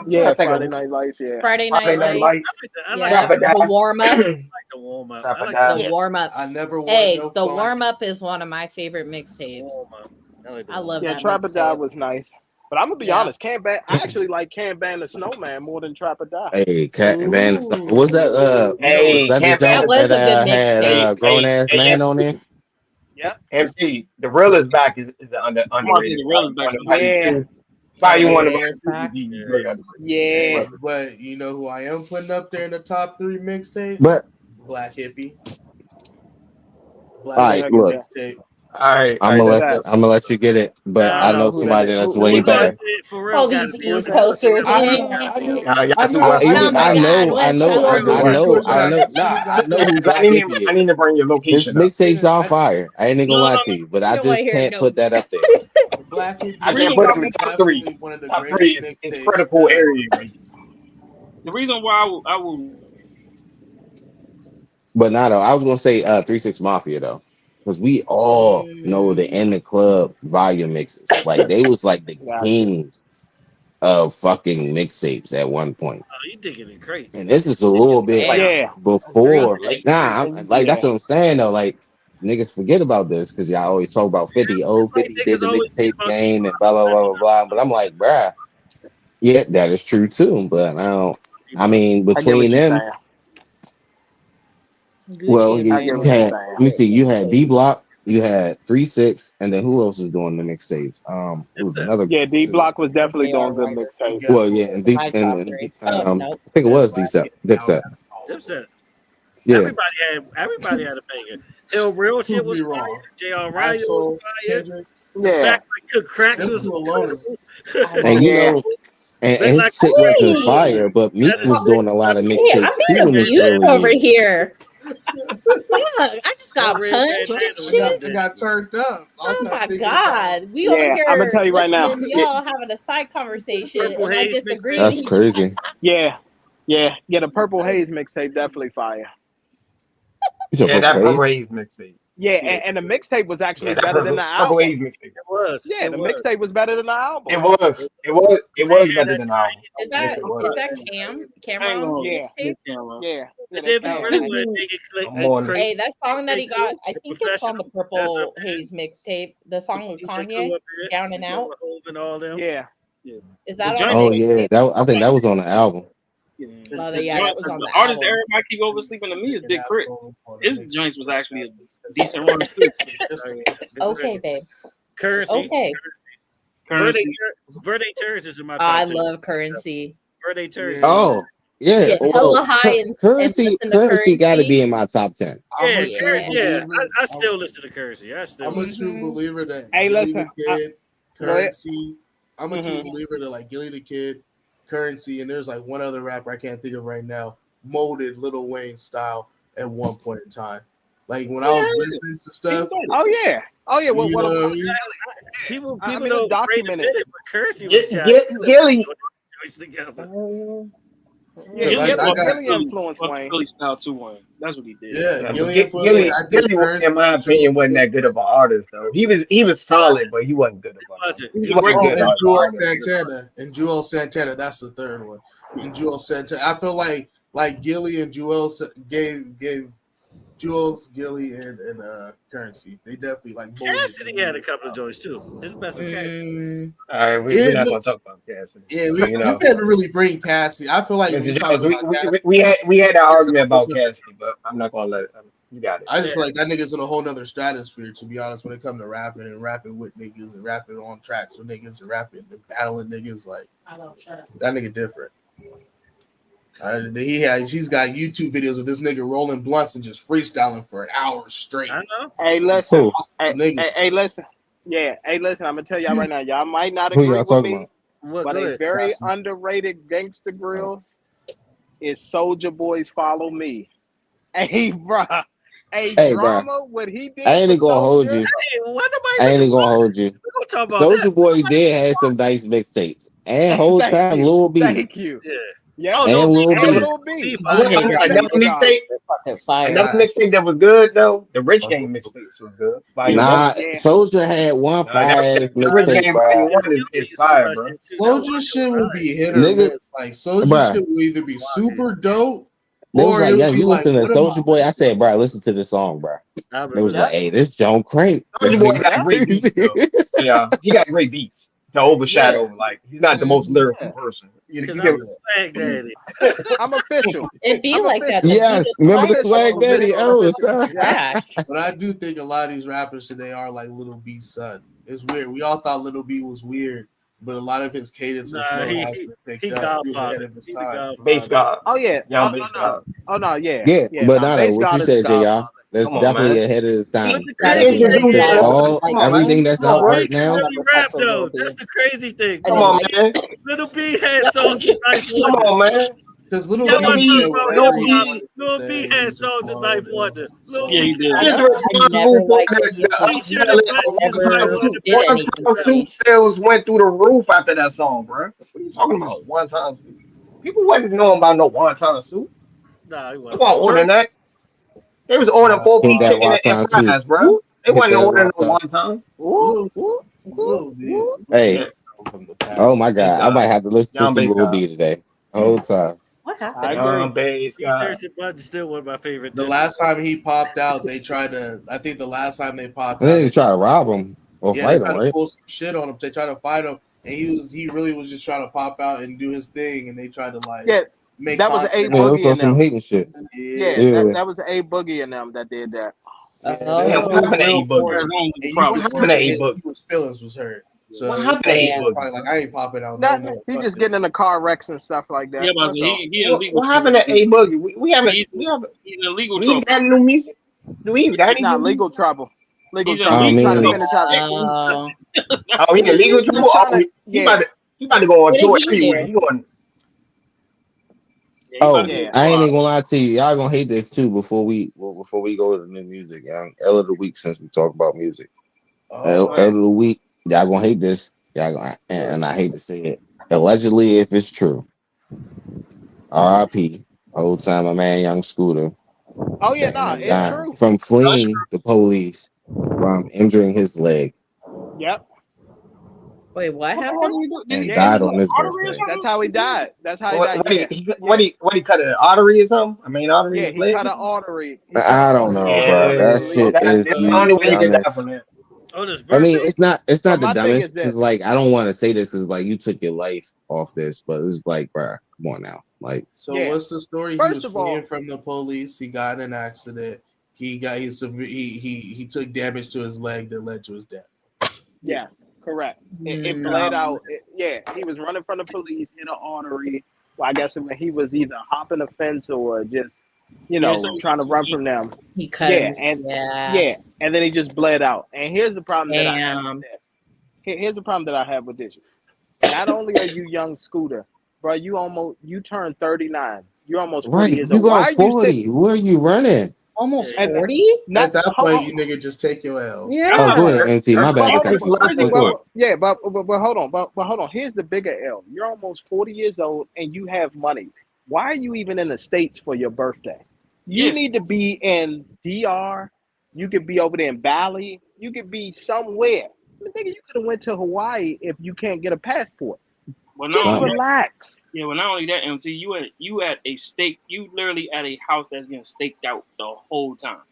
B: Yeah,
J: think
B: Friday
J: of-
B: Night Lights. Yeah.
D: Friday
J: Friday
D: Night
J: Night
D: Lights.
J: Lights.
C: I
D: Yeah,
C: like
J: Trap or
D: the
J: Die.
D: warm up.
C: the warm up.
J: Trap
C: I
J: or
C: like
J: Die.
D: The
C: the
D: warm up.
E: I never want
D: Hey,
E: no
D: the
E: fun.
D: warm up is one of my favorite mixtapes.
C: warm up.
D: I love
B: Yeah,
D: that
B: Trap or Die
D: mixtape.
B: was nice. But I'm gonna be
D: Yeah.
B: honest, I actually like Can't Ban the Snowman more than Trap or Die.
G: Hey, Cat Man.
D: Ooh.
G: Was that
J: Hey,
G: was that the
J: Can't Ban
G: joint
D: That was
G: that
D: a good
G: had
D: mixtape.
G: grown ass man on there?
B: Yep.
J: MC, The Real is Back is
H: Underrated.
J: underrated.
H: The Real is Back.
B: Yeah.
J: Value one of
D: Real is Back.
J: very underrated.
B: Yeah.
E: But you know who I am putting up there in the top 3 mixtape?
G: But
E: Black Hippie. Black
G: all right,
E: Hippie
G: look,
E: mixtape.
J: All right,
G: I'm gonna
B: that's
G: let you get it, but
B: I
G: I
B: don't
G: know
B: know who
G: somebody
B: that is.
G: that's
B: Who
G: way
B: is that?
G: better.
C: For real,
D: All
C: gotta
D: these
C: be
D: East
C: on that.
D: Coasters.
E: I
D: Yeah.
J: y'all
D: Oh my God, West Coast.
G: I know who Black Hippie
J: I
G: is.
J: need to bring your
G: His
J: location up.
G: mixtape's on fire. I ain't gonna lie to you, but I
D: You don't wanna
G: just
D: hear it,
G: can't
D: no.
G: put that up there.
E: Black Hippie
J: I can't
B: Reason
J: put
B: why
J: it in
B: we
J: the top
E: definitely
J: three.
E: one of the
J: Top
E: greatest
J: three is
E: mixtapes.
J: critical area.
H: The reason why I will
G: But not though. I was gonna say 3-6 Mafia though, because we all know the In the Club volume mixes. Like they was like the
B: Gotcha.
G: kings of fucking mixtapes at one point.
C: Oh, you digging in crates.
G: And this is a little bit
B: Yeah.
G: before.
J: Like,
G: Nah, I'm like that's what I'm saying though. Like niggas forget about this because y'all always talk about 50. Oh,
C: It's like
G: 50 did the
C: niggas always think
G: mixtape
C: about
G: game and blah blah blah blah blah. But I'm like, bruh, yeah, that is true too. But I don't. I mean,
B: I get what
G: between
B: you're
G: them,
B: saying.
G: well,
B: I get
G: you
B: what you're
G: had.
B: saying.
G: Let me see. You had D Block. You had 3-6, and then who else was doing the mixtapes? It was another.
B: Yeah, D
G: too.
B: Block was definitely doing good mixtapes.
G: Well, yeah, and
D: My top three. Oh, no.
G: I think it was Dipset.
C: Dipset.
G: Yeah.
C: Everybody had a banger. Hill Real shit was fire. J.R. Ryan was fire.
B: Yeah.
C: Back like Good Cracks was incredible.
G: And you know, and his shit wasn't fire, but Meek was doing a lot of
D: Yeah,
G: mixtapes
D: I'm
G: too in
D: being
G: his
D: abused
G: early
D: over
G: years.
D: here. Fuck, I just got punched and shit.
E: It got turned up.
D: Oh my God. We over
B: Yeah,
D: here
B: I'm gonna tell you right now.
D: listening to y'all having a side conversation
C: Purple
D: and I
C: Haze
D: disagree.
G: That's crazy.
B: Yeah. The Purple Haze mixtape definitely fire.
J: Yeah, that Purple Haze mixtape.
B: Yeah, and the mixtape was actually
J: that
B: better than the
J: Purple
B: album.
J: Haze mixtape.
C: It was.
B: Yeah, the mixtape was better than the album.
J: It was better than the album.
D: Is that Cameron's
B: Yeah.
D: mixtape?
B: Yeah.
C: And then really when they get crazy.
D: Hey, that song that he got, I think it's on the Purple Haze mixtape. The song with Kanye, Down and Out.
C: And all them.
B: Yeah.
D: Is that on?
G: Oh yeah, I think that was on the album.
D: Oh, yeah, that was on the
H: artist
D: album.
H: everybody keep oversleeping to me is Big Crit. His joints was actually a decent run.
D: Okay, babe.
C: Currency.
D: Okay.
C: Verde Terrace is in my top
D: I
C: 10.
D: love Currency.
C: Verde Terrace.
G: Oh yeah,
D: Get hella high and
G: Currency
D: listen to
G: got to
D: Currency.
G: be in my top 10.
C: Yeah. I still listen to Currency.
E: I'm a true believer that
B: Hey,
E: Gilly
B: listen,
E: the Kid, Currency. I'm a true believer that like Gilly the Kid, Currency, and there's like one other rapper I can't think of right now, molded Lil Wayne style at one point in time. Like when I was listening to stuff.
B: Oh yeah. Well,
E: you know what I mean?
C: People
B: mean,
C: don't
B: documented
C: it, but Currency was
J: Gilly.
B: Yeah,
E: Like, I got
B: Gilly influenced Wayne.
H: Gilly style too, Wayne. That's what he did.
E: Yeah, Gilly
J: Gilly,
E: influenced. I think
J: Gilly, in my opinion, wasn't that good of an artist though. He was solid, but he wasn't good of an artist. He wasn't good
E: and Jewel
J: artist.
E: Santana. And Jewel Santana, that's the third one. And Jewel Santana. I feel like Gilly and Jewel gave Jules, Gilly, and Currency. They definitely like
C: Cassidy had a couple of joints too. His best with Cassidy.
J: All right, we're not gonna talk about Cassidy.
E: Yeah, we never really bring Cassidy. I feel like when you talk about Cassidy,
J: we had an argument about Cassidy, but I'm not gonna let it. You got it.
E: I just feel like that nigga's in a whole nother stratosphere, to be honest, when it comes to rapping and rapping with niggas and rapping on tracks with niggas and rapping and battling niggas. Like, that nigga different. He's got YouTube videos of this nigga rolling blunts and just freestyling for an hour straight.
C: I know.
B: Hey, listen. Hey, listen. Yeah. Hey, listen. I'm gonna tell y'all right now. Y'all might not agree with me, but a very underrated gangster grills is Soldier Boy's "Follow Me." Hey, bruh. Hey, Drama,
G: bro.
B: What he did.
G: I ain't gonna hold you. I ain't gonna hold you. Soldier Boy did have some nice mixtapes, and whole time Lil B.
B: Thank you. Yeah.
G: And Lil B.
J: Another mixtape that was good though. The Rich Gang mixtapes was good.
G: Nah, Soldier had one fire mixtape, bro.
J: Is fire, bro.
E: Soldier shit will be hit or miss. Like Soldier shit will either be super dope.
G: They was like, yeah, you listen to Soldier Boy. I said, bro, listen to this song, bro. They was like, hey, this Joan Crank.
J: Soldier Boy got great beats, though. Yeah, he got great beats to overshadow. Like, he's not the most lyrical person.
C: Swag Daddy.
B: I'm official.
D: It'd be like that.
G: Yes, remember the Swag Daddy?
E: But I do think a lot of these rappers today are like Lil B's son. It's weird. We all thought Lil B was weird, but a lot of his cadence and flow has been picked up. He was ahead of his time.
J: Bass God.
B: Oh yeah.
J: Bass God.
B: Oh no, yeah.
G: Yeah, but what you said, y'all. That's definitely ahead of his time. Everything that's out right now.
C: Rap though. That's the crazy thing.
J: Come on, man.
C: Lil B had songs with Knife
J: Come on, man.
E: Because Lil
C: B had songs with Knife Wonder.
J: Yeah, he did. Suit sales went through the roof after that song, bro. What are you talking about? One time suit. People wasn't knowing about no one time suit.
C: Nah, he
J: wasn't ordering that. They was ordering 4-piece chicken and fries, bro. They wasn't ordering no one time.
G: Hey, oh my God, I might have to listen to some Lil B today. The whole time.
D: What happened?
C: Still one of my favorite.
E: The last time he popped out, they tried to. I think the last time they popped
G: out, they tried to rob him or fight him, right?
E: Pull some shit on him. They tried to fight him, and he really was just trying to pop out and do his thing, and they tried to like.
B: Yeah.
E: Make
B: that was A Boogie in them.
G: Hating shit.
B: Yeah. That was A Boogie in them that did that.
J: What happened to A Boogie?
E: His feelings was hurt. So
J: what happened to A Boogie?
E: Probably like I ain't popping out.
B: He's just getting in the car wrecks and stuff like that.
J: Yeah, what happened to A Boogie? We haven't. He's
F: in legal
J: trouble. We got new music. Do we got
B: any legal trouble? Legal
J: trouble.
B: He's trying to finish out.
J: Oh, he's in legal trouble. He about to go on tour everywhere. He going.
G: Oh, I ain't even gonna lie to you. Y'all gonna hate this too before we go to the new music. L of the week, since we talk about music. L of the week, y'all gonna hate this. Y'all gonna, and I hate to say it. Allegedly, if it's true. R.I.P. Old time, my man, Young Scooter.
B: Oh yeah, no, it's true.
G: From fleeing the police, from injuring his leg.
B: Yep.
D: Wait, what happened?
G: And he died on his birthday.
B: That's how he died. That's how he died.
J: What he cut an artery or something? I mean, artery.
B: Yeah, he cut an artery.
G: I don't know, bro. That shit is the only way you can die from that. I mean, it's not the dumbest. It's like, I don't want to say this is like you took your life off this, but it's like, bro, come on now. Like,
E: so what's the story? He was fleeing from the police. He got in an accident. He took damage to his leg that led to his death.
B: Yeah. Correct. It bled out. He was running from the police, hit an artery. Well, I guess when he was either hopping a fence or just, trying to run from them.
D: He cut
B: and then he just bled out. And here's the problem that I have with this. Here's the problem that I have with this. Not only are you Young Scooter, bro, you turned 39. You're almost 40 years old.
G: You got 40. Where are you running?
D: Almost 40?
E: At that point, you nigga just take your L.
D: Yeah.
G: Oh, go ahead, MT. My bad.
B: But hold on. Here's the bigger L. You're almost 40 years old and you have money. Why are you even in the States for your birthday? You need to be in DR. You could be over there in Bali. You could be somewhere. Nigga, you could have went to Hawaii if you can't get a passport.
F: Well,
B: relax.
F: Yeah, well, not only that, MC, you at a stake. You literally at a house that's getting staked out the whole time.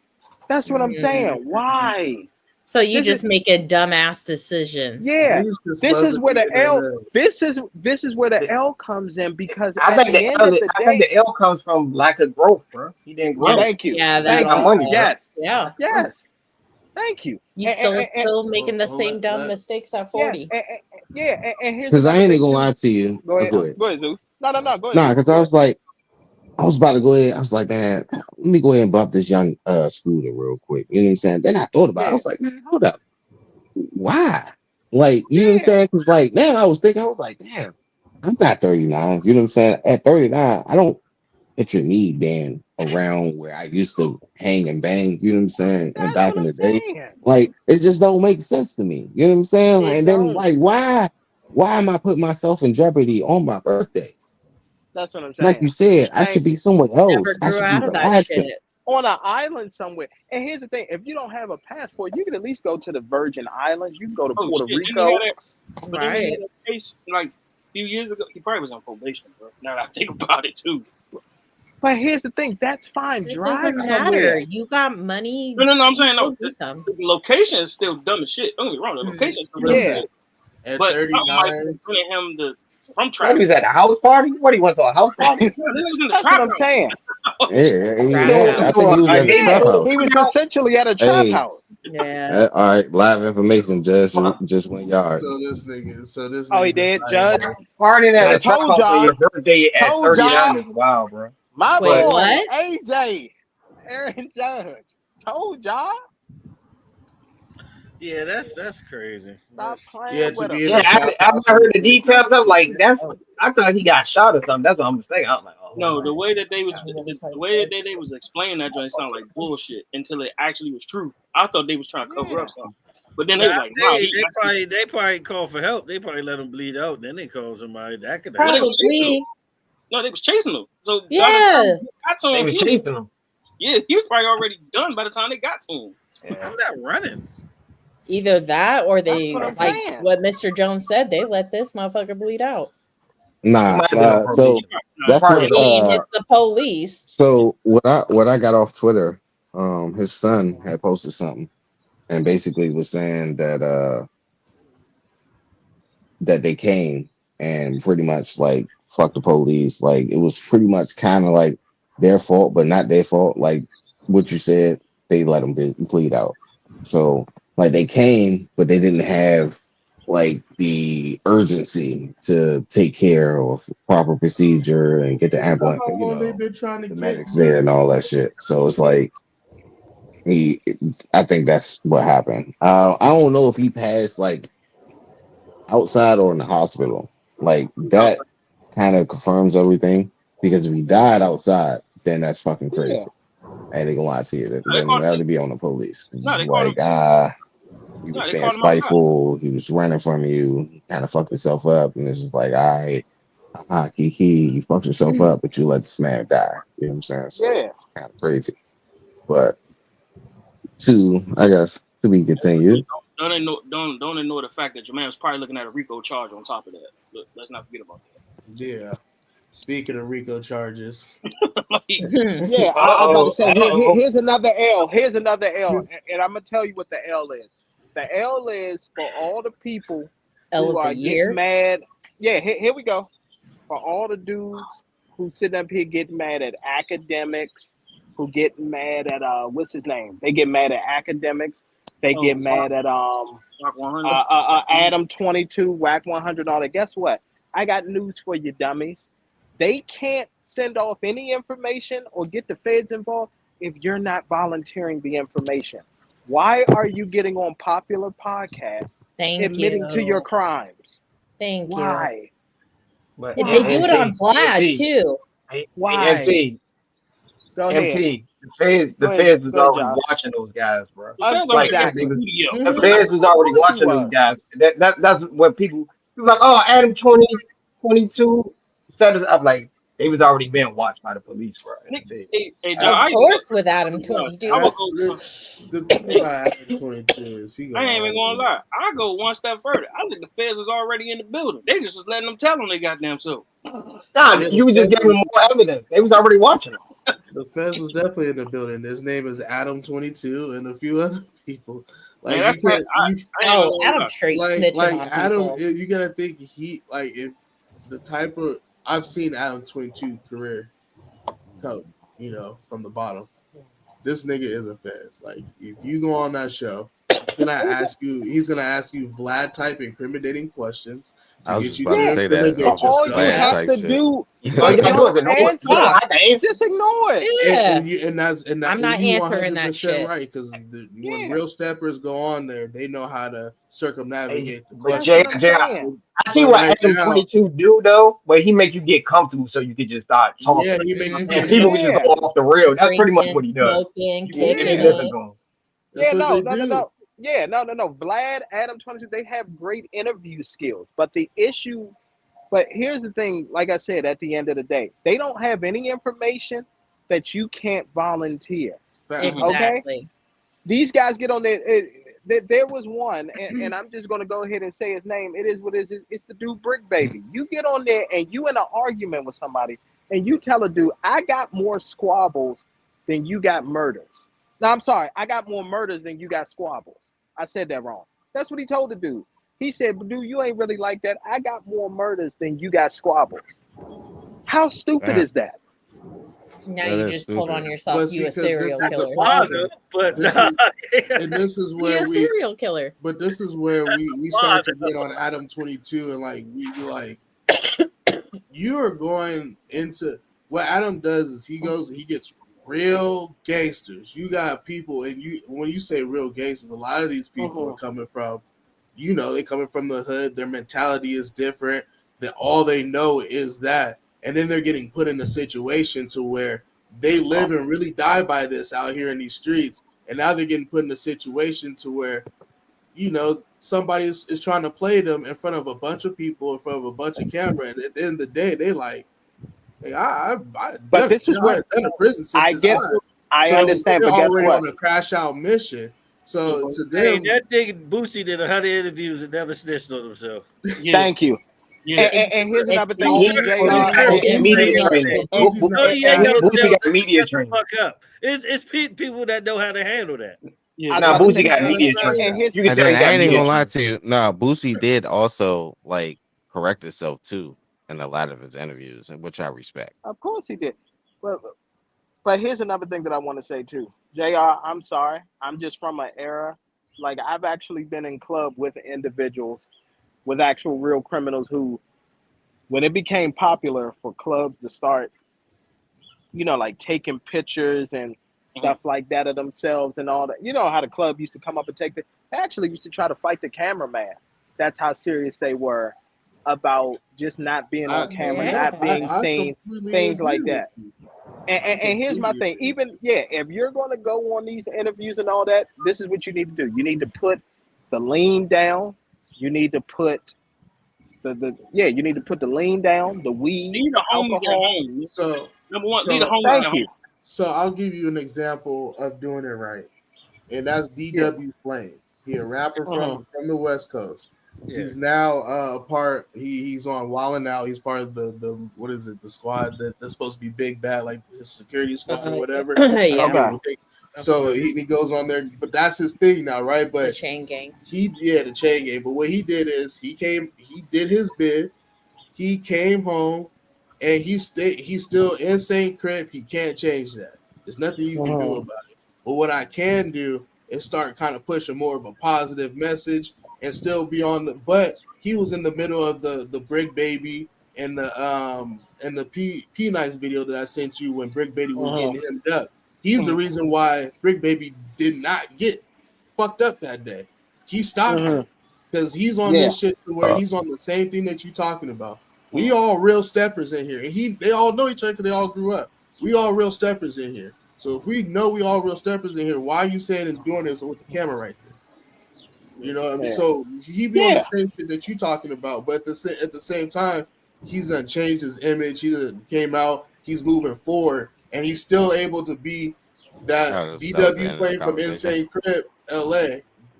B: That's what I'm saying. Why?
D: So you just making dumbass decisions.
B: Yeah, this is where the L. This is where the L comes in because
J: I
B: at
J: think
B: the end of the day,
J: the L comes from lack of growth, bro. He didn't grow.
B: Thank you.
D: Yeah,
B: Thank
J: got
B: you.
J: money.
B: Yes.
D: Yeah.
B: Yes. Thank you.
D: You still making the same dumb mistakes at 40.
B: Yeah, and here's
G: Because I ain't
B: thing,
G: gonna lie to you.
B: Go ahead.
G: Go ahead.
B: Go ahead, Zeus. No. Go ahead.
G: Nah, because I was like, I was about to go ahead. I was like, man, let me go ahead and bump this young scooter real quick. You know what I'm saying? Then I thought about it. I was like, man, hold up. Why? Like, you know what I'm saying? Because like now I was thinking, I was like, damn, I'm not 39. You know what I'm saying? At 39, I don't picture me being around where I used to hang and bang, you know what I'm saying? And back in the day. Like, it just don't make sense to me. You know what I'm saying? Like, and then like, why am I putting myself in jeopardy on my birthday?
B: That's what I'm saying.
G: Like you said, I should be somewhere else. I should be relaxing.
B: On an island somewhere. And here's the thing: if you don't have a passport, you can at least go to the Virgin Islands. You can go to Puerto Rico.
H: But then he had a case like a few years ago. He probably was on probation, bro. Now that I think about it too.
B: But here's the thing: that's fine.
D: It
B: Drive
D: doesn't
B: somewhere.
D: matter. You got money.
H: No. I'm saying no. The location is still dumb as shit. Don't get me wrong. The location is still dumb as shit.
E: At
H: but
E: 39,
H: him from
J: What
H: travel.
J: he was at a house party? What he went to a house party?
H: He was in the
B: That's what I'm saying.
G: Yeah, I think he was at a trap house.
B: He was essentially at a trap house.
D: Yeah.
G: All right, live information, Judge. Just went yard.
E: So this nigga.
B: Oh, he did, Judge.
J: Partying at
B: I
J: a trap
B: told
J: house
B: y'all.
J: on your birthday at
B: Told
J: 39
B: y'all.
J: is wild, bro.
B: My
D: Wait,
B: boy,
D: what?
B: AJ, Aaron Judge. Told y'all.
C: Yeah, that's crazy.
B: Stop playing
E: Yeah,
B: with
E: to
B: him.
E: be in
J: Yeah,
E: a trap
J: after
E: house.
J: I heard the details, I'm like, I thought he got shot or something. That's what I'm mistaken. I was like, oh.
H: No, the way that they was explaining that joint sounded like bullshit until it actually was true. I thought they was trying to cover up something, but then they was like, "Nah,
C: they probably called for help. They probably let him bleed out. Then they called somebody that could.
D: Probably.
H: No, they was chasing him. So
D: Yeah,
H: by the time they got to him,
J: They were chasing him.
H: Yeah, he was probably already done by the time they got to him.
C: I'm not running.
D: Either that or they,
B: what I'm
D: like
B: saying.
D: what Mr. Jones said, they let this motherfucker bleed out.
G: Nah. So that's
D: I
G: what.
D: mean, it's the police.
G: So what I got off Twitter, his son had posted something, and basically was saying that that they came and pretty much like fuck the police. Like it was pretty much kind of like their fault, but not their fault. Like what you said, they let them plead out. So like they came, but they didn't have like the urgency to take care of proper procedure and get the ambulance,
E: How long they been trying to
G: the
E: get
G: medics there and all that shit. So it's like I think that's what happened. I don't know if he passed like outside or in the hospital. Like that kind of confirms everything, because if he died outside, then that's fucking crazy. I ain't gonna lie to you. Then that would be on the police. It's like he was being spiteful. He was running from you. Kind of fucked himself up, and it's just like, all right, Kiki, you fucked yourself up, but you let this man die. You know what I'm saying? So it's kind of crazy. But I guess to be continued.
H: Don't ignore the fact that your man was probably looking at a RICO charge on top of that. Look, let's not forget about that.
E: Yeah. Speaking of RICO charges.
B: Yeah, I was about to say, here's another L. Here's another L. And I'm going to tell you what the L is. The L is for all the people who are getting mad. Yeah, here we go. For all the dudes who sit up here getting mad at academics, who get mad at, what's his name? They get mad at academics. They get mad at Adam 22, Whack 100, all that. Guess what? I got news for you, dummies. They can't send off any information or get the feds involved if you're not volunteering the information. Why are you getting on popular podcasts admitting to your crimes?
D: Thank you.
B: Why?
J: But
D: they do it on Vlad too.
B: Why?
J: MC.
B: Go ahead.
J: MC. The feds was already watching those guys, bro. Like the feds was already watching those guys. That's what people was like. Oh, Adam 22 set us up. Like they was already being watched by the police, bro.
D: Of course, with Adam 22.
E: The thing about Adam 22 is
H: I ain't even gonna lie. I go one step further. I think the feds was already in the building. They just was letting them tell them they goddamn so.
J: Nah, you was just giving them more evidence. They was already watching them.
E: The feds was definitely in the building. His name is Adam 22 and a few other people. Like
H: Man,
E: you can't,
D: Adam straight snitching on
E: Adam.
D: people.
E: You gotta think he like if the type of I've seen Adam 22 career come, from the bottom. This nigga is a fed. Like if you go on that show, he's gonna ask you Vlad type incriminating questions to
G: I was
E: get
G: just
E: you
G: about to
E: to
G: say that.
E: incriminate
B: All you
E: yourself.
B: have to do,
J: All you gotta do is ignore it. You don't have to answer.
B: just ignore it.
D: Yeah.
E: And
D: I'm not
E: you
D: answering that shit.
E: right, because when real steppers go on there, they know how to circumnavigate the
J: But
E: question.
J: I see what Adam 22 do though, where he make you get comfortable so you can just start talking.
E: Yeah, he make you
J: and people can just go off the rail. That's pretty much what he does.
D: Smoking,
J: You won't
D: kicking
J: listen
D: it.
J: to him.
E: That's
B: Yeah,
E: what
B: no.
E: they do.
B: Yeah, no. Vlad, Adam 22, they have great interview skills. But here's the thing, like I said, at the end of the day, they don't have any information that you can't volunteer.
D: Exactly.
B: Okay? These guys get on there. There was one, and I'm just going to go ahead and say his name. It is what it is. It's the dude Brick Baby. You get on there and you in an argument with somebody, and you tell a dude, I got more squabbles than you got murders. No, I'm sorry. I got more murders than you got squabbles. I said that wrong. That's what he told the dude. He said, dude, you ain't really like that. I got more murders than you got squabbles. How stupid is that?
D: Now you just told on yourself. You a serial killer.
E: And this is where
D: we serial killer.
E: But this is where we start to get on Adam 22 and like we like you are going into what Adam does is he gets real gangsters. You got people, and when you say real gangsters, a lot of these people are coming from, they coming from the hood. Their mentality is different. That all they know is that, and then they're getting put in a situation to where they live and really die by this out here in these streets, and now they're getting put in a situation to where, somebody is trying to play them in front of a bunch of people, in front of a bunch of camera, and at the end of the day, they like.
B: But this is what
E: done a prison sentence.
B: I understand,
E: they're
B: but guess
E: already
B: what?
E: on a crash out mission. So to them,
C: that nigga Boosie did 100 interviews and never snitched on himself.
B: Thank you.
H: Yeah.
B: And here's another thing.
J: Media training. Boosie got media training.
C: It's people that know how to handle that.
J: Yeah. Now Boosie got media training. You can tell he got
G: I ain't
J: media
G: gonna lie
J: training.
G: to you. No, Boosie did also like correct himself too in a lot of his interviews, and which I respect.
B: Of course he did. But here's another thing that I want to say too. JR, I'm sorry. I'm just from an era. Like I've actually been in club with individuals, with actual real criminals who, when it became popular for clubs to start, like taking pictures and stuff like that of themselves and all that. You know how the club used to come up and they actually used to try to fight the cameraman. That's how serious they were about just not being on camera, not being seen, things like that. And here's my thing. Even, if you're going to go on these interviews and all that, this is what you need to do. You need to put the lean down. You need to put you need to put the lean down, the weed,
H: leave the homies at home.
E: So
H: number one, leave the homies at home.
E: So I'll give you an example of doing it right, and that's DW Flame. He a rapper from the West Coast. Yeah. He's now a part. He's on Wildin' Out. He's part of the what is it? The squad that's supposed to be big bad, like his security squad or whatever. So he goes on there, but that's his thing now, right? But
D: the chain gang.
E: The chain gang. But what he did is he did his bid. He came home, and he's still in St. Crip. He can't change that. There's nothing you can do about it. But what I can do is start kind of pushing more of a positive message and still be on the. But he was in the middle of the Brick Baby and the P Nice video that I sent you when Brick Baby was getting hemmed up. He's the reason why Brick Baby did not get fucked up that day. He stopped it because he's on this shit to where he's on the same thing that you're talking about. We all real steppers in here, and they all know each other because they all grew up. We all real steppers in here. So if we know we all real steppers in here, why are you saying and doing this with the camera right there? You know what I mean? So he be on the same shit that you talking about, but at the same time, he's done changed his image. He done came out. He's moving forward, and he's still able to be that DW Flame from Insane Crib, LA.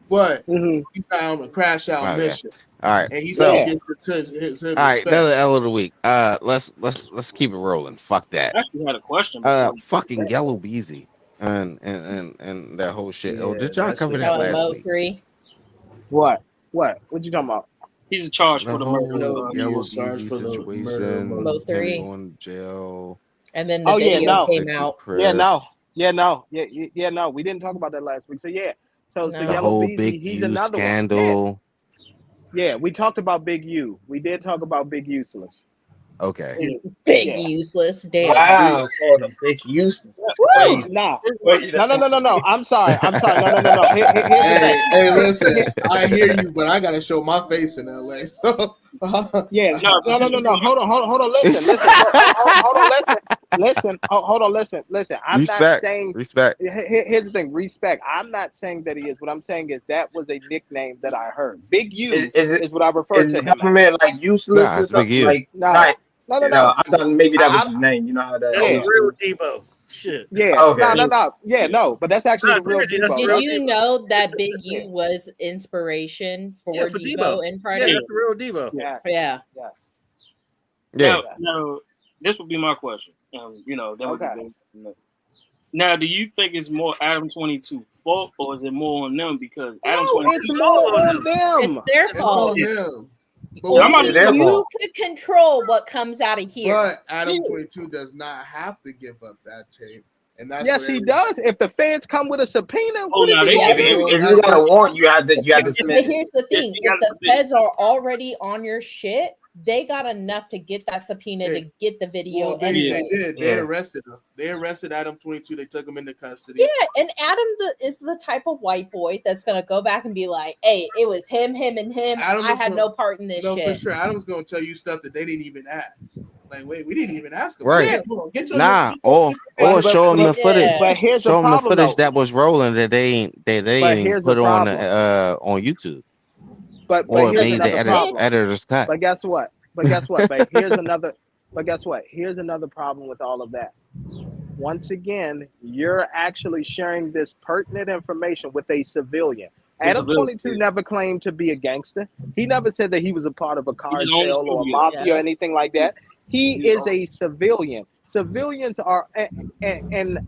E: But he's not on a crash out mission.
G: All right.
E: And he
G: So,
E: still gets his
G: all right,
E: respect.
G: another L of the week. Let's keep it rolling. Fuck that.
H: I actually had a question before.
G: Fucking Yellow Beezy and that whole shit. Oh, did y'all cover this last week?
B: What? What you talking about?
H: He's in charge
G: The
H: for the
G: whole
H: murder.
G: Yellow
E: charged
G: Beezy
E: for the
G: situation,
D: Mo
G: him
D: 3.
G: going to jail.
D: And then the video came out.
B: No. We didn't talk about that last week. So yeah. So
G: The
B: Yellow
G: whole
B: Beezy,
G: Big
B: he's
G: U
B: another
G: scandal.
B: one. Yeah, we talked about Big U. We did talk about Big Useless.
G: Okay.
D: Big useless. Damn.
J: Wow, called a big useless.
B: Woo! No. I'm sorry. No. Here's the thing.
E: Hey, listen. I hear you, but I gotta show my face in LA.
B: Yeah. No. Hold on. Listen. Hold on. Listen. I'm not saying
G: respect.
B: Here's the thing. Respect. I'm not saying that he is. What I'm saying is that was a nickname that I heard. Big U is what I refer to him as.
J: Government like useless or something? Like
B: no.
J: I thought maybe that was his name. You know how that.
C: That's the real Debo. Shit.
B: Yeah.
J: Okay.
B: No. Yeah, no. But that's actually the real Debo.
D: Did you know that Big U was inspiration for Debo and Friday?
C: Yeah, that's the real Debo.
D: Yeah.
H: Now, this would be my question. Now, do you think it's more Adam 22 fault or is it more on them because Adam 22?
B: It's more on them.
D: It's their fault.
E: But
D: you could control what comes out of here.
E: But Adam 22 does not have to give up that tape. And that's
B: yes, he does. If the feds come with a subpoena,
J: if you got a warrant, you have to submit.
D: But here's the thing: if the feds are already on your shit, they got enough to get that subpoena to get the video.
E: Well, they did. They arrested him. They arrested Adam 22. They took him into custody.
D: Yeah, and Adam is the type of white boy that's gonna go back and be like, "Hey, it was him, and him. I had no part in this shit."
E: No, for sure. Adam's gonna tell you stuff that they didn't even ask. Like, wait, we didn't even ask him.
G: Right?
E: Yeah,
G: or show them the footage.
B: But here's
G: show
B: the
G: them the
B: problem,
G: footage that was rolling that they ain't put on YouTube.
B: But
G: or
B: here's
G: made the
B: another
G: editor's cut.
B: But guess what? Babe? Here's another. But guess what? Here's another problem with all of that. Once again, you're actually sharing this pertinent information with a civilian. Adam 22 never claimed to be a gangster. He never said that he was a part of a cartel or a mafia or anything like that. He is a civilian. Civilians are, and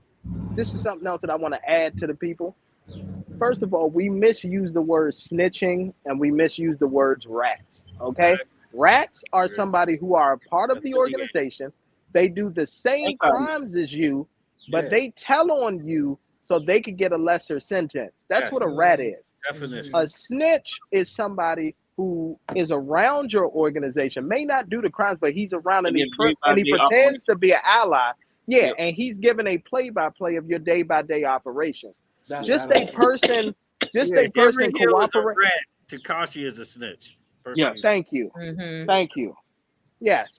B: this is something else that I want to add to the people. First of all, we misuse the word snitching and we misuse the words rats. Okay? Rats are somebody who are a part of the organization. They do the same crimes as you, but they tell on you so they could get a lesser sentence. That's what a rat is.
C: Definition.
B: A snitch is somebody who is around your organization, may not do the crimes, but he's around and he pretends to be an ally. Yeah, and he's giving a play-by-play of your day-by-day operation. Just a person cooperate.
C: Takashi is a snitch.
B: Yes, thank you.
D: Mm-hmm.
B: Thank you. Yes,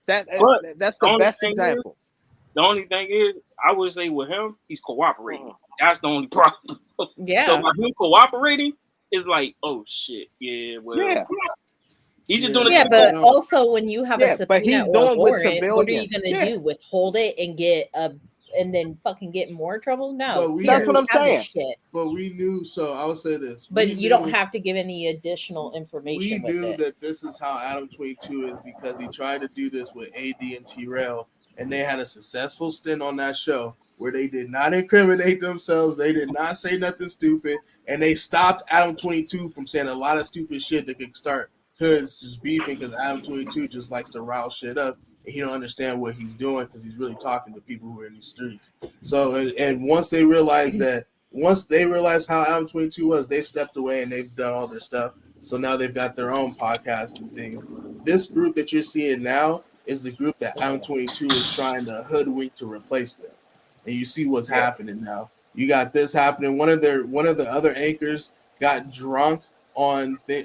B: that's the best example.
H: The only thing is, I would say with him, he's cooperating. That's the only problem.
D: Yeah.
H: So by him cooperating, it's like, oh shit, yeah, well, he's just doing it.
D: Yeah, but also when you have a subpoena or a warrant, what are you gonna do? Withhold it and get and then fucking get more trouble? No,
B: that's what I'm saying.
E: But we knew. So I would say this.
D: But you don't have to give any additional information.
E: We knew that this is how Adam 22 is because he tried to do this with AD and T-Rail, and they had a successful stint on that show where they did not incriminate themselves. They did not say nothing stupid, and they stopped Adam 22 from saying a lot of stupid shit that could start hoods just beefing because Adam 22 just likes to rile shit up. He don't understand what he's doing because he's really talking to people who are in the streets. So, and once they realized how Adam 22 was, they stepped away and they've done all their stuff. So now they've got their own podcasts and things. This group that you're seeing now is the group that Adam 22 is trying to hoodwink to replace them. And you see what's happening now. You got this happening. One of the other anchors got drunk on the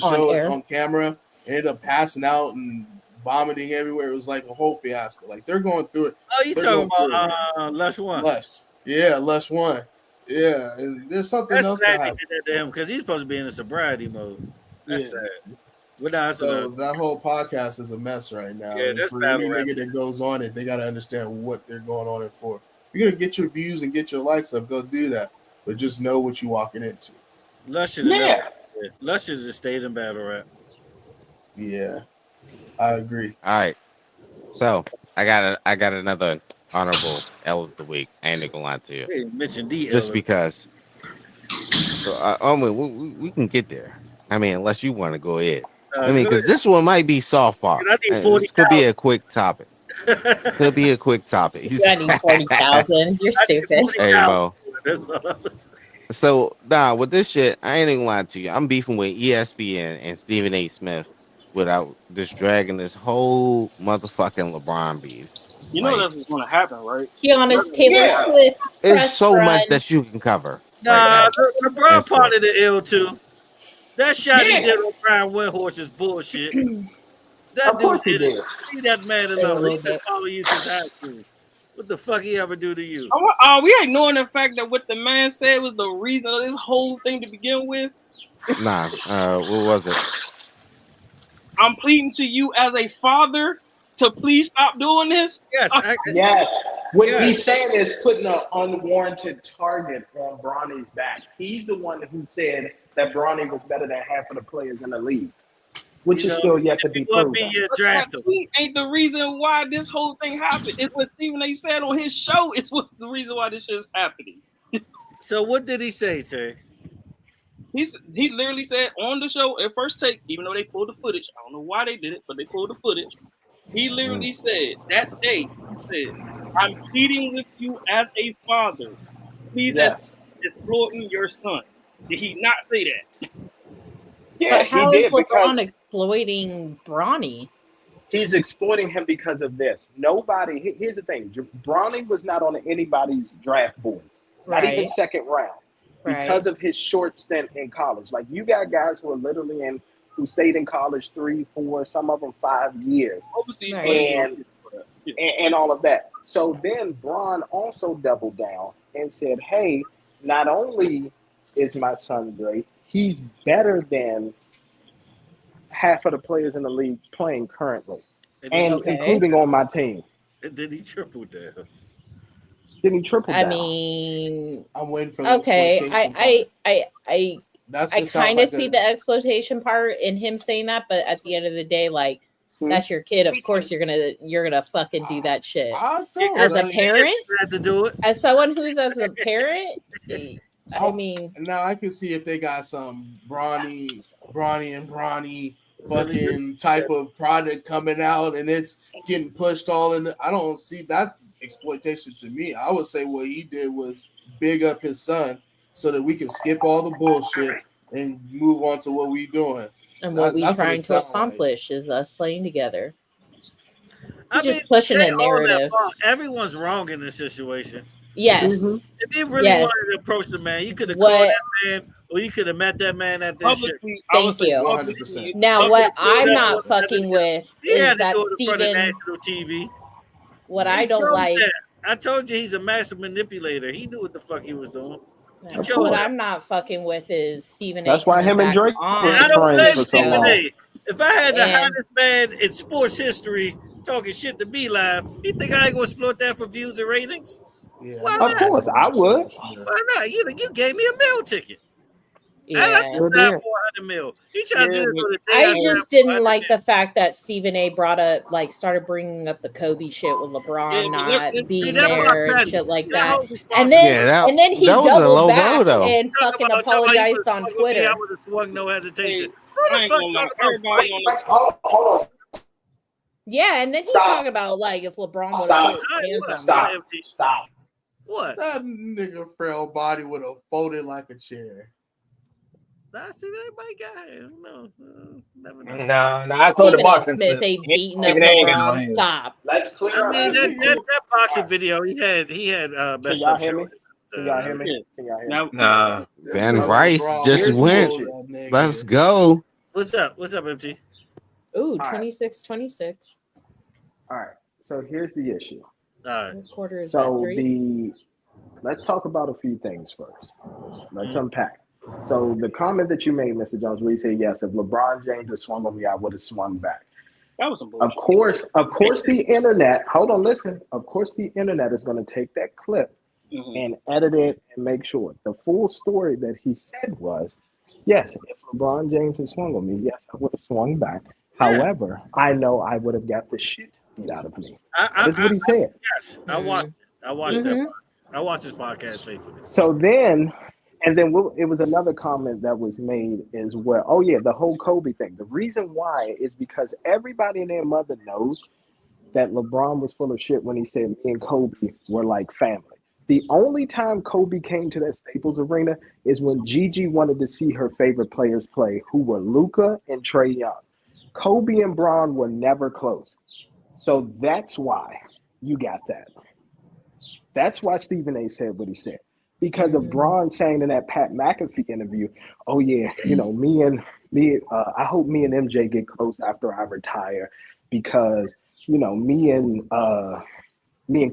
E: show on camera, ended up passing out and vomiting everywhere. It was like a whole fiasco. Like they're going through it.
C: Oh, you talking about Lush One?
E: Lush, yeah, Lush One, yeah. And there's something else that happened
C: to him because he's supposed to be in a sobriety mode. That's sad.
E: So that whole podcast is a mess right now.
C: Yeah,
E: and for any nigga that goes on it, they got to understand what they're going on it for. If you're gonna get your views and get your likes up, go do that. But just know what you're walking into.
C: Lush should have Yeah. Lush should have stayed in battle rap.
E: Yeah, I agree.
G: All right. So I got another honorable L of the week. I ain't gonna lie to you.
C: Hey, mention the
G: Just
C: L.
G: because we can get there. I mean, unless you want to go ahead. I mean, because this one might be softball.
C: I need
G: This could be a quick topic. Could be a quick topic.
D: I need 40,000. You're stupid.
G: Hey Mo.
C: That's all.
G: So with this shit, I ain't gonna lie to you. I'm beefing with ESPN and Stephen A. Smith without just dragging this whole motherfucking LeBron beef.
H: You know that's what's gonna happen, right?
D: Keanu's Taylor Swift.
G: It's so much that you can cover.
C: Nah,
G: right now.
C: LeBron part of the L too. That shot he did on Brian Windhorse is bullshit. That dude did it. Leave that man alone. He been following you since high school. What the fuck he ever do to you?
H: We ignoring the fact that what the man said was the reason of this whole thing to begin with.
G: Nah, what was it?
H: I'm pleading to you as a father to please stop doing this.
C: Yes,
B: yes. What he's saying is putting an unwarranted target on Bronny's back. He's the one who said that Bronny was better than half of the players in the league, which is still yet to be proven.
H: That tweet ain't the reason why this whole thing happened. It's what Stephen A. said on his show. It's what's the reason why this shit is happening.
C: So what did he say, Terry?
H: He literally said on the show at first take, even though they pulled the footage, I don't know why they did it, but they pulled the footage. He literally said that day, he said, I'm pleading with you as a father. Please exploiting your son. Did he not say that?
B: Yeah,
D: but how is LeBron exploiting Bronny?
B: He's exploiting him because of this. Nobody, here's the thing. Bronny was not on anybody's draft board. Not even second round. Because of his short stint in college. Like, you got guys who are literally who stayed in college 3, 4, some of them 5 years. And all of that. So then Bron also doubled down and said, hey, not only is my son great, he's better than half of the players in the league playing currently, and including on my team.
C: And then he tripled down.
D: I mean,
E: I'm waiting for the
D: I kind of see the exploitation part in him saying that, but at the end of the day, like, that's your kid. Of course, you're gonna fucking do that shit. As a parent,
C: to do it.
D: As someone who's as a parent, I mean,
E: now I can see if they got some Bronny fucking type of product coming out and it's getting pushed all in. I don't see that's exploitation to me. I would say what he did was big up his son so that we can skip all the bullshit and move on to what we doing.
D: And what we're trying to accomplish is us playing together. Just pushing a narrative.
C: Everyone's wrong in this situation.
D: Yes.
C: Mm-hmm. If you really wanted to approach the man, you could have called that man, or you could have met that man at this shit.
D: Thank you. 100%. Now, what I'm not fucking with is that Steven.
C: TV.
D: What I don't like.
C: I told you he's a massive manipulator. He knew what the fuck he was doing.
D: What I'm not fucking with is Stephen A.
B: That's why him and Drake.
C: I don't blame Stephen A. If I had the hottest man in sports history talking shit to me live, you think I ain't gonna exploit that for views and ratings?
B: Yeah. Of course, I would.
C: Why not? You gave me a meal ticket.
D: Yeah.
C: I just got 400 mil. You trying to do this for the day?
D: I just didn't like the fact that Stephen A. started bringing up the Kobe shit with LeBron not being there and shit like that. And then he doubled back and fucking apologized on Twitter.
C: I would have swung no hesitation.
B: Hold on.
D: Yeah, and then he talking about like if LeBron would have put hands on me.
B: Stop.
C: What?
E: That nigga frail body would have folded like a chair.
C: I see everybody got him. No, never know.
J: No, I told the boxing.
D: Smith ain't beating up LeBron. Stop.
B: Let's clear.
C: I mean that boxing video he had best
B: Can y'all hear me? Can y'all hear me?
J: Nah.
G: Ben Rice just went. Let's go.
C: What's up, MT?
D: Ooh, 26-26.
B: All right. So here's the issue.
C: All right.
D: Quarter is
B: let's talk about a few things first. Let's unpack. So the comment that you made, Mr. Jones, where you say, yes, if LeBron James had swung on me, I would have swung back.
H: That was some bullshit.
B: Of course, the internet, hold on, listen. Of course, the internet is going to take that clip and edit it and make sure. The full story that he said was, yes, if LeBron James had swung on me, yes, I would have swung back. However, I know I would have got the shit beat out of me. That's what he said.
C: Yes, I watched that. I watched this podcast faithfully.
B: So then, and then it was another comment that was made as well. Oh yeah, the whole Kobe thing. The reason why is because everybody and their mother knows that LeBron was full of shit when he said me and Kobe were like family. The only time Kobe came to that Staples Arena is when Gigi wanted to see her favorite players play, who were Luka and Trae Young. Kobe and Bron were never close. So that's why you got that. That's why Stephen A. said what he said. Because of Bron saying in that Pat McAfee interview, oh yeah, you know, I hope me and MJ get close after I retire because, you know, me and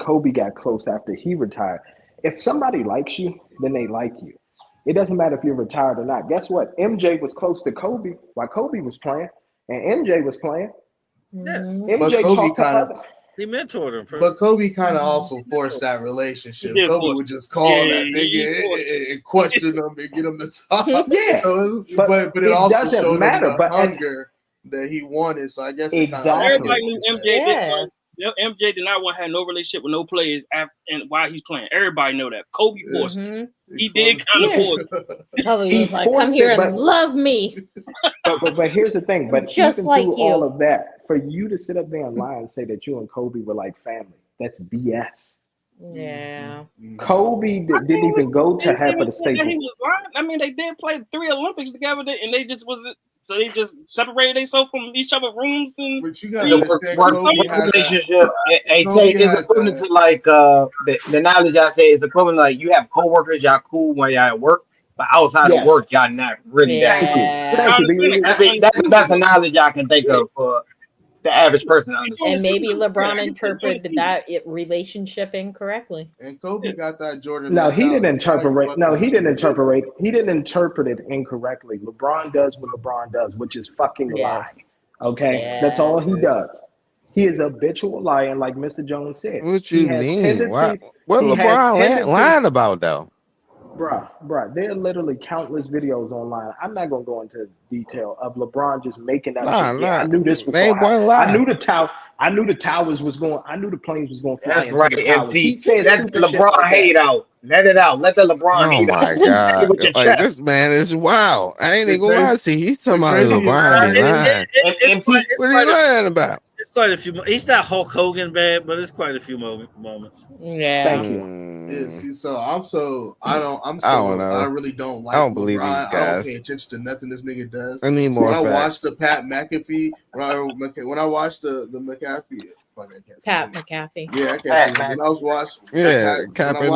B: Kobe got close after he retired. If somebody likes you, then they like you. It doesn't matter if you're retired or not. Guess what? MJ was close to Kobe while Kobe was playing, and MJ was playing.
C: Yeah.
B: MJ talked to other.
C: He mentored him.
E: But Kobe kind of also forced that relationship. Kobe would just call that nigga and question him and get him to talk.
B: Yeah.
E: So, but it also showed him the hunger that he wanted. So I guess
H: everybody knew MJ. MJ did not want to have no relationship with no players and while he's playing. Everybody know that. Kobe forced it. He did kind of force it.
D: Kobe was like, come here and love me.
B: But here's the thing. But
D: just
B: even
D: like
B: through
D: you.
B: all of that, for you to sit up there and lie and say that you and Kobe were like family, that's BS.
D: Yeah.
B: Kobe didn't even go to half of the Staples.
H: He was lying. I mean, they did play 3 Olympics together, and they just wasn't. So they just separated themselves from each other rooms and.
E: But you gotta understand, Kobe had
J: relationship. It's equivalent to like the knowledge I say is equivalent to like you have coworkers, y'all cool when y'all at work, but outside of work, y'all not really that cool. That's the best knowledge y'all can think of for the average person to understand.
D: And maybe LeBron interpreted that relationship incorrectly.
E: And Kobe got that Jordan.
B: No, he didn't interpret. No, he didn't interpret. He didn't interpret it incorrectly. LeBron does what LeBron does, which is fucking lie. Okay, that's all he does. He is a habitual liar, like Mr. Jones said.
G: What you mean? What LeBron lying about though?
B: Bruh, there are literally countless videos online. I'm not gonna go into detail of LeBron just making that shit. Yeah, I knew this was going to I knew the towers was going. I knew the planes was going to fly.
J: That's right, MC. That's LeBron hate out. Let it out. Let the LeBron hate out.
G: Oh my God! Like, this man is wild. I ain't even gonna lie to you. He's talking about LeBron lying. What are you lying about?
C: It's quite a few. He's not Hulk Hogan bad, but it's quite a few moments.
D: Yeah.
B: Thank you.
E: Yeah, see, I really don't like.
G: I don't believe these guys.
E: I don't pay attention to nothing this nigga does.
G: I need more.
E: When I watched the Pat McAfee, when I watched the McAfee.
D: Pat McAfee.
E: Yeah, I can't. When I was watching,
G: Captain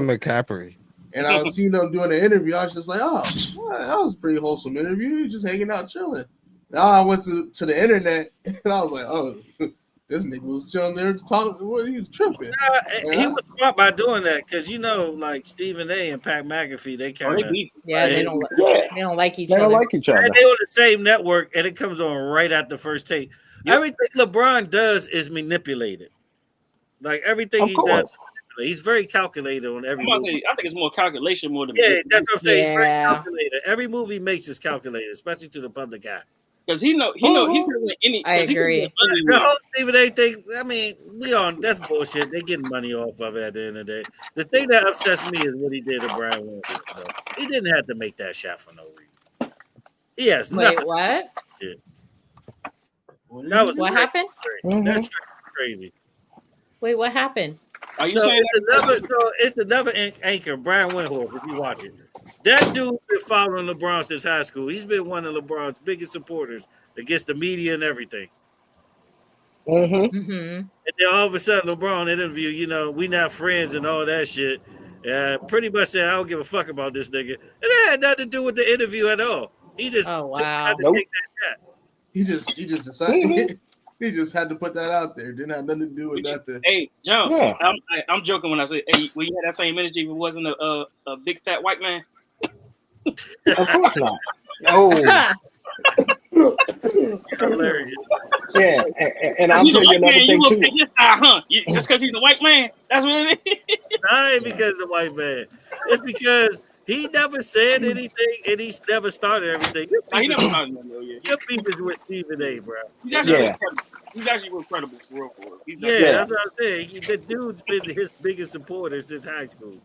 G: McCaffrey.
E: And I was seeing them doing an interview. I was just like, oh, that was a pretty wholesome interview. Just hanging out, chilling. Now I went to the internet, and I was like, oh, this nigga was chilling there talking. Well, he was tripping.
C: He was smart by doing that because like Stephen A. and Pat McAfee, they kind of
D: they don't like each other.
B: They don't like each other.
C: And they on the same network, and it comes on right at the first take. Yep. Everything LeBron does is manipulated. Like everything he does, he's very calculated on every movie.
H: I think it's more calculation more than
C: that's what I'm saying. He's very calculated. Every movie he makes is calculated, especially to the public eye.
H: Because he could win any.
D: I agree.
C: The whole Stephen A. thing, I mean, that's bullshit. They're getting money off of it at the end of the day. The thing that upsets me is what he did to Brian Windhorst. So he didn't have to make that shot for no reason. He has nothing.
D: Wait, what?
C: Shit.
D: What happened?
C: That's crazy.
D: Wait, what happened?
H: Are you saying
C: it's another anchor, Brian Windhorst, if you watch it. That dude's been following LeBron since high school. He's been one of LeBron's biggest supporters against the media and everything.
B: Mm-hmm.
C: And then all of a sudden, LeBron interview, we not friends and all that shit. Pretty much said, I don't give a fuck about this nigga. And it had nothing to do with the interview at all. He just
D: had to
C: take that shot.
E: He just decided he just had to put that out there. Didn't have nothing to do with nothing.
H: Hey, John, I'm joking when I say, hey, when you had that same energy, if it wasn't a big fat white man.
B: Of course not.
J: No.
C: Hilarious.
B: Yeah, and I'll tell you another thing
H: you
B: too.
H: Take his side, huh? Just because he's a white man, that's what it is.
C: Not because of white man. It's because He never said anything, and he's never started everything.
H: He never started that though. Yeah,
C: your beef is with Stephen A, bro.
H: he's actually real credible. He's actually real credible for real. For real.
C: That's what I'm saying. The dude's been his biggest supporter since high school.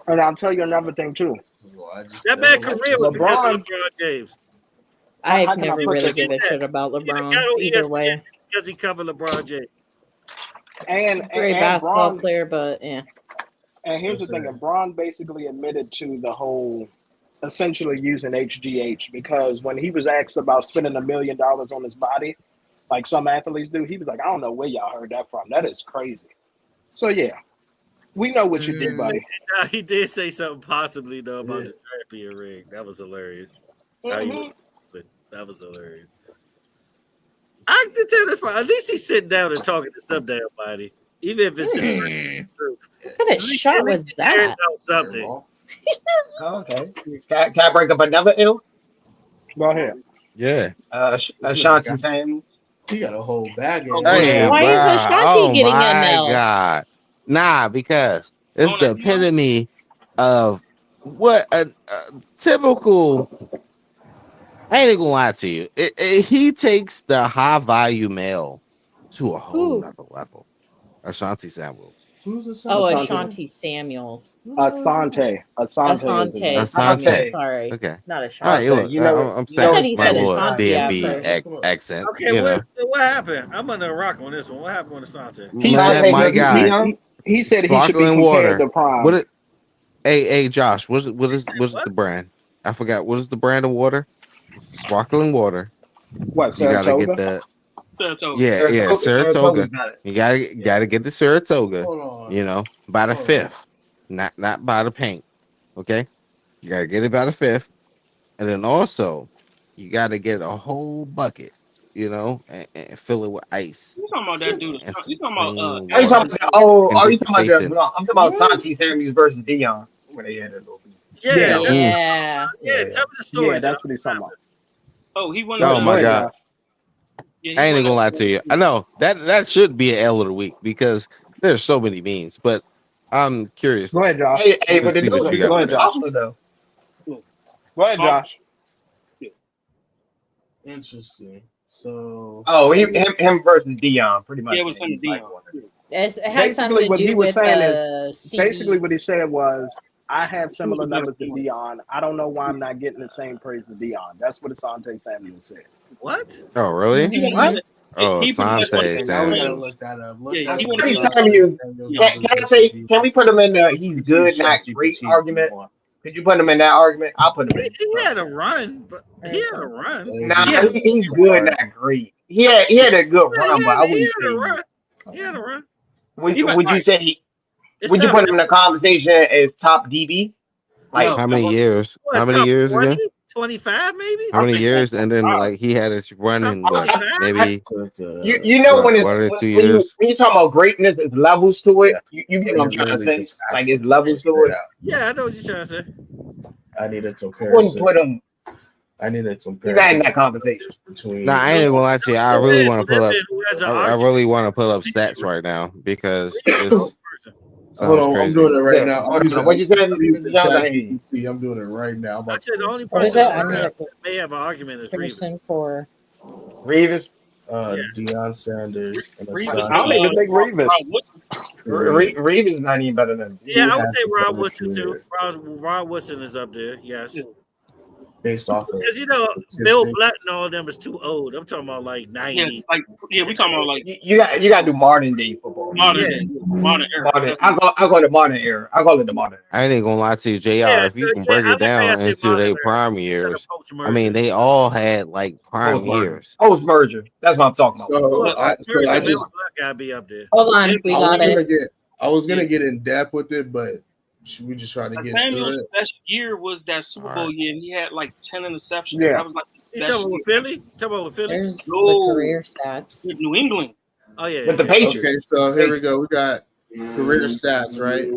B: And I'll tell you another thing too.
C: That man's career was because of LeBron James.
D: I've never really given a shit about LeBron either way.
C: Because he covered LeBron James.
B: And
D: great basketball player, but yeah.
B: And here's the thing: LeBron basically admitted to the whole, essentially using HGH, because when he was asked about spending $1 million on his body, like some athletes do, he was like, "I don't know where y'all heard that from. That is crazy." So yeah, we know what you did, buddy.
C: He did say something possibly though about the therapy ring. That was hilarious. That was hilarious. I can tell this part. At least he's sitting down and talking to some damn body, even if it's just truth.
D: What kind of shot was that?
C: Something.
J: Okay. Can I break up another ill?
B: Go ahead.
G: Yeah.
J: Ashanti Samuels.
E: He got a whole bag of
G: Hey,
D: why is Ashanti getting an L?
G: God. Nah, because it's the epitome of what a typical. I ain't gonna lie to you. He takes the high value male to a whole nother level. Ashanti Samuels.
E: Who's Ashanti?
D: Oh, Ashanti Samuels.
B: Asante.
D: Sorry.
G: Okay.
D: Not Ashanti.
G: All right, look,
J: you know,
G: I'm saying my little
D: Ashanti
G: DMV accent.
C: Okay,
G: you know.
C: what happened? I'm gonna rock on this one. What happened with Asante?
G: My guy.
B: He said he should be compared to Prime.
G: Hey, Josh, what is the brand? I forgot. What is the brand of water? Sparkling water.
B: What?
G: You gotta get the
H: Saratoga.
G: Yeah, Saratoga. You gotta get the Saratoga. You know, by the 5th, not by the pint. Okay, you gotta get it by the 5th, and then also you gotta get a whole bucket. You know, and fill it with ice.
H: You talking about that dude? You talking about?
J: Are you talking about? I'm talking about Ashanti Samuels versus Dion when they had a little beat.
C: Yeah.
D: Tell
C: me the story.
B: Yeah, that's what he's talking about.
H: Oh, he won.
G: Oh my God. I ain't gonna lie to you. I know that should be an L of the week because there's so many memes. But I'm curious.
B: Go ahead, Josh.
J: Hey, but the dude,
B: go ahead, Josh.
J: Though.
B: Go ahead, Josh.
E: Interesting. So.
J: Oh, him versus Dion, pretty much.
H: Yeah, it was him, Dion.
D: It has something to do with
B: basically what he said was, I have similar numbers to Dion. I don't know why I'm not getting the same praise as Dion. That's what Asante Samuel said.
C: What?
G: Oh, really?
J: What?
G: Oh, Asante Samuels.
E: Look that up.
J: Can we put him in the he's good, not great argument? Could you put him in that argument? I'll put him in.
C: He had a run, but he had a run.
J: Nah, he's good, not great. He had a good run, but I wouldn't say
C: he had a run.
J: Would you say would you put him in the conversation as top DB? Like
G: how many years? How many years again?
C: 25 maybe.
G: How many years? And then like he had his run in maybe
J: you know when it's
G: 1 or 2 years.
J: When you talk about greatness, it's levels to it. You get what I'm trying to say? Like it's levels to it.
C: Yeah, I know what you're trying to say.
E: I need a comparison.
J: I wouldn't put him.
E: I need a comparison.
J: He's not in that conversation.
G: Nah, I ain't gonna lie to you. I really want to pull up. I really want to pull up stats right now because.
E: Hold on, I'm doing it right now.
J: What you said?
E: I'm doing it right now.
C: I said the only person that may have an argument is Reeves.
D: For
J: Reeves,
E: Deion Sanders, and
B: I don't even think
J: Reeves is not even better than.
C: Yeah, I would say Ron Woodson too. Ron Woodson is up there. Yes.
E: Based off of
C: because Bill Black and all of them is too old. I'm talking about like 90.
H: Yeah, we talking about like
J: you got to do modern day football.
H: Modern era.
J: I call it modern era. I call it the modern era.
G: I ain't gonna lie to you, JR. If you can break it down into their prime years, I mean they all had like prime years.
J: Post merger. That's what I'm talking
E: about. So I just
C: gotta be up there.
D: Hold on, we got it.
E: I was gonna get in depth with it, but we just trying to get through it.
H: Best year was that Super Bowl year, and he had like 10 interceptions.
B: Yeah,
H: I was like,
C: you talking about with Philly?
D: There's the career stats.
H: With New England.
C: Oh yeah,
J: with the Patriots.
E: Okay, so here we go. We got career stats, right?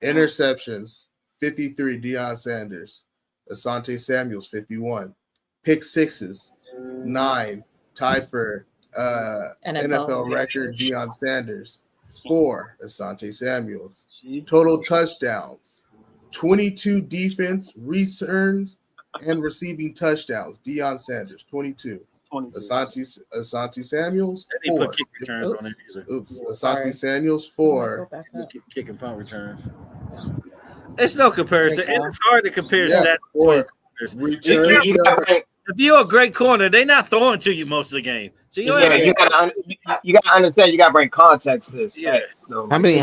E: Interceptions, 53. Deion Sanders, Asante Samuels, 51. Pick sixes, 9. Tied for NFL record. Deion Sanders, 4. Asante Samuels. Total touchdowns, 22 defense, returns, and receiving touchdowns. Deion Sanders, 22. Asante Samuels, 4.
C: Put kick returns on it either.
E: Asante Samuels, 4.
C: Kick and punt returns. It's no comparison. It's hard to compare stats.
E: 4.
C: If you're a great corner, they're not throwing to you most of the game. So you
J: gotta understand. You gotta bring context to this.
C: Yeah.
J: So,
G: how many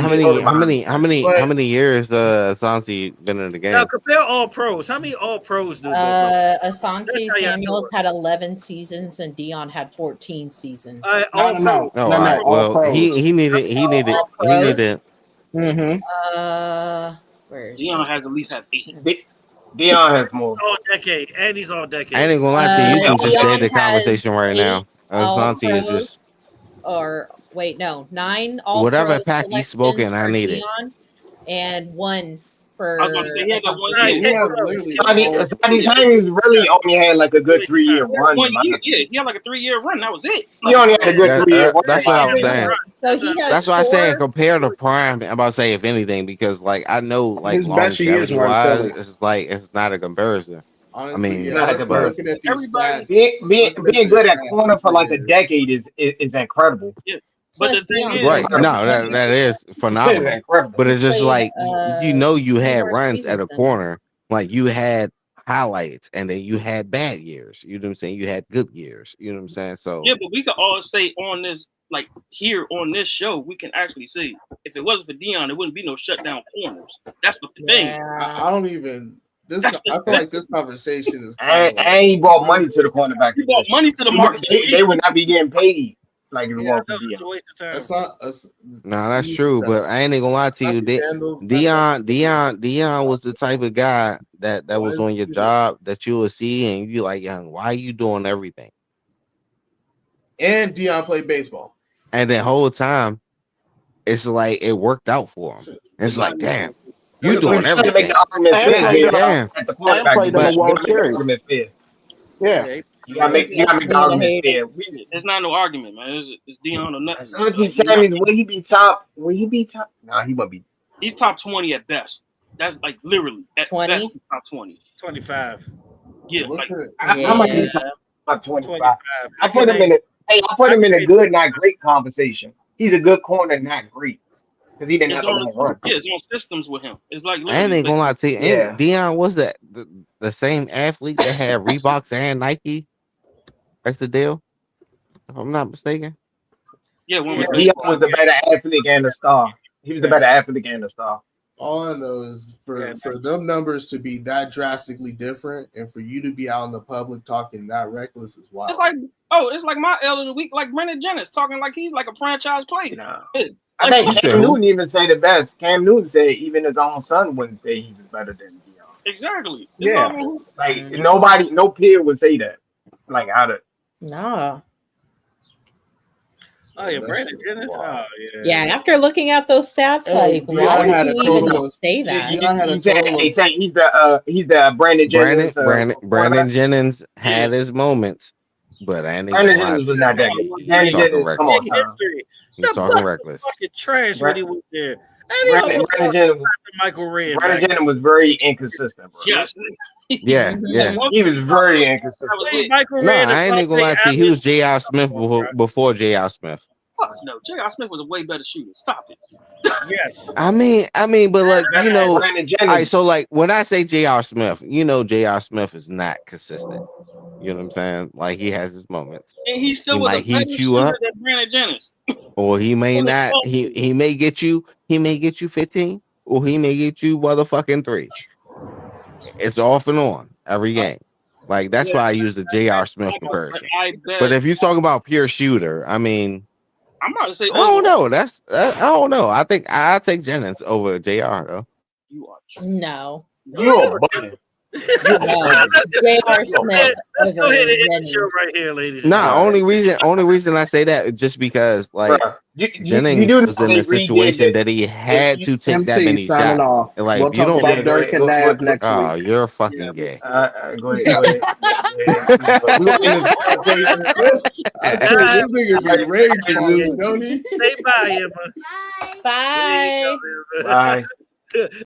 G: years Asante been in the game?
C: Now compare all pros. How many all pros do?
D: Asante Samuels had 11 seasons and Deion had 14 seasons.
G: No. Well, he needed.
D: Where is
H: Deion has at least had 8.
J: Deion has more.
C: All decade, and he's all decade.
G: I ain't gonna lie to you. You can just end the conversation right now. Asante is just.
D: Or wait, no, 9 all.
G: Whatever pack he's smoking, I need it.
D: And 1 for.
H: I was going to say he had that one year.
J: Asante Samuels really only had like a good 3-year run.
H: He had like a 3-year run. That was it.
J: He only had a good 3-year run.
G: That's what I was saying.
D: So
G: that's why I say compare to prime. I'm about to say if anything because like I know like
K: his best years
G: wise, it's like it's not a comparison.
E: Honestly,
G: I mean,
E: yeah, looking at these stats,
J: being good at corner for like a decade is incredible.
H: Yeah. But the thing is,
G: right? No, that is phenomenal. But it's just like you had runs at a corner, like you had highlights, and then you had bad years. You know what I'm saying? You had good years. You know what I'm saying? So
H: yeah, but we could all say on this, like here on this show, we can actually see if it wasn't for Deion, there wouldn't be no shutdown corners. That's the thing.
E: I don't even. I feel like this conversation is.
J: And he brought money to the cornerback.
H: He brought money to the market.
J: They would not be getting paid like it was for Deion.
G: That's true, but I ain't gonna lie to you. Deion was the type of guy that was on your job that you would see and you like, young, why are you doing everything?
E: And Deion played baseball.
G: And the whole time, it's like it worked out for him. It's like, damn. You doing everything.
K: Damn. Yeah.
J: You gotta make the argument fair.
H: It's not no argument, man. It's Deion or nothing.
J: Will he be top? Nah, he won't be.
H: He's top 20 at best. That's like literally at
D: 20?
H: best. He's top 20.
C: 25.
H: Yeah, like
J: I might be top 25. I put him in a good, not great conversation. He's a good corner, not great. Because he didn't have a run.
H: Yeah, it's on systems with him. It's like
G: I ain't gonna lie to you. Yeah. Deion was the same athlete that had Reeboks and Nike. That's the deal. If I'm not mistaken.
H: Yeah,
J: Deion was a better athlete and a star. He was a better athlete and a star.
E: All I know is for them numbers to be that drastically different, and for you to be out in the public talking that reckless is wild.
H: It's like my L of the week, like Brennan Jennings talking like he's like a franchise player.
J: Nah. I think Cam Newton even say the best. Cam Newton said even his own son wouldn't say he was better than Deion.
H: Exactly.
J: Like no peer would say that. Like out of
D: no.
C: Oh yeah, Brandon Jennings. Oh yeah.
D: Yeah, after looking at those stats, like why would you even say that?
J: He's the Brandon Jennings.
G: Brandon Jennings had his moments, but I ain't
J: Brandon Jennings was not that good. Brandon Jennings, come on,
G: he's talking reckless.
C: Fucking trash when he was there.
J: Brandon Jennings was very inconsistent, bro.
H: Yes.
G: Yeah.
J: He was very inconsistent.
G: I ain't even gonna lie to you. He was J.R. Smith before J.R. Smith.
H: Fuck no, J.R. Smith was a way better shooter. Stop it.
C: Yes.
G: I mean, but like all right. So like when I say J.R. Smith, J.R. Smith is not consistent. You know what I'm saying? Like he has his moments.
H: And he still was
G: might heat you up
H: than Brandon Jennings.
G: Or he may not. He may get you. He may get you 15, or he may get you motherfucking 3. It's off and on every game. Like that's why I use the J.R. Smith comparison. But if you're talking about pure shooter, I mean,
H: I'm about to say,
G: I don't know. I don't know. I think I'll take Jennings over J.R. though.
H: You are
D: no.
J: You're a bunny.
D: J.R. Smith.
C: Let's go ahead and end the show right here, ladies.
G: Only reason I say that is just because like Jennings was in a situation that he had to take that many shots. Like
K: we'll
G: you don't
K: about Dirk and Nav next week.
G: Oh, you're fucking gay.
J: Go ahead.
E: This nigga been raging on me, don't he?
C: Say bye, Emma.
D: Bye.
J: Bye.